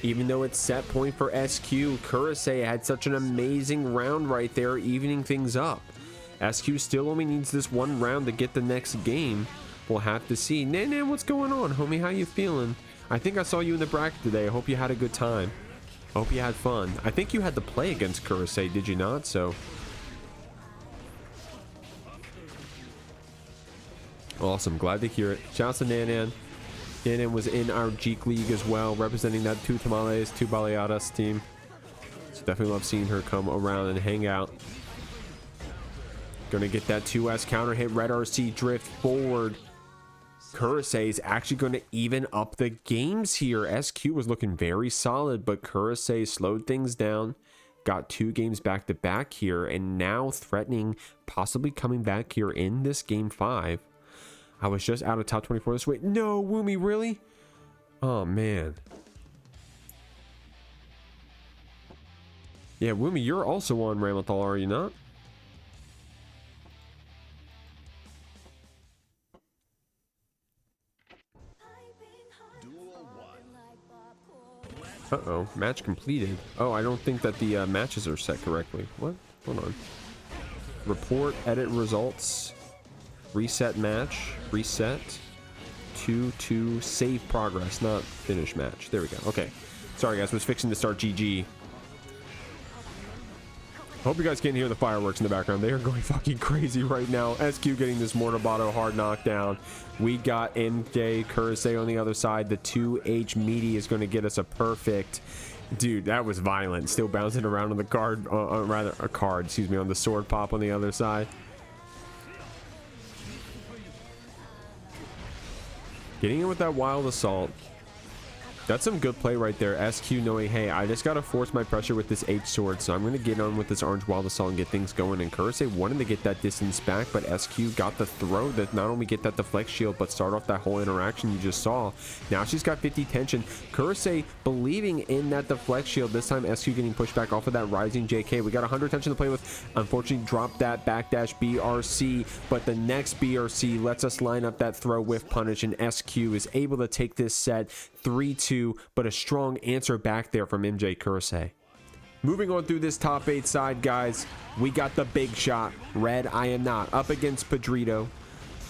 Even though it's set point for SQ, MjKurase had such an amazing round right there, evening things up. SQ still only needs this one round to get the next game. We'll have to see. Nan, what's going on, homie? How you feeling? I think I saw you in the bracket today. I hope you had a good time. I hope you had fun. I think you had to play against MjKurase, did you not? So awesome. Glad to hear it. Shouts to Nan. Nan was in our Jeek League as well, representing that Two Tamales, Two Baleadas team. So definitely love seeing her come around and hang out. Gonna get that 2S counter hit. Red RC drift forward. MjKurase is actually going to even up the games here. SQ was looking very solid, but MjKurase slowed things down, got 2 games back to back here, and now threatening possibly coming back here in this game 5. I was just out of top 24 this way. No, Woomy, really? Oh, man. Yeah, Woomy, you're also on Ramlethal, are you not? Uh-oh, match completed. Oh, I don't think that the matches are set correctly. What? Hold on. Report, edit results, reset match, reset, 2-2, save progress, not finish match. There we go. Okay. Sorry, guys, was fixing to start GG. Hope you guys can't hear the fireworks in the background. They are going fucking crazy right now. SQ getting this Mortabato hard knockdown. We got MjKurase on the other side. The 2H meaty is going to get us a perfect. Dude, that was violent. Still bouncing around on the card, rather a card, excuse me, on the sword pop on the other side. Getting in with that wild assault. That's some good play right there. SQ knowing, hey, I just got to force my pressure with this H sword, so I'm going to get on with this orange wild assault and get things going. And MjKurase wanted to get that distance back, but SQ got the throw that not only get that deflect shield, but start off that whole interaction you just saw. Now she's got 50 tension. MjKurase believing in that deflect shield. This time SQ getting pushed back off of that rising JK. We got 100 tension to play with. Unfortunately, dropped that backdash BRC, but the next BRC lets us line up that throw with punish, and SQ is able to take this set 3-2, but a strong answer back there from MjKurase. Moving on through this top 8 side, guys, we got the big shot. RedIAmNot up against Pedrito.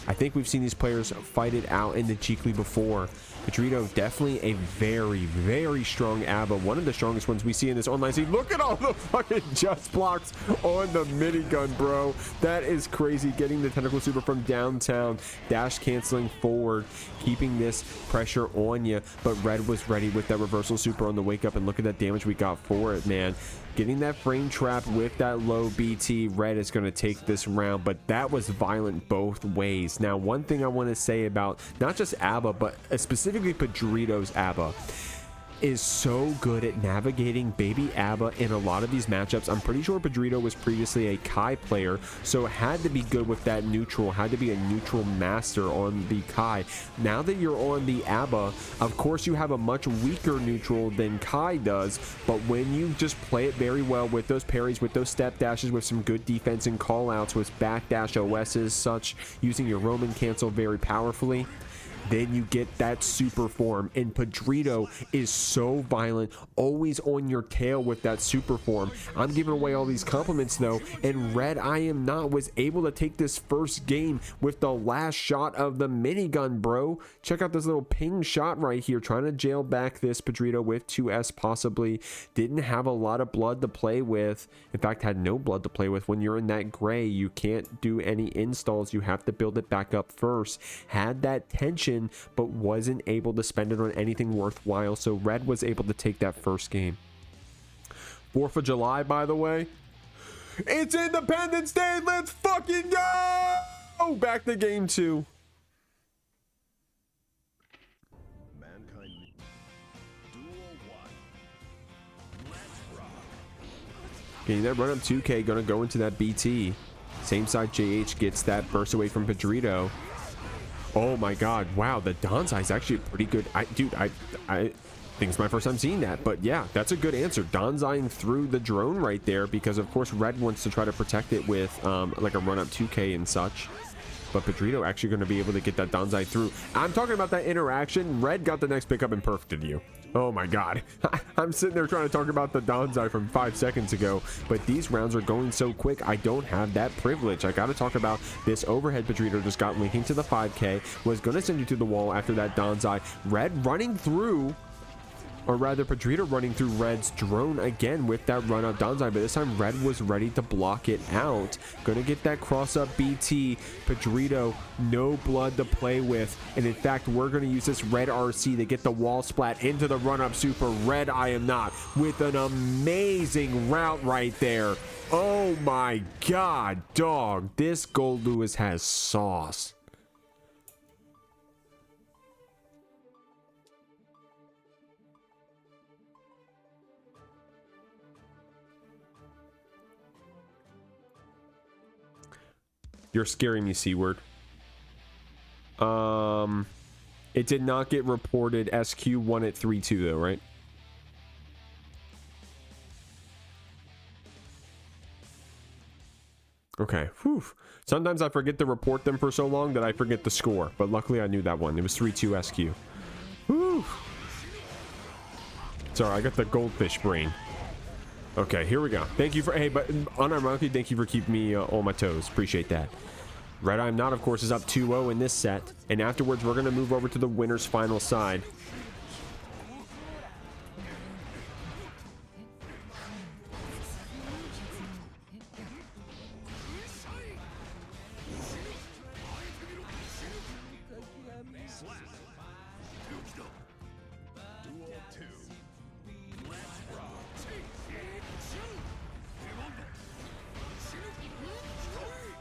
I think we've seen these players fight it out in the Jeekly before. Pedrito, definitely a very, very strong ABBA. One of the strongest ones we see in this online scene. Look at all the fucking just blocks on the minigun, bro. That is crazy. Getting the tentacle super from downtown. Dash canceling forward. Keeping this pressure on you. But Red was ready with that reversal super on the wake up. And look at that damage we got for it, man. Getting that frame trap with that low BT. Red is going to take this round, but that was violent both ways. Now, one thing I want to say about not just ABBA, but specifically Pedrito's ABBA, is so good at navigating baby ABBA in a lot of these matchups. I'm pretty sure Pedrito was previously a Kai player, so had to be good with that neutral, had to be a neutral master on the Kai. Now that you're on the ABBA, of course you have a much weaker neutral than Kai does, but when you just play it very well with those parries, with those step dashes, with some good defense and call outs, with backdash OSs, such, using your Roman cancel very powerfully, Then you get that super form, and Pedrito is so violent, always on your tail with that super form. I'm giving away all these compliments though, and RedIAmNot was able to take this first game with the last shot of the minigun, bro. Check out this little ping shot right here, trying to jail back this Pedrito with 2S possibly. Didn't have a lot of blood to play with. In fact, had no blood to play with. When you're in that gray, you can't do any installs. You have to build it back up first. Had that tension, but wasn't able to spend it on anything worthwhile, so Red was able to take that first game. 4th of July, by the way, it's Independence Day. Let's fucking go! Back to game 2. Getting that run up 2K, gonna go into that BT. Same side, JH gets that burst away from Pedrito. Oh my god, wow, the Danzai is actually pretty good. I think it's my first time seeing that, but yeah, that's a good answer. Danzaiing through the drone right there, because of course Red wants to try to protect it with like a run up 2K and such. But Pedrito actually going to be able to get that Danzai through. I'm talking about that interaction. Red got the next pickup and perfected you. Oh my god. I'm sitting there trying to talk about the Danzai from 5 seconds ago, but these rounds are going so quick, I don't have that privilege. I got to talk about this overhead Pedrito just got linking to the 5K, was going to send you to the wall after that Danzai. Red running through, or rather Pedrito running through Red's drone again with that run up Danzai, but this time Red was ready to block it out. Gonna get that cross up BT. Pedrito, no blood to play with, and in fact we're gonna use this red RC to get the wall splat into the run up super. RedIAmNot with an amazing route right there. Oh my god, dog, this Goldlewis has sauce. You're scaring me, C-word. It did not get reported. SQ won at 3-2 though, right? Okay. Whew. Sometimes I forget to report them for so long that I forget the score, but luckily I knew that one. It was 3-2 SQ. Whew. Sorry, I got the goldfish brain. Okay, here we go. Thank you for, hey, but unironically, thank you for keeping me on my toes. Appreciate that. RedIAmNot, of course, is up 2-0 in this set, and afterwards we're going to move over to the winner's final side.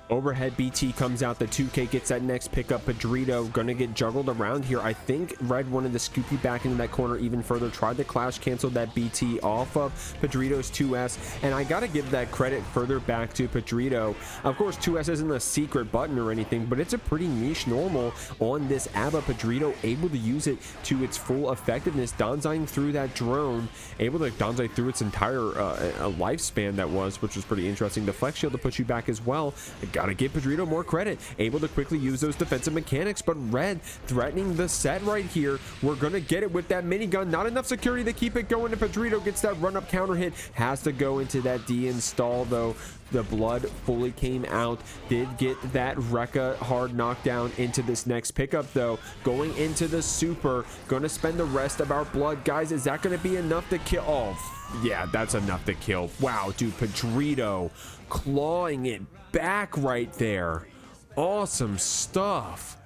Overhead BT comes out. The 2K gets that next pickup. Pedrito gonna get juggled around here. I think Red wanted to scoop you back into that corner even further. Tried to clash cancel that BT off of Pedrito's 2S. And I gotta give that credit further back to Pedrito. Of course, 2S isn't a secret button or anything, but it's a pretty niche normal on this ABBA. Pedrito able to use it to its full effectiveness. Danzaiing through that drone. Able to Danzai through its entire lifespan that was, which was pretty interesting. The flex shield to put you back as well. Gotta give Pedrito more credit. Able to quickly use those defensive mechanics, but Red threatening the set right here. We're gonna get it with that minigun. Not enough security to keep it going, and Pedrito gets that run up counter hit. Has to go into that de-install though. The blood fully came out. Did get that Rekka hard knockdown into this next pickup though. Going into the super. Gonna spend the rest of our blood. Guys, is that gonna be enough to kill? Oh, yeah, that's enough to kill. Wow, dude, Pedrito clawing it back right there. Awesome stuff.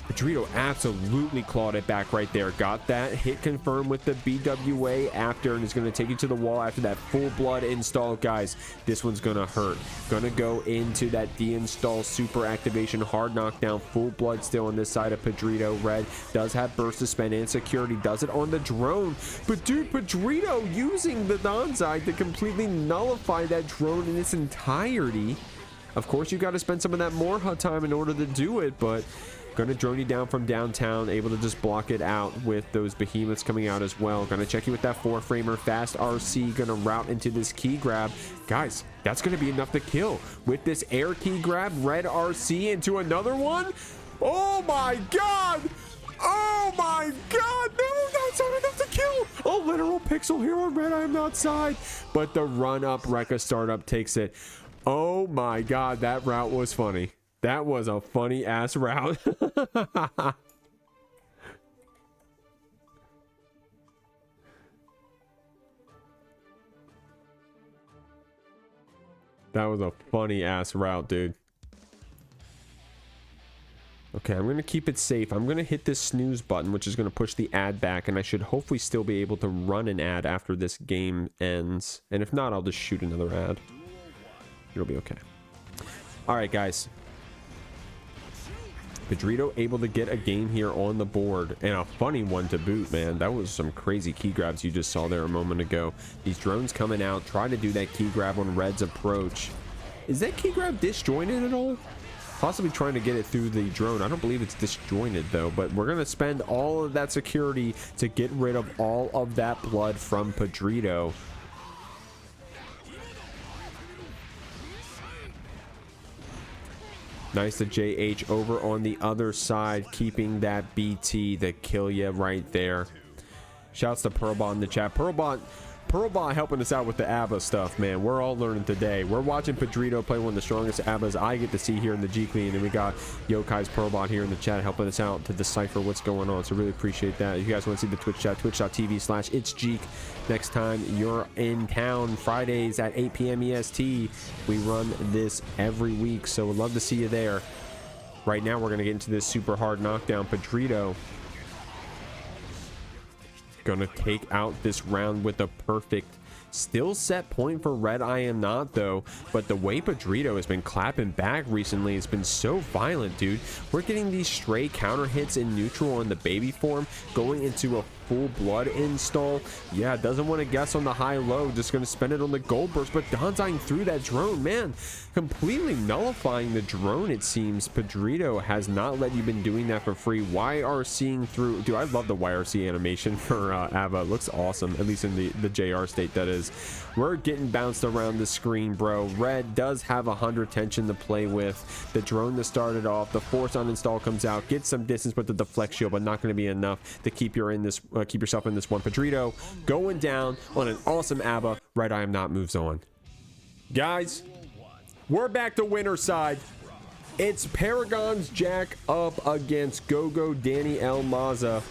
Pedrito absolutely clawed it back right there. Got that hit confirmed with the BWA after, and is going to take you to the wall after that full blood install. Guys, this one's going to hurt. Going to go into that de-install super activation hard knockdown. Full blood still on this side of Pedrito. Red does have burst suspend and security. Does it on the drone. But dude, Pedrito using the Danzai to completely nullify that drone in its entirety. Of course, you got to spend some of that more HUD time in order to do it, but gonna drone you down from downtown, able to just block it out with those behemoths coming out as well. Gonna check you with that 4-framer, fast RC, gonna route into this key grab. Guys, that's gonna be enough to kill. With this air key grab, red RC into another one. Oh my god! Oh my god! No, that's not enough to kill! A literal pixel here on RedIAmNot side. But the run-up Rekka startup takes it. Oh my god, that route was funny. That was a funny ass route. That was a funny ass route, dude. Okay, I'm gonna keep it safe. I'm gonna hit this snooze button, which is gonna push the ad back, and I should hopefully still be able to run an ad after this game ends. And if not, I'll just shoot another ad. It'll be okay. All right, guys. Pedrito able to get a game here on the board, and a funny one to boot, man. That was some crazy key grabs you just saw there a moment ago. These drones coming out, trying to do that key grab on Red's approach. Is that key grab disjointed at all? Possibly trying to get it through the drone. I don't believe it's disjointed though, but we're gonna spend all of that security to get rid of all of that blood from Pedrito. Nice to JH over on the other side, keeping that BT to kill you right there. Shouts to Pearlbot in the chat. Pearlbot helping us out with the ABBA stuff, man. We're all learning today. We're watching Pedrito play one of the strongest ABBAs I get to see here in the GOGO, and then we got YoKai's Pearlbot here in the chat helping us out to decipher what's going on. So really appreciate that. If you guys want to see the Twitch chat, twitch.tv/itsgeek. Next time you're in town, Fridays at 8 p.m. EST. We run this every week, so we'd love to see you there. Right now, we're going to get into this super hard knockdown. Pedrito gonna take out this round with a perfect still set point for RedIAmNot though, but the way Pedrito has been clapping back recently has been so violent, dude. We're getting these stray counter hits in neutral on the baby form, going into a full blood install. Yeah, doesn't want to guess on the high low, just gonna spend it on the gold burst, but Danzai through that drone, man, completely nullifying the drone. It seems Pedrito has not let you been doing that for free. YRCing through, dude, I love the YRC animation for ABBA. It looks awesome, at least in the JR state, that is. We're getting bounced around the screen, bro. Red does have 100 tension to play with. The drone that started off, the force uninstall comes out, gets some distance with the deflect shield, but not going to be enough to keep you in this, keep yourself in this one. Pedrito going down on an awesome ABBA. RedIAmNot moves on. Guys, we're back to winner side. It's Paragon's Jack up against GOGO Dany Maza.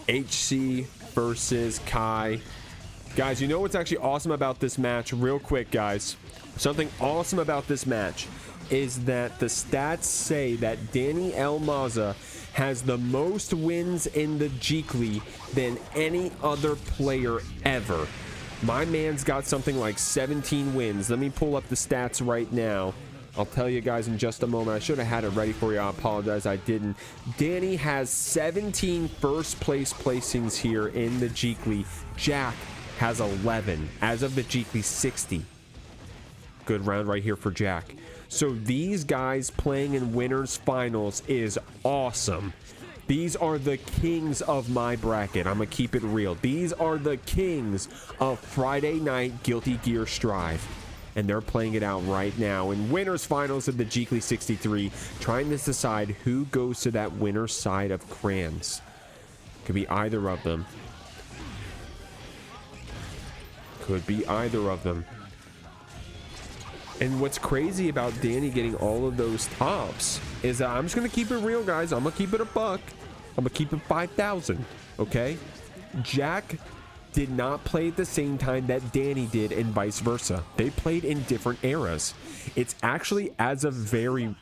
HC versus Kai. Guys, you know what's actually awesome about this match? Real quick, guys. Something awesome about this match is that the stats say that Dany Maza has the most wins in the Jeekly than any other player ever. My man's got something like 17 wins. Let me pull up the stats right now. I'll tell you guys in just a moment. I should have had it ready for you. I apologize, I didn't. Dany has 17 first place placings here in the Jeekly. Jack has 11 as of the Jeekly 60. Good round right here for Jack. So these guys playing in winners finals is awesome. These are the kings of my bracket. I'm gonna keep it real. These are the kings of Friday night Guilty Gear Strive, and they're playing it out right now in winners finals of the Jeekly 63, trying to decide who goes to that winner side of crayons. Could be either of them. Could be either of them. And what's crazy about Dany getting all of those tops is that I'm just going to keep it real, guys. I'm going to keep it a buck. I'm going to keep it 5,000. Okay? Jack did not play at the same time that Dany did, and vice versa. They played in different eras. It's actually as of very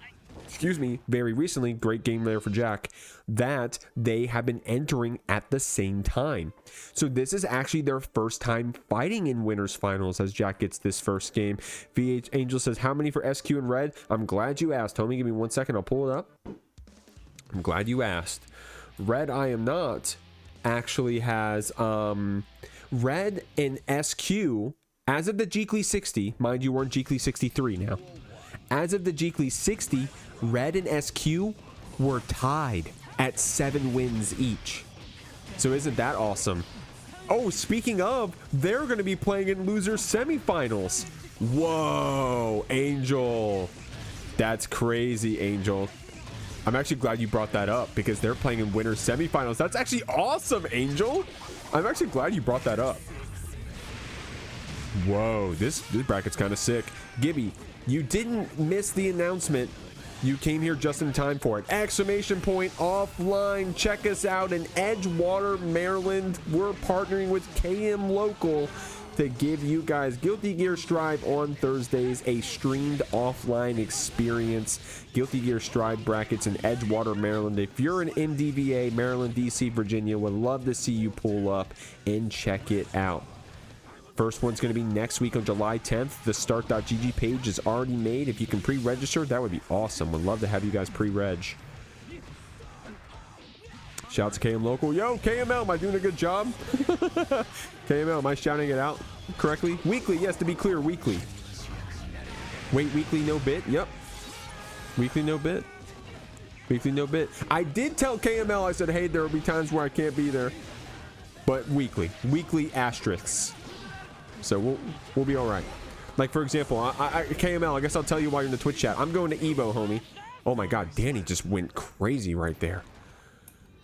recently, great game there for Jack, that they have been entering at the same time. So this is actually their first time fighting in winners finals as Jack gets this first game. VH Angel says, how many for SQ and Red? I'm glad you asked, homie. Give me 1 second. I'll pull it up. I'm glad you asked. RedIAmNot actually has Red and SQ as of the Jeekly 60. Mind you, we're in Jeekly 63 now. As of the Jeekly 60, Red and SQ were tied at 7 wins each. So isn't that awesome? Oh, speaking of, they're going to be playing in losers semifinals. Whoa, Angel. That's crazy, Angel. I'm actually glad you brought that up because they're playing in winter semifinals. That's actually awesome, Angel. I'm actually glad you brought that up. Whoa, this bracket's kind of sick. Gibby, you didn't miss the announcement. You came here just in time for it. Exclamation point offline. Check us out in Edgewater, Maryland. We're partnering with KM Local to give you guys Guilty Gear Strive on Thursdays, a streamed offline experience. Guilty Gear Strive brackets in Edgewater, Maryland. If you're an MDVA, Maryland, DC, Virginia, would love to see you pull up and check it out. First one's going to be next week on July 10th. The start.gg page is already made. If you can pre-register, that would be awesome. Would love to have you guys pre-reg. Shout out to KM Local. Yo, KML, am I doing a good job? KML, am I shouting it out correctly? Weekly, yes, to be clear, weekly. Wait, weekly, no bit? Yep. Weekly, no bit. Weekly, no bit. I did tell KML, I said, hey, there will be times where I can't be there. But weekly. Weekly asterisks. So we'll be all right. Like, for example, KML, I guess I'll tell you while you're in the Twitch chat. I'm going to Evo, homie. Oh, my God. Dany just went crazy right there.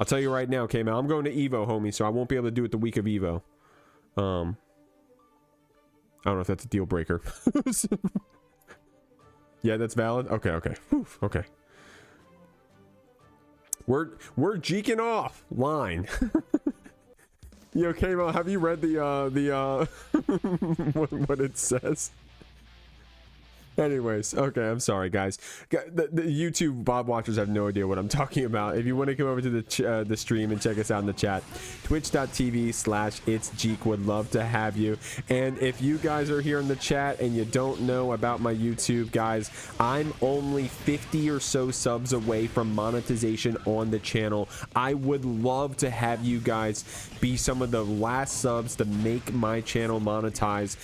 I'll tell you right now, KML. I'm going to Evo, homie, so I won't be able to do it the week of Evo. I don't know if that's a deal breaker. Yeah, that's valid? Okay, okay. Whew, okay. We're jeeking off. Line. Yo, Kamo, have you read the what it says? Anyways, okay, I'm sorry, guys. The YouTube Bob watchers have no idea what I'm talking about. If you want to come over to the stream and check us out in the chat, twitch.tv/itsjeek, would love to have you. And if you guys are here in the chat and you don't know about my YouTube, guys, I'm only 50 or so subs away from monetization on the channel. I would love to have you guys be some of the last subs to make my channel monetize.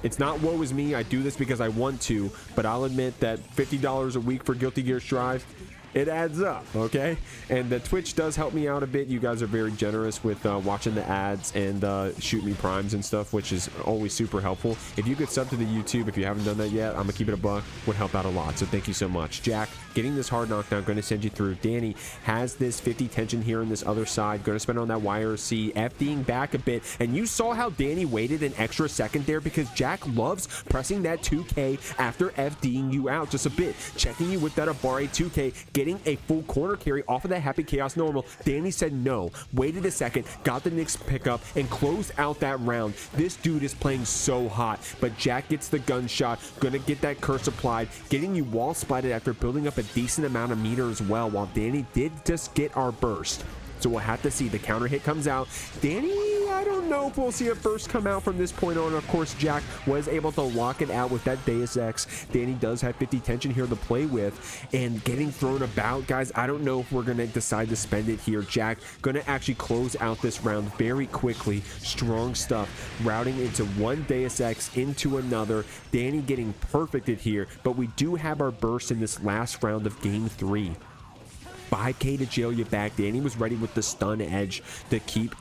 It's not woe is me. I do this because I want to, but I'll admit that $50 a week for Guilty Gear Strive, it adds up, okay? And the Twitch does help me out a bit. You guys are very generous with watching the ads and shoot me primes and stuff, which is always super helpful. If you could sub to the YouTube, if you haven't done that yet, I'm gonna keep it a buck, would help out a lot. So thank you so much. Jack, getting this hard knockdown, going to send you through. Dany has this 50 tension here on this other side, going to spend on that YRC, FDing back a bit, and you saw how Dany waited an extra second there because Jack loves pressing that 2K after FDing you out just a bit, checking you with that Abare 2K, getting a full corner carry off of that Happy Chaos normal. Dany said no, waited a second, got the next pickup, and closed out that round. This dude is playing so hot, but Jack gets the gunshot, gonna get that curse applied, getting you wall splatted after building up a decent amount of meter as well, while Dany did just get our burst. So we'll have to see. The counter hit comes out. Dany, I don't know if we'll see a burst come out from this point on. Of course, Jack was able to lock it out with that Deus Ex. Dany does have 50 tension here to play with, and getting thrown about, guys. I don't know if we're going to decide to spend it here. Jack going to actually close out this round very quickly. Strong stuff. Routing into one Deus Ex into another. Dany getting perfected here, but we do have our burst in this last round of game 3. 5K to jail you back. Dany was ready with the stun edge to keep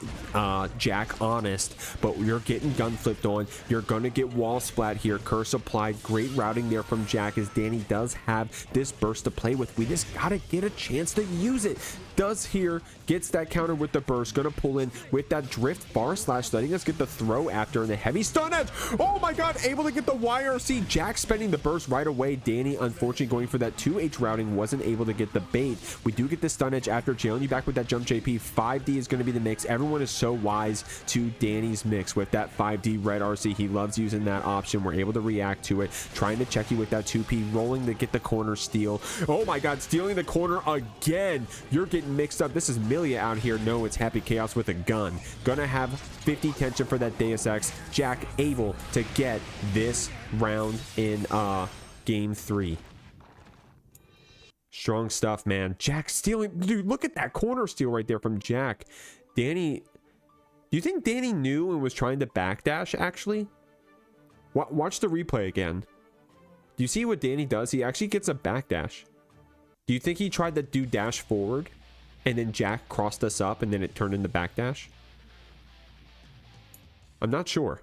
Jack honest, but you're getting gun flipped on. You're gonna get wall splat here. Curse applied. Great routing there from Jack, as Dany does have this burst to play with. We just gotta get a chance to use it. Does here, gets that counter with the burst, gonna pull in with that drift bar slash, letting us get the throw after, and the heavy stun edge. Oh my god, able to get the YRC. Jack spending the burst right away. Dany unfortunately going for that 2H routing, wasn't able to get the bait. We do get the stun edge after jailing you back with that jump JP. 5D is going to be the mix. Everyone is so wise to Dany's mix with that 5D red RC. He loves using that option. We're able to react to it, trying to check you with that 2P, rolling to get the corner steal. Oh my god, stealing the corner again. You're getting mixed up. This is Milia out here. No, it's Happy Chaos with a gun. Gonna have 50 tension for that Deus Ex. Jack able to get this round in game 3. Strong stuff, man. Jack stealing. Dude, look at that corner steal right there from Jack. Dany, do you think Dany knew and was trying to backdash, actually? Watch the replay again. Do you see what Dany does? He actually gets a backdash. Do you think he tried to do dash forward and then Jack crossed us up and then it turned into backdash? I'm not sure.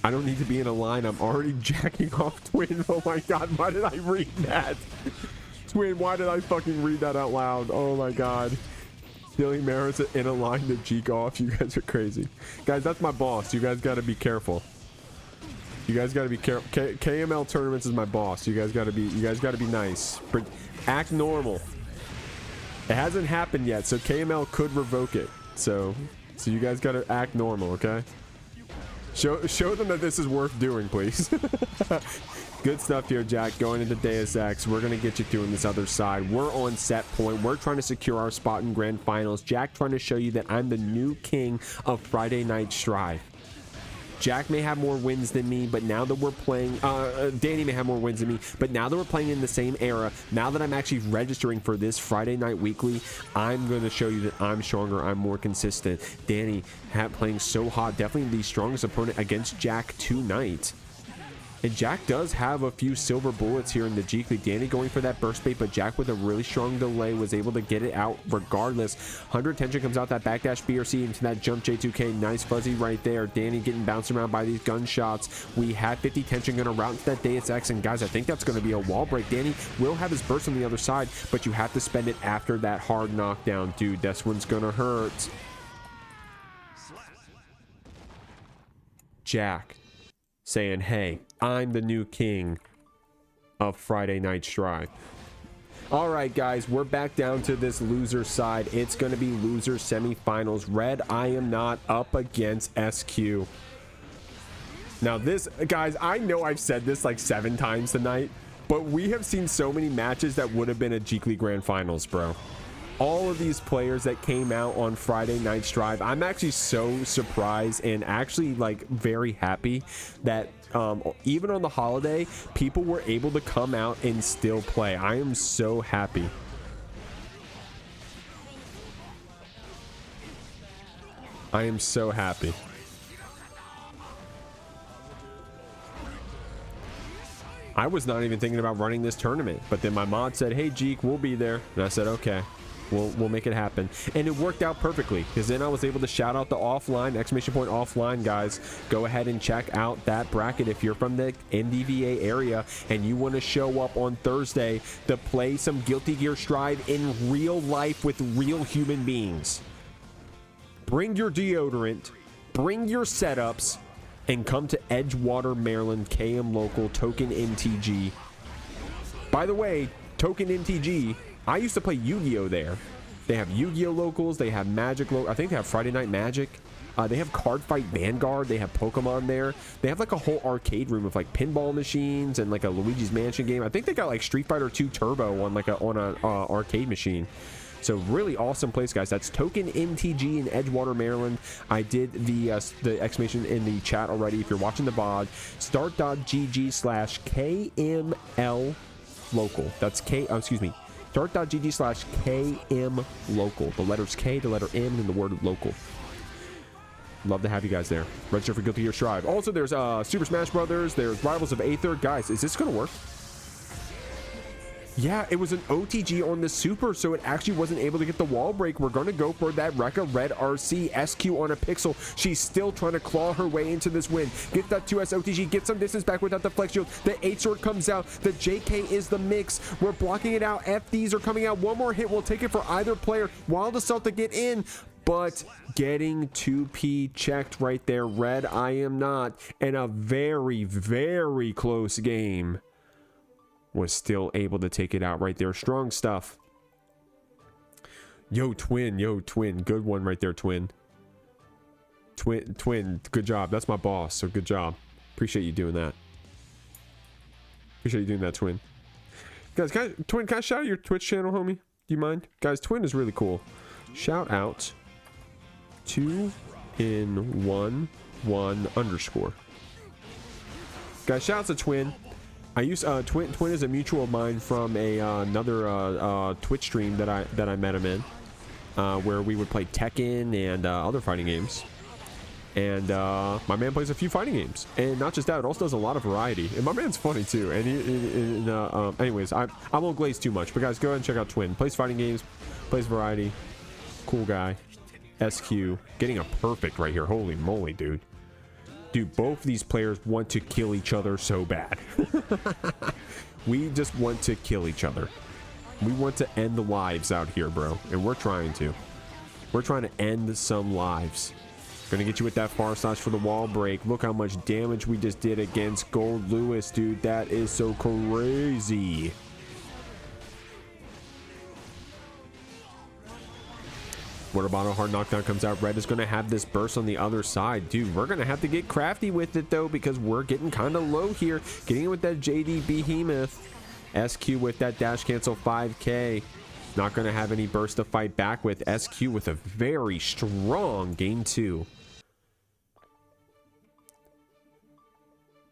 I don't need to be in a line. I'm already jacking off Twin. Oh my god, why did I read that? Twin, why did I fucking read that out loud? Oh my god. Stealing Maris in a line to jeek off. You guys are crazy. Guys, that's my boss. You guys got to be careful. You guys got to be careful. KML Tournaments is my boss. You guys got to be nice. Act normal. It hasn't happened yet, so KML could revoke it. So you guys got to act normal, okay? Show them that this is worth doing, please. Good stuff here, Jack. Going into Deus Ex. We're going to get you through on this other side. We're on set point. We're trying to secure our spot in grand finals. Jack trying to show you that I'm the new king of Friday Night Strive. Jack may have more wins than me, but now that we're playing, Dany may have more wins than me, but now that we're playing in the same era, now that I'm actually registering for this Friday Night Weekly, I'm going to show you that I'm stronger, I'm more consistent. Dany playing so hot, definitely the strongest opponent against Jack tonight. And Jack does have a few silver bullets here in the Jeekly. Dany going for that burst bait, but Jack with a really strong delay was able to get it out regardless. 100 tension comes out that backdash BRC into that jump J2K. Nice fuzzy right there. Dany getting bounced around by these gunshots. We had 50 tension going to route into that Deus Ex. And guys, I think that's going to be a wall break. Dany will have his burst on the other side, but you have to spend it after that hard knockdown. Dude, this one's going to hurt. Jack saying, hey, I'm the new king of Friday Night Strive. All right, guys, we're back down to this loser side. It's going to be loser semifinals. RedIAmNot up against SQ. Now this, guys, I know I've said this like 7 times tonight, but we have seen so many matches that would have been a Jeekly Grand Finals, bro. All of these players that came out on Friday Night Strive, I'm actually so surprised and actually like very happy that even on the holiday, people were able to come out and still play. I am so happy. I am so happy. I was not even thinking about running this tournament, but then my mod said, hey, Jeek, we'll be there. And I said, okay. We'll make it happen. And it worked out perfectly because then I was able to shout out the offline, exclamation point offline, guys. Go ahead and check out that bracket if you're from the NDVA area and you want to show up on Thursday to play some Guilty Gear Strive in real life with real human beings. Bring your deodorant, bring your setups, and come to Edgewater, Maryland, KM Local, Token MTG. By the way, Token MTG, I used to play Yu-Gi-Oh there. They have Yu-Gi-Oh locals. They have Magic. I think they have Friday Night Magic. They have Card Fight Vanguard. They have Pokemon there. They have like a whole arcade room with like pinball machines and like a Luigi's Mansion game. I think they got like Street Fighter 2 Turbo on like a arcade machine. So really awesome place, guys. That's Token MTG in Edgewater, Maryland. I did the exclamation in the chat already. If you're watching the VOD, start.gg/KML local. That's excuse me. Start.gg/KM local. The letters K, the letter M, and the word local. Love to have you guys there. Register for Guilty Gear Strive. Also, there's Super Smash Brothers. There's Rivals of Aether. Guys, is this going to work? Yeah, it was an OTG on the Super, so it actually wasn't able to get the wall break. We're going to go for that Rekka Red RC SQ on a pixel. She's still trying to claw her way into this win. Get that 2S OTG, get some distance back without the flex shield. The 8 sword comes out. The JK is the mix. We're blocking it out. FDs are coming out. One more hit will take it for either player. Wild Assault to get in, but getting 2P checked right there. RedIAmNot in a very, very close game was still able to take it out right there. Strong stuff. Yo, Twin. Good one right there, Twin. Twin, good job. That's my boss, so good job. Appreciate you doing that. Appreciate you doing that, Twin. Guys, Twin, can I shout out your Twitch channel, homie? Do you mind? Guys, Twin is really cool. Shout out 2in11_. Guys, shout out to Twin. I use Twin is a mutual of mine from another Twitch stream that I met him in, where we would play Tekken and other fighting games. And my man plays a few fighting games, and not just that, it also does a lot of variety. And my man's funny too. And anyways, I won't glaze too much, but guys, go ahead and check out Twin. Plays fighting games, plays variety. Cool guy. SQ getting a perfect right here. Holy moly, dude. Dude, both these players want to kill each other so bad. We just want to kill each other. We want to end the lives out here, bro. And we're trying to. We're trying to end some lives. Gonna get you with that far slash for the wall break. Look how much damage we just did against Goldlewis, dude. That is so crazy. What about a hard knockdown comes out? Red is going to have this burst on the other side. Dude, we're going to have to get crafty with it, though, because we're getting kind of low here. Getting it with that JD Behemoth. SQ with that dash cancel 5K. Not going to have any burst to fight back with. SQ with a very strong game 2.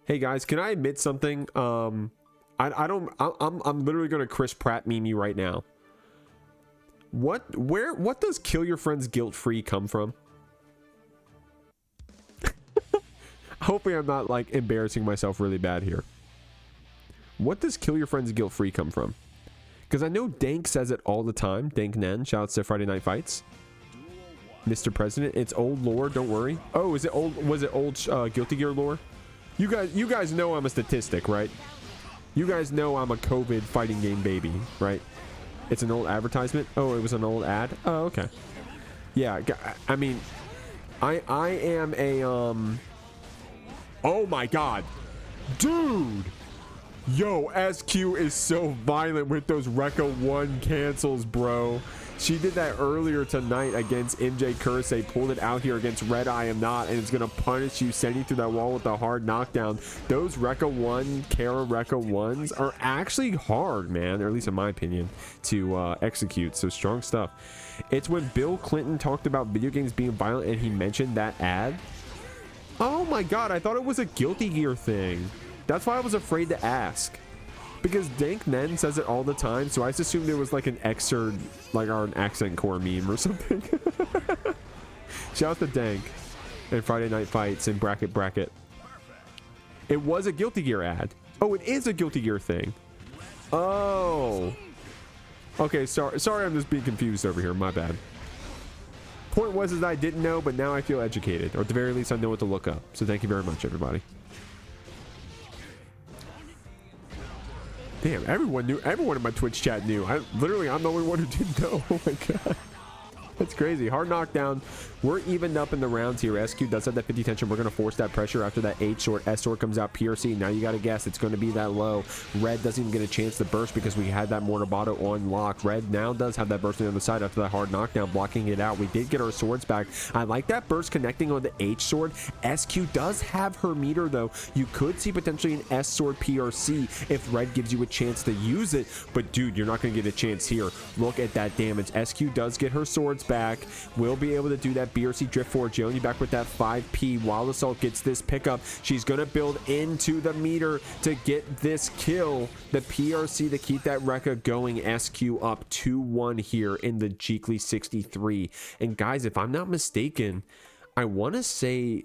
Hey, guys, can I admit something? I'm literally going to Chris Pratt meme you right now. What does kill your friends guilt-free come from? Hopefully I'm not like embarrassing myself really bad here. What does kill your friends guilt-free come from? Because I know Dank says it all the time. Dank Nen, shouts to Friday Night Fights. Mr. President, it's old lore, don't worry. Oh, is it old? Was it old Guilty Gear lore? You guys know I'm a statistic, right? You guys know I'm a COVID fighting game baby, right? It's an old advertisement. Oh, it was an old ad. Oh, okay. Yeah, I mean, I am a oh my god, dude. Yo, SQ is so violent with those Rekka 1 cancels, bro. She did that earlier tonight against MjKurase, pulled it out here against RedIAmNot, and it's going to punish you, sending you through that wall with a hard knockdown. Those Rekka 1, Kara Rekka 1s are actually hard, man, or at least in my opinion, to execute. So strong stuff. It's when Bill Clinton talked about video games being violent and he mentioned that ad. Oh my god, I thought it was a Guilty Gear thing. That's why I was afraid to ask. Because Dank Nen says it all the time, so I just assumed it was like an excerpt, like an accent core meme or something. Shout out to Dank and Friday Night Fights and Bracket. It was a Guilty Gear ad. Oh, it is a Guilty Gear thing. Oh. Okay, sorry I'm just being confused over here. My bad. Point was is that I didn't know, but now I feel educated. Or at the very least, I know what to look up. So thank you very much, everybody. Damn, everyone knew. Everyone in my Twitch chat knew. I'm the only one who didn't know. Oh my god. That's crazy. Hard knockdown. We're evened up in the rounds here. SQ does have that 50 tension. We're going to force that pressure after that H sword. S sword comes out. PRC. Now you got to guess. It's going to be that low. Red doesn't even get a chance to burst because we had that Mortabato on lock. Red now does have that burst on the other side after that hard knockdown, blocking it out. We did get our swords back. I like that burst connecting on the H sword. SQ does have her meter, though. You could see potentially an S sword PRC if Red gives you a chance to use it. But, dude, you're not going to get a chance here. Look at that damage. SQ does get her swords back. We'll be able to do that BRC drift forward. Joni back with that 5P. Wild Assault gets this pickup. She's going to build into the meter to get this kill. The PRC to keep that Rekka going. SQ up 2-1 here in the Jeekly 63. And guys, if I'm not mistaken, I want to say,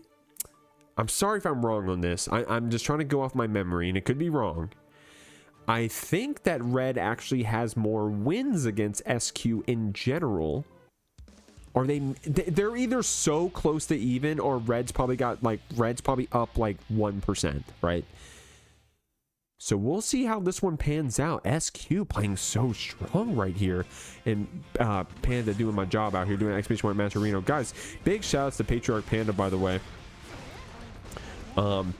I'm sorry if I'm wrong on this. I'm just trying to go off my memory, and it could be wrong. I think that Red actually has more wins against SQ in general. Or they're either so close to even, or Red's probably up like 1%, right? So we'll see how this one pans out. SQ playing so strong right here, and Panda doing my job out here doing exclamation point Maturino. Guys, big shout outs to Patriarch Panda, by the way.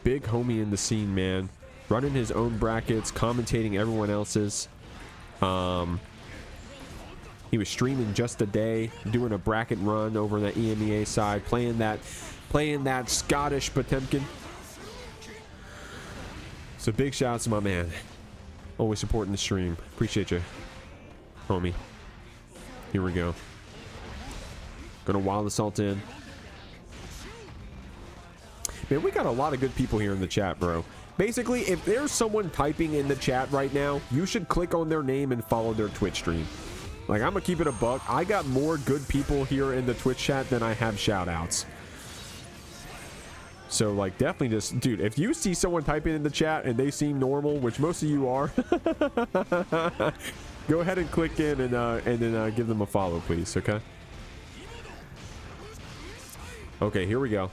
Big homie in the scene, man. Running his own brackets, commentating everyone else's. He was streaming just a day, doing a bracket run over on the EMEA side, playing that Scottish Potemkin. So big shout out to my man. Always supporting the stream. Appreciate you, homie. Here we go. Gonna Wild Assault in. Man, we got a lot of good people here in the chat, bro. Basically, if there's someone typing in the chat right now, you should click on their name and follow their Twitch stream. Like, I'm gonna keep it a buck. I got more good people here in the Twitch chat than I have shout outs. So, like, definitely just, dude, if you see someone typing in the chat and they seem normal, which most of you are, go ahead and click in and then give them a follow, please, okay? Okay, here we go.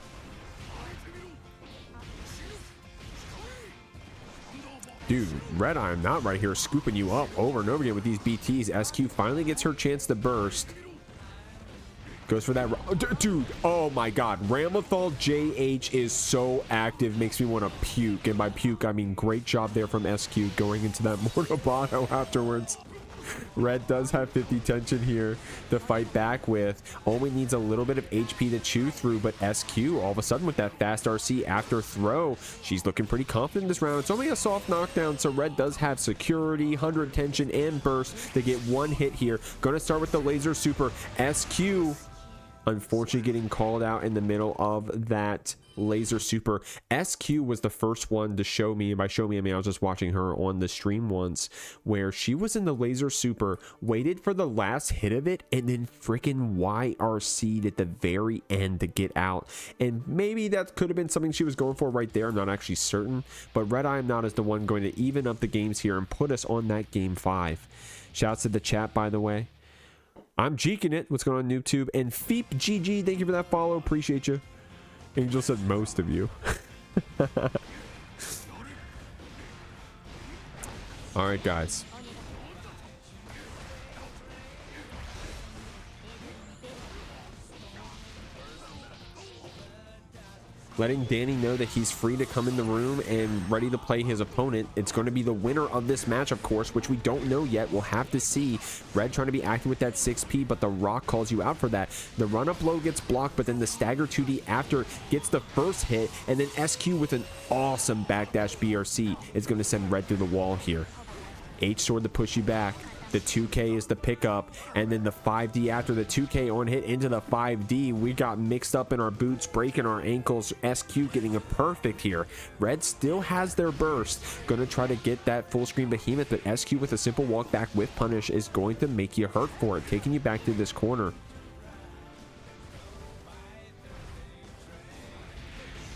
Dude, RedIAmNot right here scooping you up over and over again with these BTs. SQ finally gets her chance to burst. Goes for that. Dude, oh my god. Ramlethal JH is so active. Makes me want to puke. And by puke, I mean great job there from SQ going into that Mortabano afterwards. Red does have 50 tension here to fight back with. Only needs a little bit of HP to chew through, but SQ all of a sudden with that fast RC after throw, she's looking pretty confident this round. It's only a soft knockdown, so Red does have security, 100 tension, and burst to get one hit here. Gonna start with the laser super. SQ unfortunately getting called out in the middle of that laser super. SQ was the first one to show me, and by show me I mean I was just watching her on the stream once, where she was in the laser super, waited for the last hit of it, and then freaking YRC'd at the very end to get out. And maybe that could have been something she was going for right there. I'm not actually certain, but RedIAmNot is the one going to even up the games here and put us on that game 5. Shouts to the chat, by the way. I'm Jeeking it. What's going on YouTube? And Feep GG, thank you for that follow. Appreciate you. Angel said most of you. All right, guys. Letting Dany know that he's free to come in the room and ready to play his opponent. It's going to be the winner of this match, of course, which we don't know yet. We'll have to see. Red trying to be active with that 6P, but the rock calls you out for that. The run up low gets blocked, but then the stagger 2D after gets the first hit, and then SQ with an awesome backdash BRC is going to send Red through the wall here. H sword to push you back. The 2K is the pickup, and then the 5D after the 2K on hit into the 5D. We got mixed up in our boots, breaking our ankles. SQ getting a perfect here. Red still has their burst. Gonna try to get that full screen behemoth, but SQ with a simple walk back with punish is going to make you hurt for it, taking you back to this corner.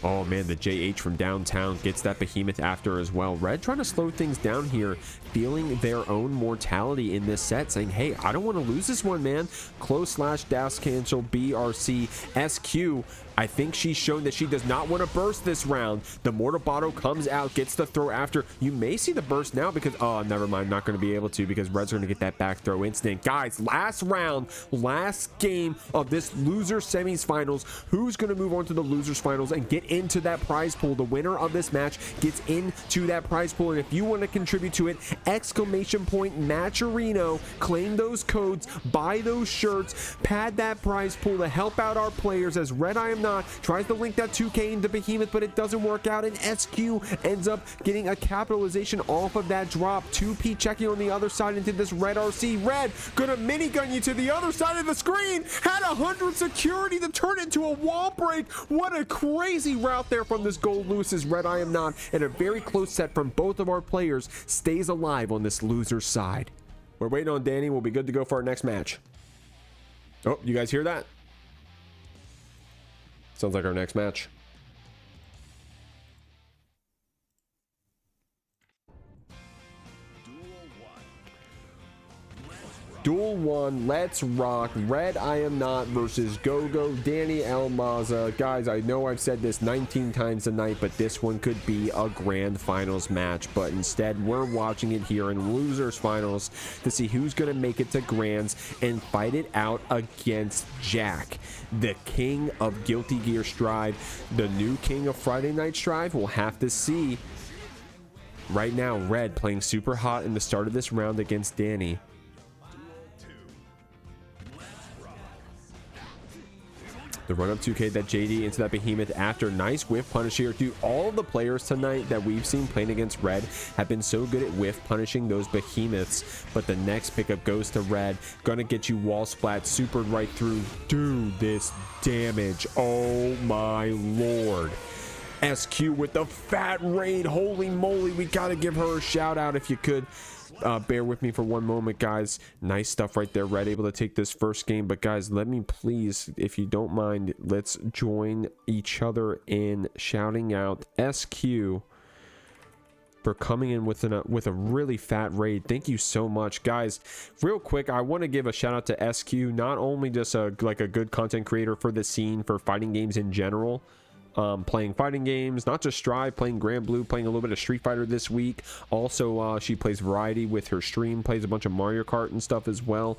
Oh man, the JH from downtown gets that behemoth after as well. Red trying to slow things down here, feeling their own mortality in this set, saying, hey, I don't want to lose this one, man. Close slash dash cancel BRC SQ. I think she's shown that she does not want to burst this round. The Mortabano comes out, gets the throw after. You may see the burst now because, oh, never mind, not going to be able to because Red's going to get that back throw instant. Guys, last round, last game of this loser semis finals. Who's going to move on to the losers finals and get into that prize pool? The winner of this match gets into that prize pool, and if you want to contribute to it, exclamation point Matcherino, claim those codes, buy those shirts, pad that prize pool to help out our players as RedIAmNot tries to link that 2K into Behemoth, but it doesn't work out, and SQ ends up getting a capitalization off of that drop. 2P checking on the other side into this Red RC. Red gonna minigun you to the other side of the screen. Had 100 security to turn it into a wall break. What a crazy route there from this Goldlewis's RedIAmNot, and a very close set from both of our players stays alive on this loser side. We're waiting on Dany. We'll be good to go for our next match. Oh, you guys hear that? Sounds like our next match. Duel 1, let's rock. RedIAmNot versus GOGO, Dany Maza. Guys, I know I've said this 19 times tonight, but this one could be a grand finals match. But instead, we're watching it here in losers finals to see who's going to make it to grands and fight it out against Jack, the king of Guilty Gear Strive, the new king of Friday Night Strive. We'll have to see. Right now, Red playing super hot in the start of this round against Dany. The run-up 2K, that JD into that Behemoth after. Nice whiff punish here. Dude, all of the players tonight that we've seen playing against Red have been so good at whiff punishing those Behemoths. But the next pickup goes to Red. Gonna get you wall splat, supered right through. Dude, this damage. Oh my lord. SQ with the fat raid. Holy moly, we gotta give her a shout out if you could. Bear with me for one moment, guys. Nice stuff right there. Red able to take this first game, but guys, let me please, if you don't mind, let's join each other in shouting out SQ for coming in with a really fat raid. Thank you so much, guys. Real quick, I want to give a shout out to SQ, not only just like a good content creator for the scene for fighting games in general, playing fighting games, not just Strive, playing Grand Blue, playing a little bit of Street Fighter this week. Also, she plays variety with her stream, plays a bunch of Mario Kart and stuff as well.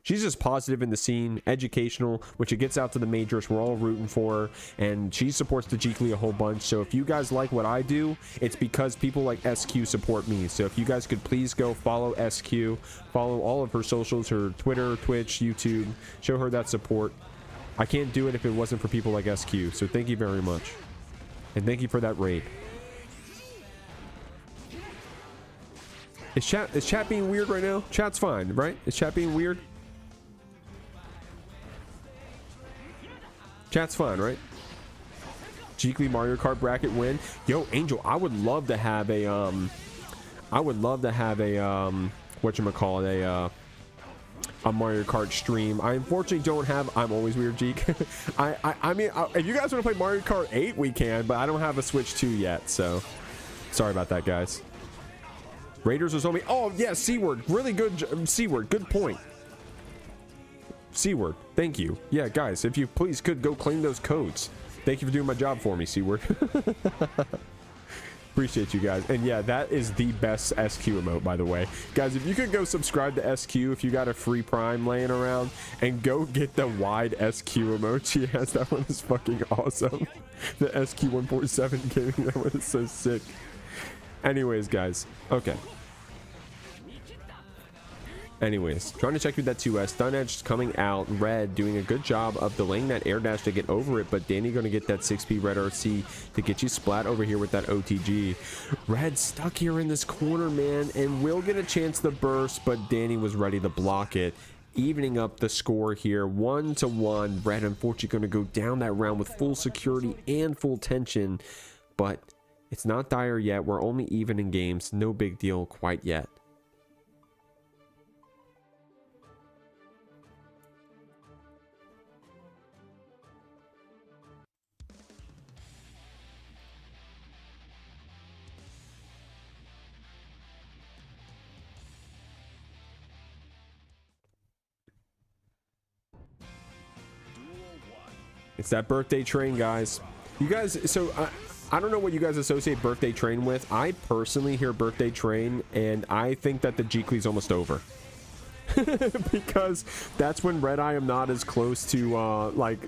She's just positive in the scene, educational, which it gets out to the majors. We're all rooting for her, and she supports the Jeekly a whole bunch. So if you guys like what I do, it's because people like SQ support me. So if you guys could please go follow SQ, follow all of her socials, her Twitter, Twitch, YouTube, show her that support. I can't do it if it wasn't for people like SQ. So thank you very much, and thank you for that raid. Is chat being weird right now? Chat's fine, right? Is chat being weird? Chat's fine, right? Jeekly Mario Kart bracket win. Yo, Angel, I would love to have a whatchamacallit, a Mario Kart stream. I unfortunately don't have. I'm always weird, Jeek. I mean, if you guys want to play Mario Kart 8, we can, but I don't have a Switch 2 yet, so sorry about that, guys. Raiders was on me. Oh yeah, C-word, really good. C-word, good point. C-word, thank you. Yeah, guys, if you please could go claim those codes. Thank you for doing my job for me, C-word. Appreciate you guys. And yeah, that is the best SQ emote, by the way. Guys, if you could go subscribe to SQ if you got a free Prime laying around, and go get the wide SQ emote she has. That one is fucking awesome. The SQ147 gaming, that one is so sick. Anyways, guys, okay. Anyways, trying to check with that 2S. Stun Edge coming out. Red doing a good job of delaying that air dash to get over it, but Dany going to get that 6P Red RC to get you splat over here with that OTG. Red stuck here in this corner, man, and will get a chance to burst, but Dany was ready to block it. Evening up the score here, 1-1. Red unfortunately going to go down that round with full security and full tension, but it's not dire yet. We're only even in games. No big deal quite yet. It's that birthday train, guys. You guys, so I don't know what you guys associate birthday train with. I personally hear birthday train, and I think that the Jeekly's almost over. Because that's when RedIAmNot is close to like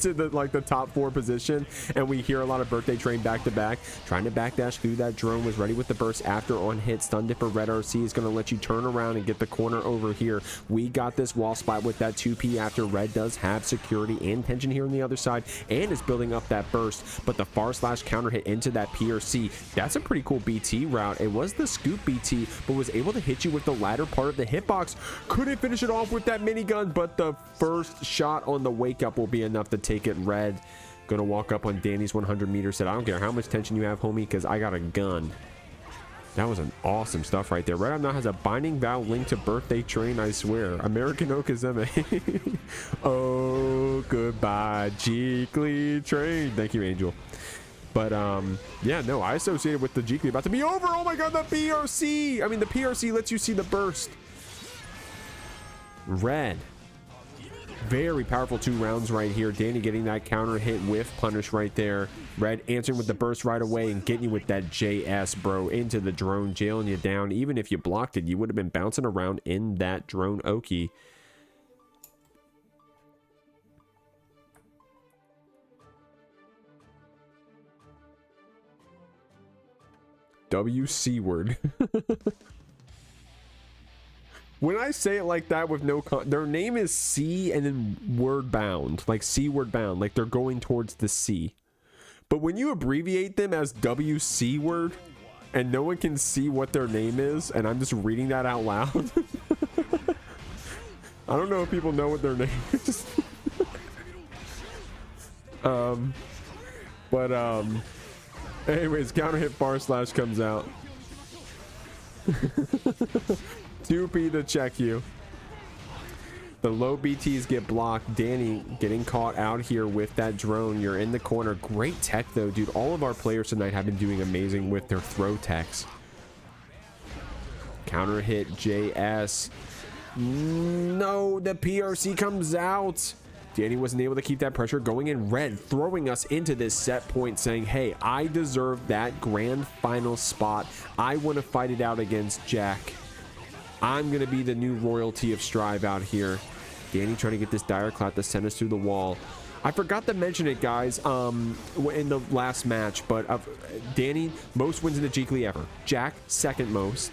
to the top 4 position, and we hear a lot of birthday train back to back. Trying to backdash through that drone, was ready with the burst after on hit. Stun Dipper Red RC is going to let you turn around and get the corner over here. We got this wall spot with that 2P after Red does have security and tension here on the other side, and is building up that burst, but the far slash counter hit into that PRC. That's a pretty cool BT route. It was the scoop BT, but was able to hit you with the latter part of the hitbox. Couldn't finish it off with that minigun, but the first shot on the wake up will be enough to take it. Red gonna walk up on Dany's 100 meters. Said, I don't care how much tension you have, homie, because I got a gun. That was an awesome stuff right there. RedIAmNot has a binding vow linked to birthday train, I swear. American Okazeme. Oh, goodbye, Jeekly train. Thank you, Angel. But yeah, no, I associated with the Jeekly about to be over. Oh my god, the PRC. I mean, the PRC lets you see the burst. Red, very powerful 2 rounds right here. Dany getting that counter hit with punish right there. Red answering with the burst right away and getting you with that JS, bro, into the drone, jailing you down. Even if you blocked it, you would have been bouncing around in that drone Oki. WC word. When I say it like that with no their name is C and then word bound, like C word bound, like they're going towards the sea. But when you abbreviate them as WC word and no one can see what their name is, and I'm just reading that out loud. I don't know if people know what their name is. Anyways, counter hit far slash comes out. 2P to check you. The low BTs get blocked. Dany getting caught out here with that drone. You're in the corner. Great tech though, dude. All of our players tonight have been doing amazing with their throw techs. Counter hit JS. No, the PRC comes out. Dany wasn't able to keep that pressure going in. Red throwing us into this set point, saying, hey, I deserve that grand final spot. I want to fight it out against Jack. I'm going to be the new royalty of Strive out here. Dany trying to get this dire clout to send us through the wall. I forgot to mention it, guys, in the last match, but Dany, most wins in the Jeekly ever. Jack, second most.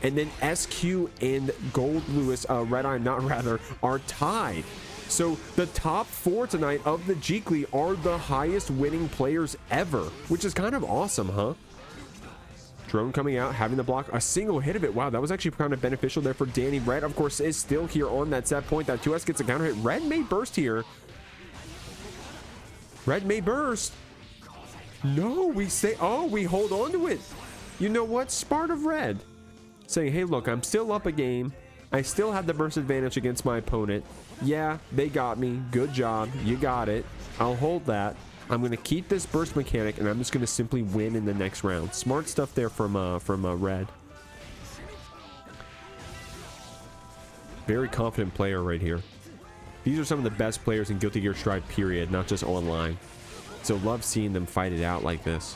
And then SQ and Goldlewis, RedIAmNot rather, are tied. So the top 4 tonight of the Jeekly are the highest winning players ever, which is kind of awesome, huh? Drone coming out, having the block, a single hit of it. Wow, that was actually kind of beneficial there for Dany. Red, of course, is still here on that set point. That 2S gets a counter hit. Red may burst here. Red may burst. No, we say, oh, we hold on to it. You know what? Smart of Red. Saying, hey, look, I'm still up a game. I still have the burst advantage against my opponent. Yeah, they got me. Good job. You got it. I'll hold that. I'm going to keep this burst mechanic, and I'm just going to simply win in the next round. Smart stuff there from Red. Very confident player right here. These are some of the best players in Guilty Gear Strive, period, not just online. So love seeing them fight it out like this.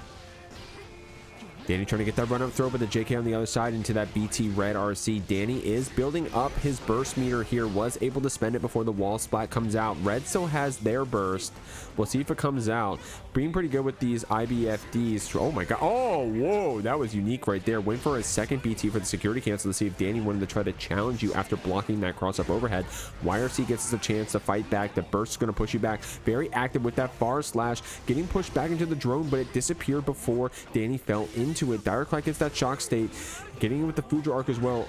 Dany trying to get that run up throw, but the JK on the other side into that BT red RC. Dany is building up his burst meter here. Was able to spend it before the wall splat comes out. Red still has their burst. We'll see if it comes out. Being pretty good with these IBFDs. Oh my god. Oh, whoa. That was unique right there. Went for a second BT for the security cancel to see if Dany wanted to try to challenge you after blocking that cross up overhead. YRC gets a chance to fight back. The burst is going to push you back. Very active with that far slash. Getting pushed back into the drone, but it disappeared before Dany fell into it. Directly gets that shock state. Getting in with the Fujo arc as well.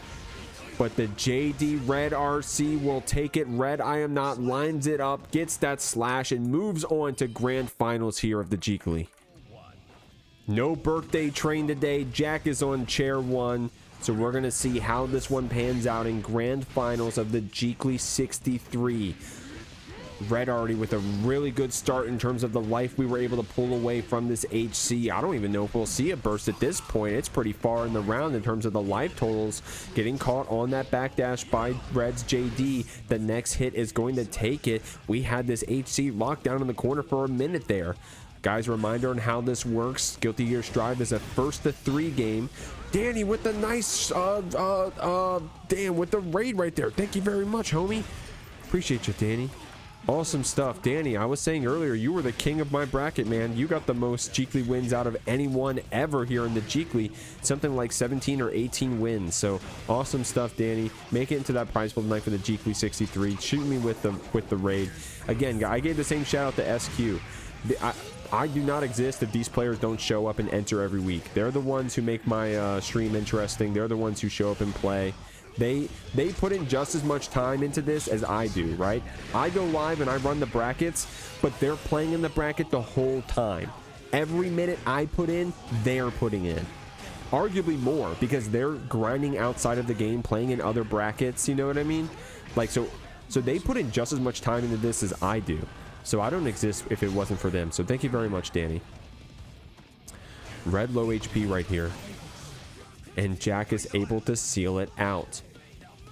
But the JD Red RC will take it. RedIAmNot lines it up, gets that slash, and moves on to grand finals here of the Jeekly. No birthday train today. Jack is on chair 1. So we're going to see how this one pans out in grand finals of the Jeekly 63. Red already with a really good start in terms of the life we were able to pull away from this HC. I don't even know if we'll see a burst at this point. It's pretty far in the round in terms of the life totals. Getting caught on that backdash by Red's JD. The next hit is going to take it. We had this HC locked down in the corner for a minute there. Guys, reminder on how this works. Guilty Gear Strive is a 1-to-3 game. Dany with the nice, damn, with the raid right there. Thank you very much, homie. Appreciate you, Dany. Awesome stuff. Dany, I was saying earlier, you were the king of my bracket, man. You got the most Jeekly wins out of anyone ever here in the Jeekly. Something like 17 or 18 wins. So awesome stuff, Dany. Make it into that prize pool tonight for the Jeekly 63. Shoot me with the raid. Again, I gave the same shout out to SQ. I do not exist if these players don't show up and enter every week. They're the ones who make my stream interesting. They're the ones who show up and play. They put in just as much time into this as I do, right? I go live and I run the brackets, but they're playing in the bracket the whole time. Every minute I put in, they're putting in. Arguably more, because they're grinding outside of the game, playing in other brackets, you know what I mean? Like, so they put in just as much time into this as I do. So I don't exist if it wasn't for them. So thank you very much, Dany. Red low HP right here. And Jack is able to seal it out.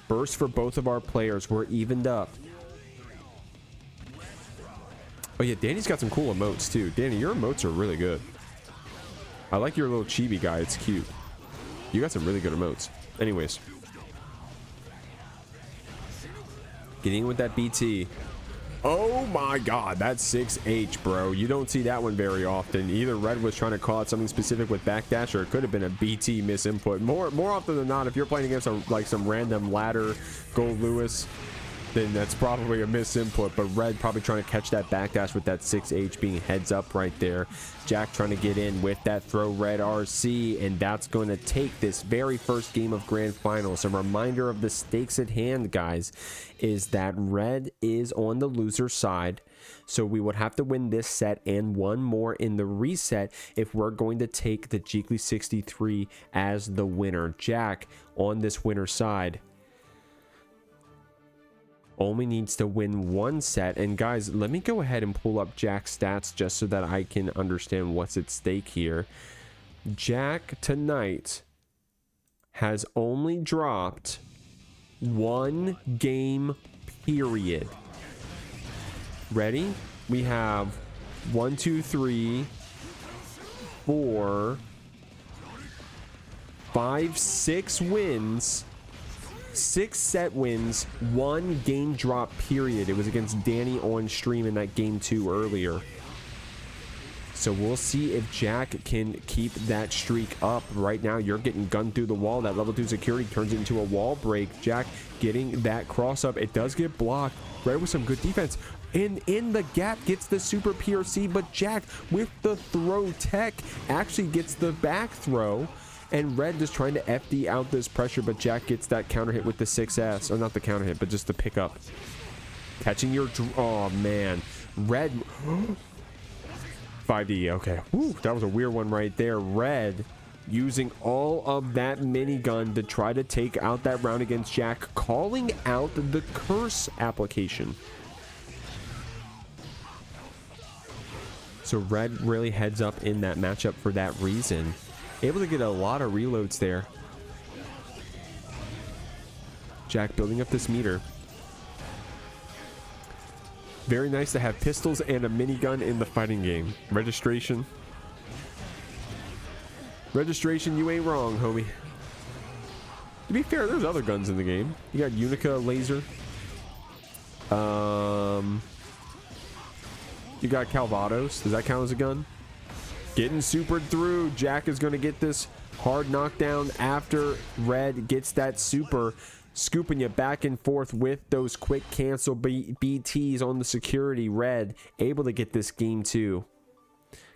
Burst for both of our players. We're evened up. Oh yeah, Dany's got some cool emotes too. Dany, your emotes are really good. I like your little chibi guy. It's cute. You got some really good emotes. Anyways. Getting in with that BT. Oh my god, that's 6H, bro. You don't see that one very often. Either Red was trying to call out something specific with backdash, or it could have been a BT misinput. More often than not, if you're playing against some random ladder Goldlewis, then that's probably a misinput. But Red probably trying to catch that backdash with that 6H being heads up right there. Jack trying to get in with that throw Red RC, and that's going to take this very first game of Grand Finals. A reminder of the stakes at hand, guys, is that Red is on the loser side. So we would have to win this set and one more in the reset if we're going to take the Jeekly 63 as the winner. Jack on this winner side only needs to win one set. And guys, let me go ahead and pull up Jack's stats just so that I can understand what's at stake here. Jack tonight has only dropped one game, period. Ready? We have 1, 2, 3, 4, 5, 6 wins. 6 set wins, 1 game drop period. It was against Dany on stream in that game 2 earlier. So we'll see if Jack can keep that streak up. Right now, you're getting gunned through the wall. That level 2 security turns into a wall break. Jack getting that cross up. It does get blocked. Red with some good defense. And in the gap gets the super PRC, but Jack with the throw tech actually gets the back throw. And Red just trying to FD out this pressure, but Jack gets that counter hit with the 6S. Or not the counter hit, but just the pickup. Catching your... Oh, man. Red... 5D, okay. Woo, that was a weird one right there. Red using all of that minigun to try to take out that round against Jack, calling out the curse application. So Red really heads up in that matchup for that reason. Able to get a lot of reloads there. Jack building up this meter. Very nice to have pistols and a minigun in the fighting game. Registration. Registration, you ain't wrong, homie. To be fair, there's other guns in the game. You got Unica laser. You got Calvados. Does that count as a gun? Getting supered through. Jack is going to get this hard knockdown after Red gets that super. Scooping you back and forth with those quick cancel BTs on the security. Red able to get this game too.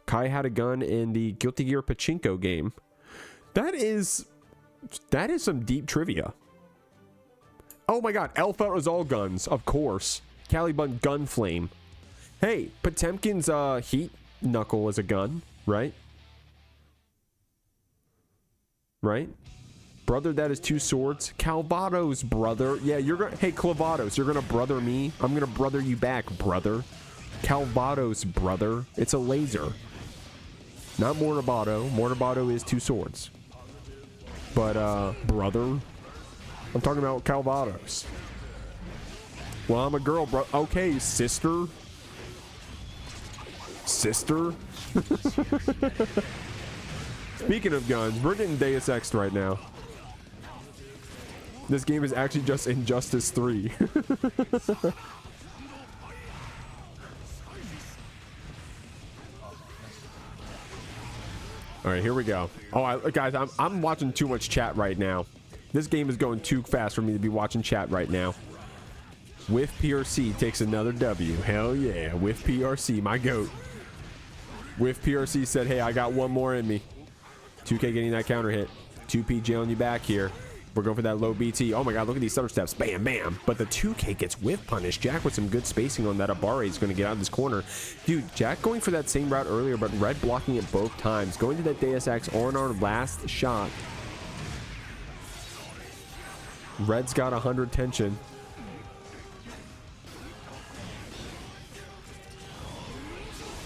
Kai had a gun in the Guilty Gear Pachinko game. That is some deep trivia. Oh my god, Alpha is all guns, of course. Caliban Gunflame. Hey, Potemkin's heat knuckle is a gun, right? Right? Brother, that is 2 swords. Calvados, brother. Yeah, you're gonna... Hey, Clavados, you're gonna brother me? I'm gonna brother you back, brother. Calvados, brother. It's a laser. Not Mortabato. Mortabato is 2 swords. But, brother. I'm talking about Calvados. Well, I'm a girl, bro. Okay, sister. Sister? Speaking of guns, we're getting Deus Ex right now. This game is actually just Injustice 3. All right, here we go. Oh, guys, I'm watching too much chat right now. This game is going too fast for me to be watching chat right now. With PRC takes another W. Hell yeah, with PRC, my goat. With PRC said, hey, I got one more in me. 2K getting that counter hit. 2P jailing you back here. We're going for that low BT. Oh my god, look at these stutter steps. Bam, bam. But the 2K gets whiff punished. Jack with some good spacing on that. Abare is going to get out of this corner. Dude, Jack going for that same route earlier, but Red blocking it both times. Going to that Deus Ex on our last shot. Red's got 100 tension.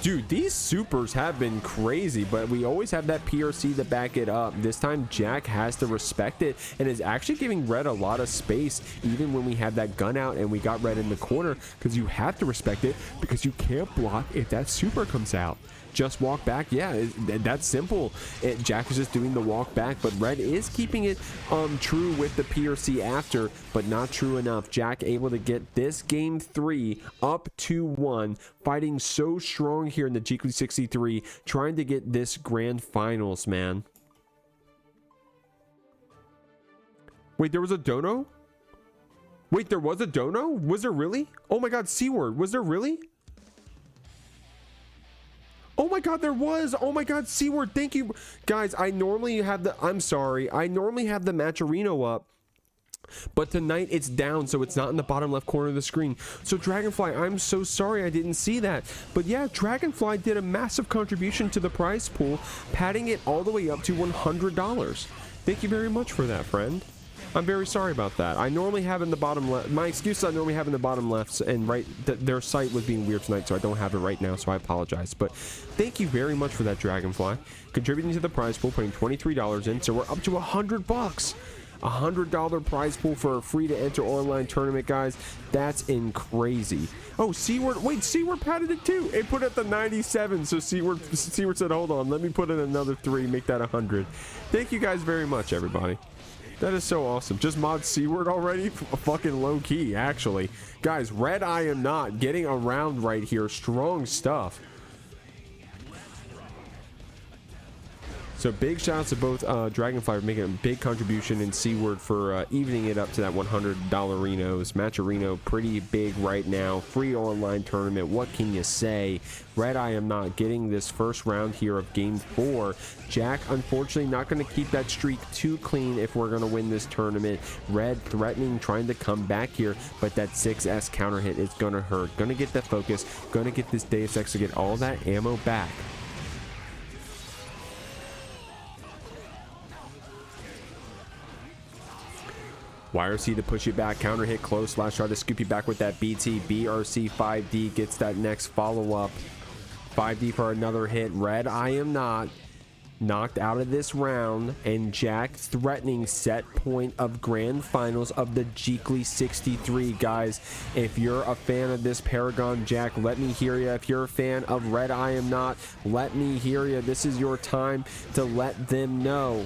Dude, these supers have been crazy, but we always have that PRC to back it up. This time, Jack has to respect it and is actually giving Red a lot of space, even when we have that gun out and we got Red in the corner, because you have to respect it because you can't block if that super comes out. Just walk back. Yeah, that's simple. Jack is just doing the walk back, but Red is keeping it true with the PRC after, but not true enough. Jack able to get this game 3 up 2-1, fighting so strong here in the GOGO 63, trying to get this grand finals, man. Wait, there was a dono? Wait, there was a dono? Was there really? Oh my god, C-word. Was there really? Oh my god, there was. Oh my god, C-word. Thank you. Guys, I normally have the... I'm sorry. I normally have the Matcherino up. But tonight it's down, so it's not in the bottom left corner of the screen. So Dragonfly, I'm so sorry I didn't see that. But yeah, Dragonfly did a massive contribution to the prize pool, padding it all the way up to $100. Thank you very much for that, friend. I'm very sorry about that. I normally have in the bottom left. My excuse I normally have in the bottom left, and right, their site was being weird tonight, so I don't have it right now, so I apologize. But thank you very much for that, Dragonfly. Contributing to the prize pool, putting $23 in, so we're up to $100. $100 prize pool for a free to enter online tournament, guys. That's crazy. Oh, Seaward, wait, Seaward padded it too. It put it at the 97. So Seaward said, hold on, let me put in another 3, make that 100. Thank you guys very much, everybody. That is so awesome. Just mod Seaward already? Fucking low key, actually. Guys, RedIAmNot getting around right here. Strong stuff. So big shout outs to both Dragonfly for making a big contribution, and Seaward for evening it up to that $100 Renos. Matcherino pretty big right now. Free online tournament. What can you say? RedIAmNot getting this first round here of game 4. Jack unfortunately not going to keep that streak too clean if we're going to win this tournament. Red threatening, trying to come back here, but that 6S counter hit is going to hurt. Going to get the focus. Going to get this Deus Ex to get all that ammo back. YRC to push you back, counter hit close slash try to scoop you back with that BT. BRC 5D gets that next follow-up. 5D for another hit. RedIAmNot knocked out of this round, and Jack threatening set point of grand finals of the Jeekly 63. Guys, if you're a fan of this Paragon Jack, let me hear you. If you're a fan of RedIAmNot, let me hear you. This is your time to let them know.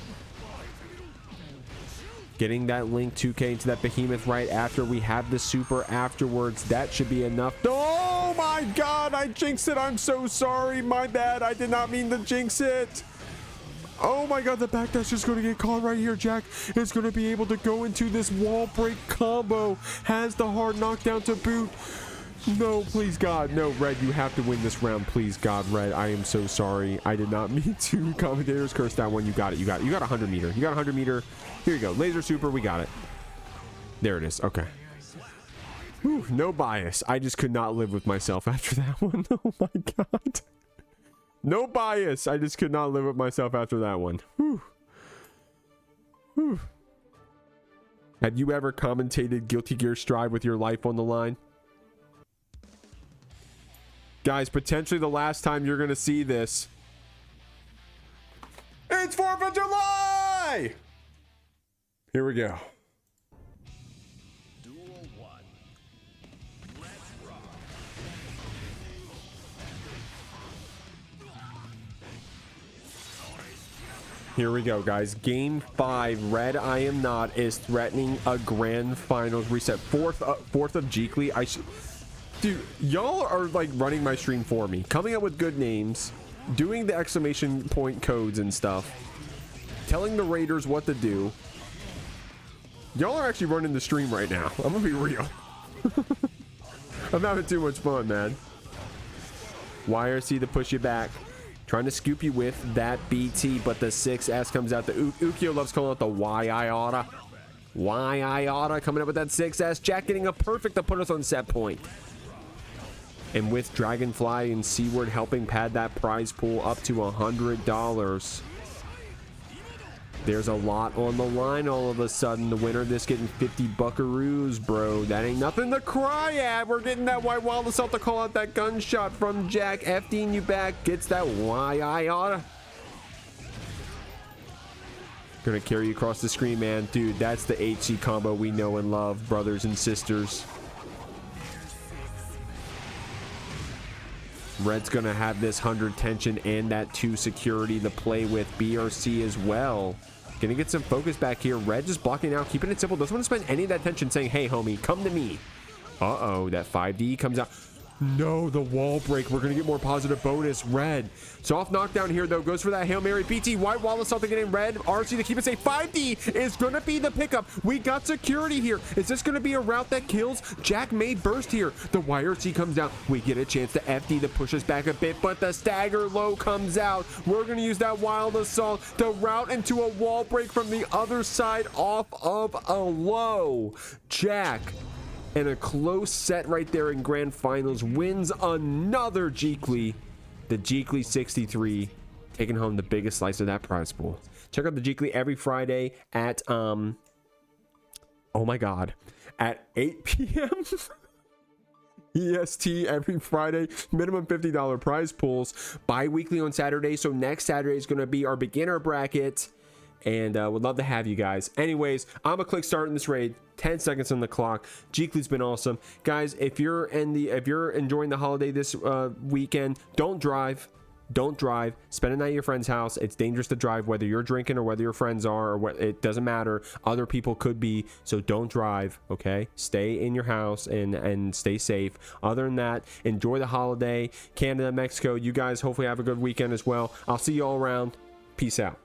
Getting that Link 2K into that behemoth right after we have the super afterwards. That should be enough. Oh my god, I jinxed it. I'm so sorry. My bad. I did not mean to jinx it. Oh my god, the backdash is going to get caught right here. Jack is going to be able to go into this wall break combo. Has the hard knockdown to boot. No, please God, no. Red, you have to win this round, please God. Red, I am so sorry. I did not mean to. Commentators curse that one. You got it. You got it. You got 100 meter. You got 100 meter. Here you go. Laser super. We got it. There it is. Okay. Whew, no bias. I just could not live with myself after that one. Oh my God. No bias. I just could not live with myself after that one. Whew. Whew. Have you ever commentated Guilty Gear Strive with your life on the line? Guys, potentially the last time you're going to see this. It's 4th of July! Here we go. Duel 1. Let's rock. Here we go, guys. Game 5. RedIAmNot is threatening a grand finals reset. 4th of Jeekly. Dude, y'all are like running my stream for me. Coming up with good names, doing the exclamation point codes and stuff, telling the raiders what to do. Y'all are actually running the stream right now. I'm gonna be real. I'm having too much fun, man. YRC to push you back. Trying to scoop you with that BT, but the 6S comes out. The Ukyo loves calling out the YIOTA. YIOTA coming up with that 6S. Jack getting a perfect to put us on set point. And with Dragonfly and Seaward helping pad that prize pool up to $100. There's a lot on the line all of a sudden. The winner of this getting 50 buckaroos, bro. That ain't nothing to cry at. We're getting that White Wild Assault to call out that gunshot from Jack. FDing you back. Gets that YIOTA. Gonna carry you across the screen, man. Dude, that's the HC combo we know and love, brothers and sisters. Red's gonna have this 100 tension and that 2 security to play with. BRC as well. Gonna get some focus back here. Red just blocking out, keeping it simple. Doesn't want to spend any of that tension, saying, hey, homie, come to me. Uh-oh, that 5D comes out. No, the wall break. We're going to get more positive bonus. Red. Soft knockdown here, though. Goes for that Hail Mary. BT, White Wall of something getting red. RC to keep it safe. 5D is going to be the pickup. We got security here. Is this going to be a route that kills? Jack may burst here. The YRC comes out. We get a chance to FD to push us back a bit, but the stagger low comes out. We're going to use that Wild Assault to route into a wall break from the other side off of a low. Jack, and a close set right there in grand finals, wins another Jeekly. The Jeekly 63, taking home the biggest slice of that prize pool. Check out the Jeekly every Friday at oh my god, at 8 p.m. EST every Friday. Minimum $50 prize pools. Bi-weekly on Saturday. So next Saturday is going to be our beginner bracket. and would love to have you guys. Anyways, I'm gonna click start in this raid. 10 seconds on the clock. Jeekly's been awesome, guys. If you're enjoying the holiday this weekend, don't drive. Don't drive. Spend a night at your friend's house. It's dangerous to drive, whether you're drinking or whether your friends are, or what, it doesn't matter. Other people could be, so don't drive. Okay, stay in your house and stay safe. Other than that, enjoy the holiday. Canada, Mexico, you guys hopefully have a good weekend as well. I'll see you all around. Peace out.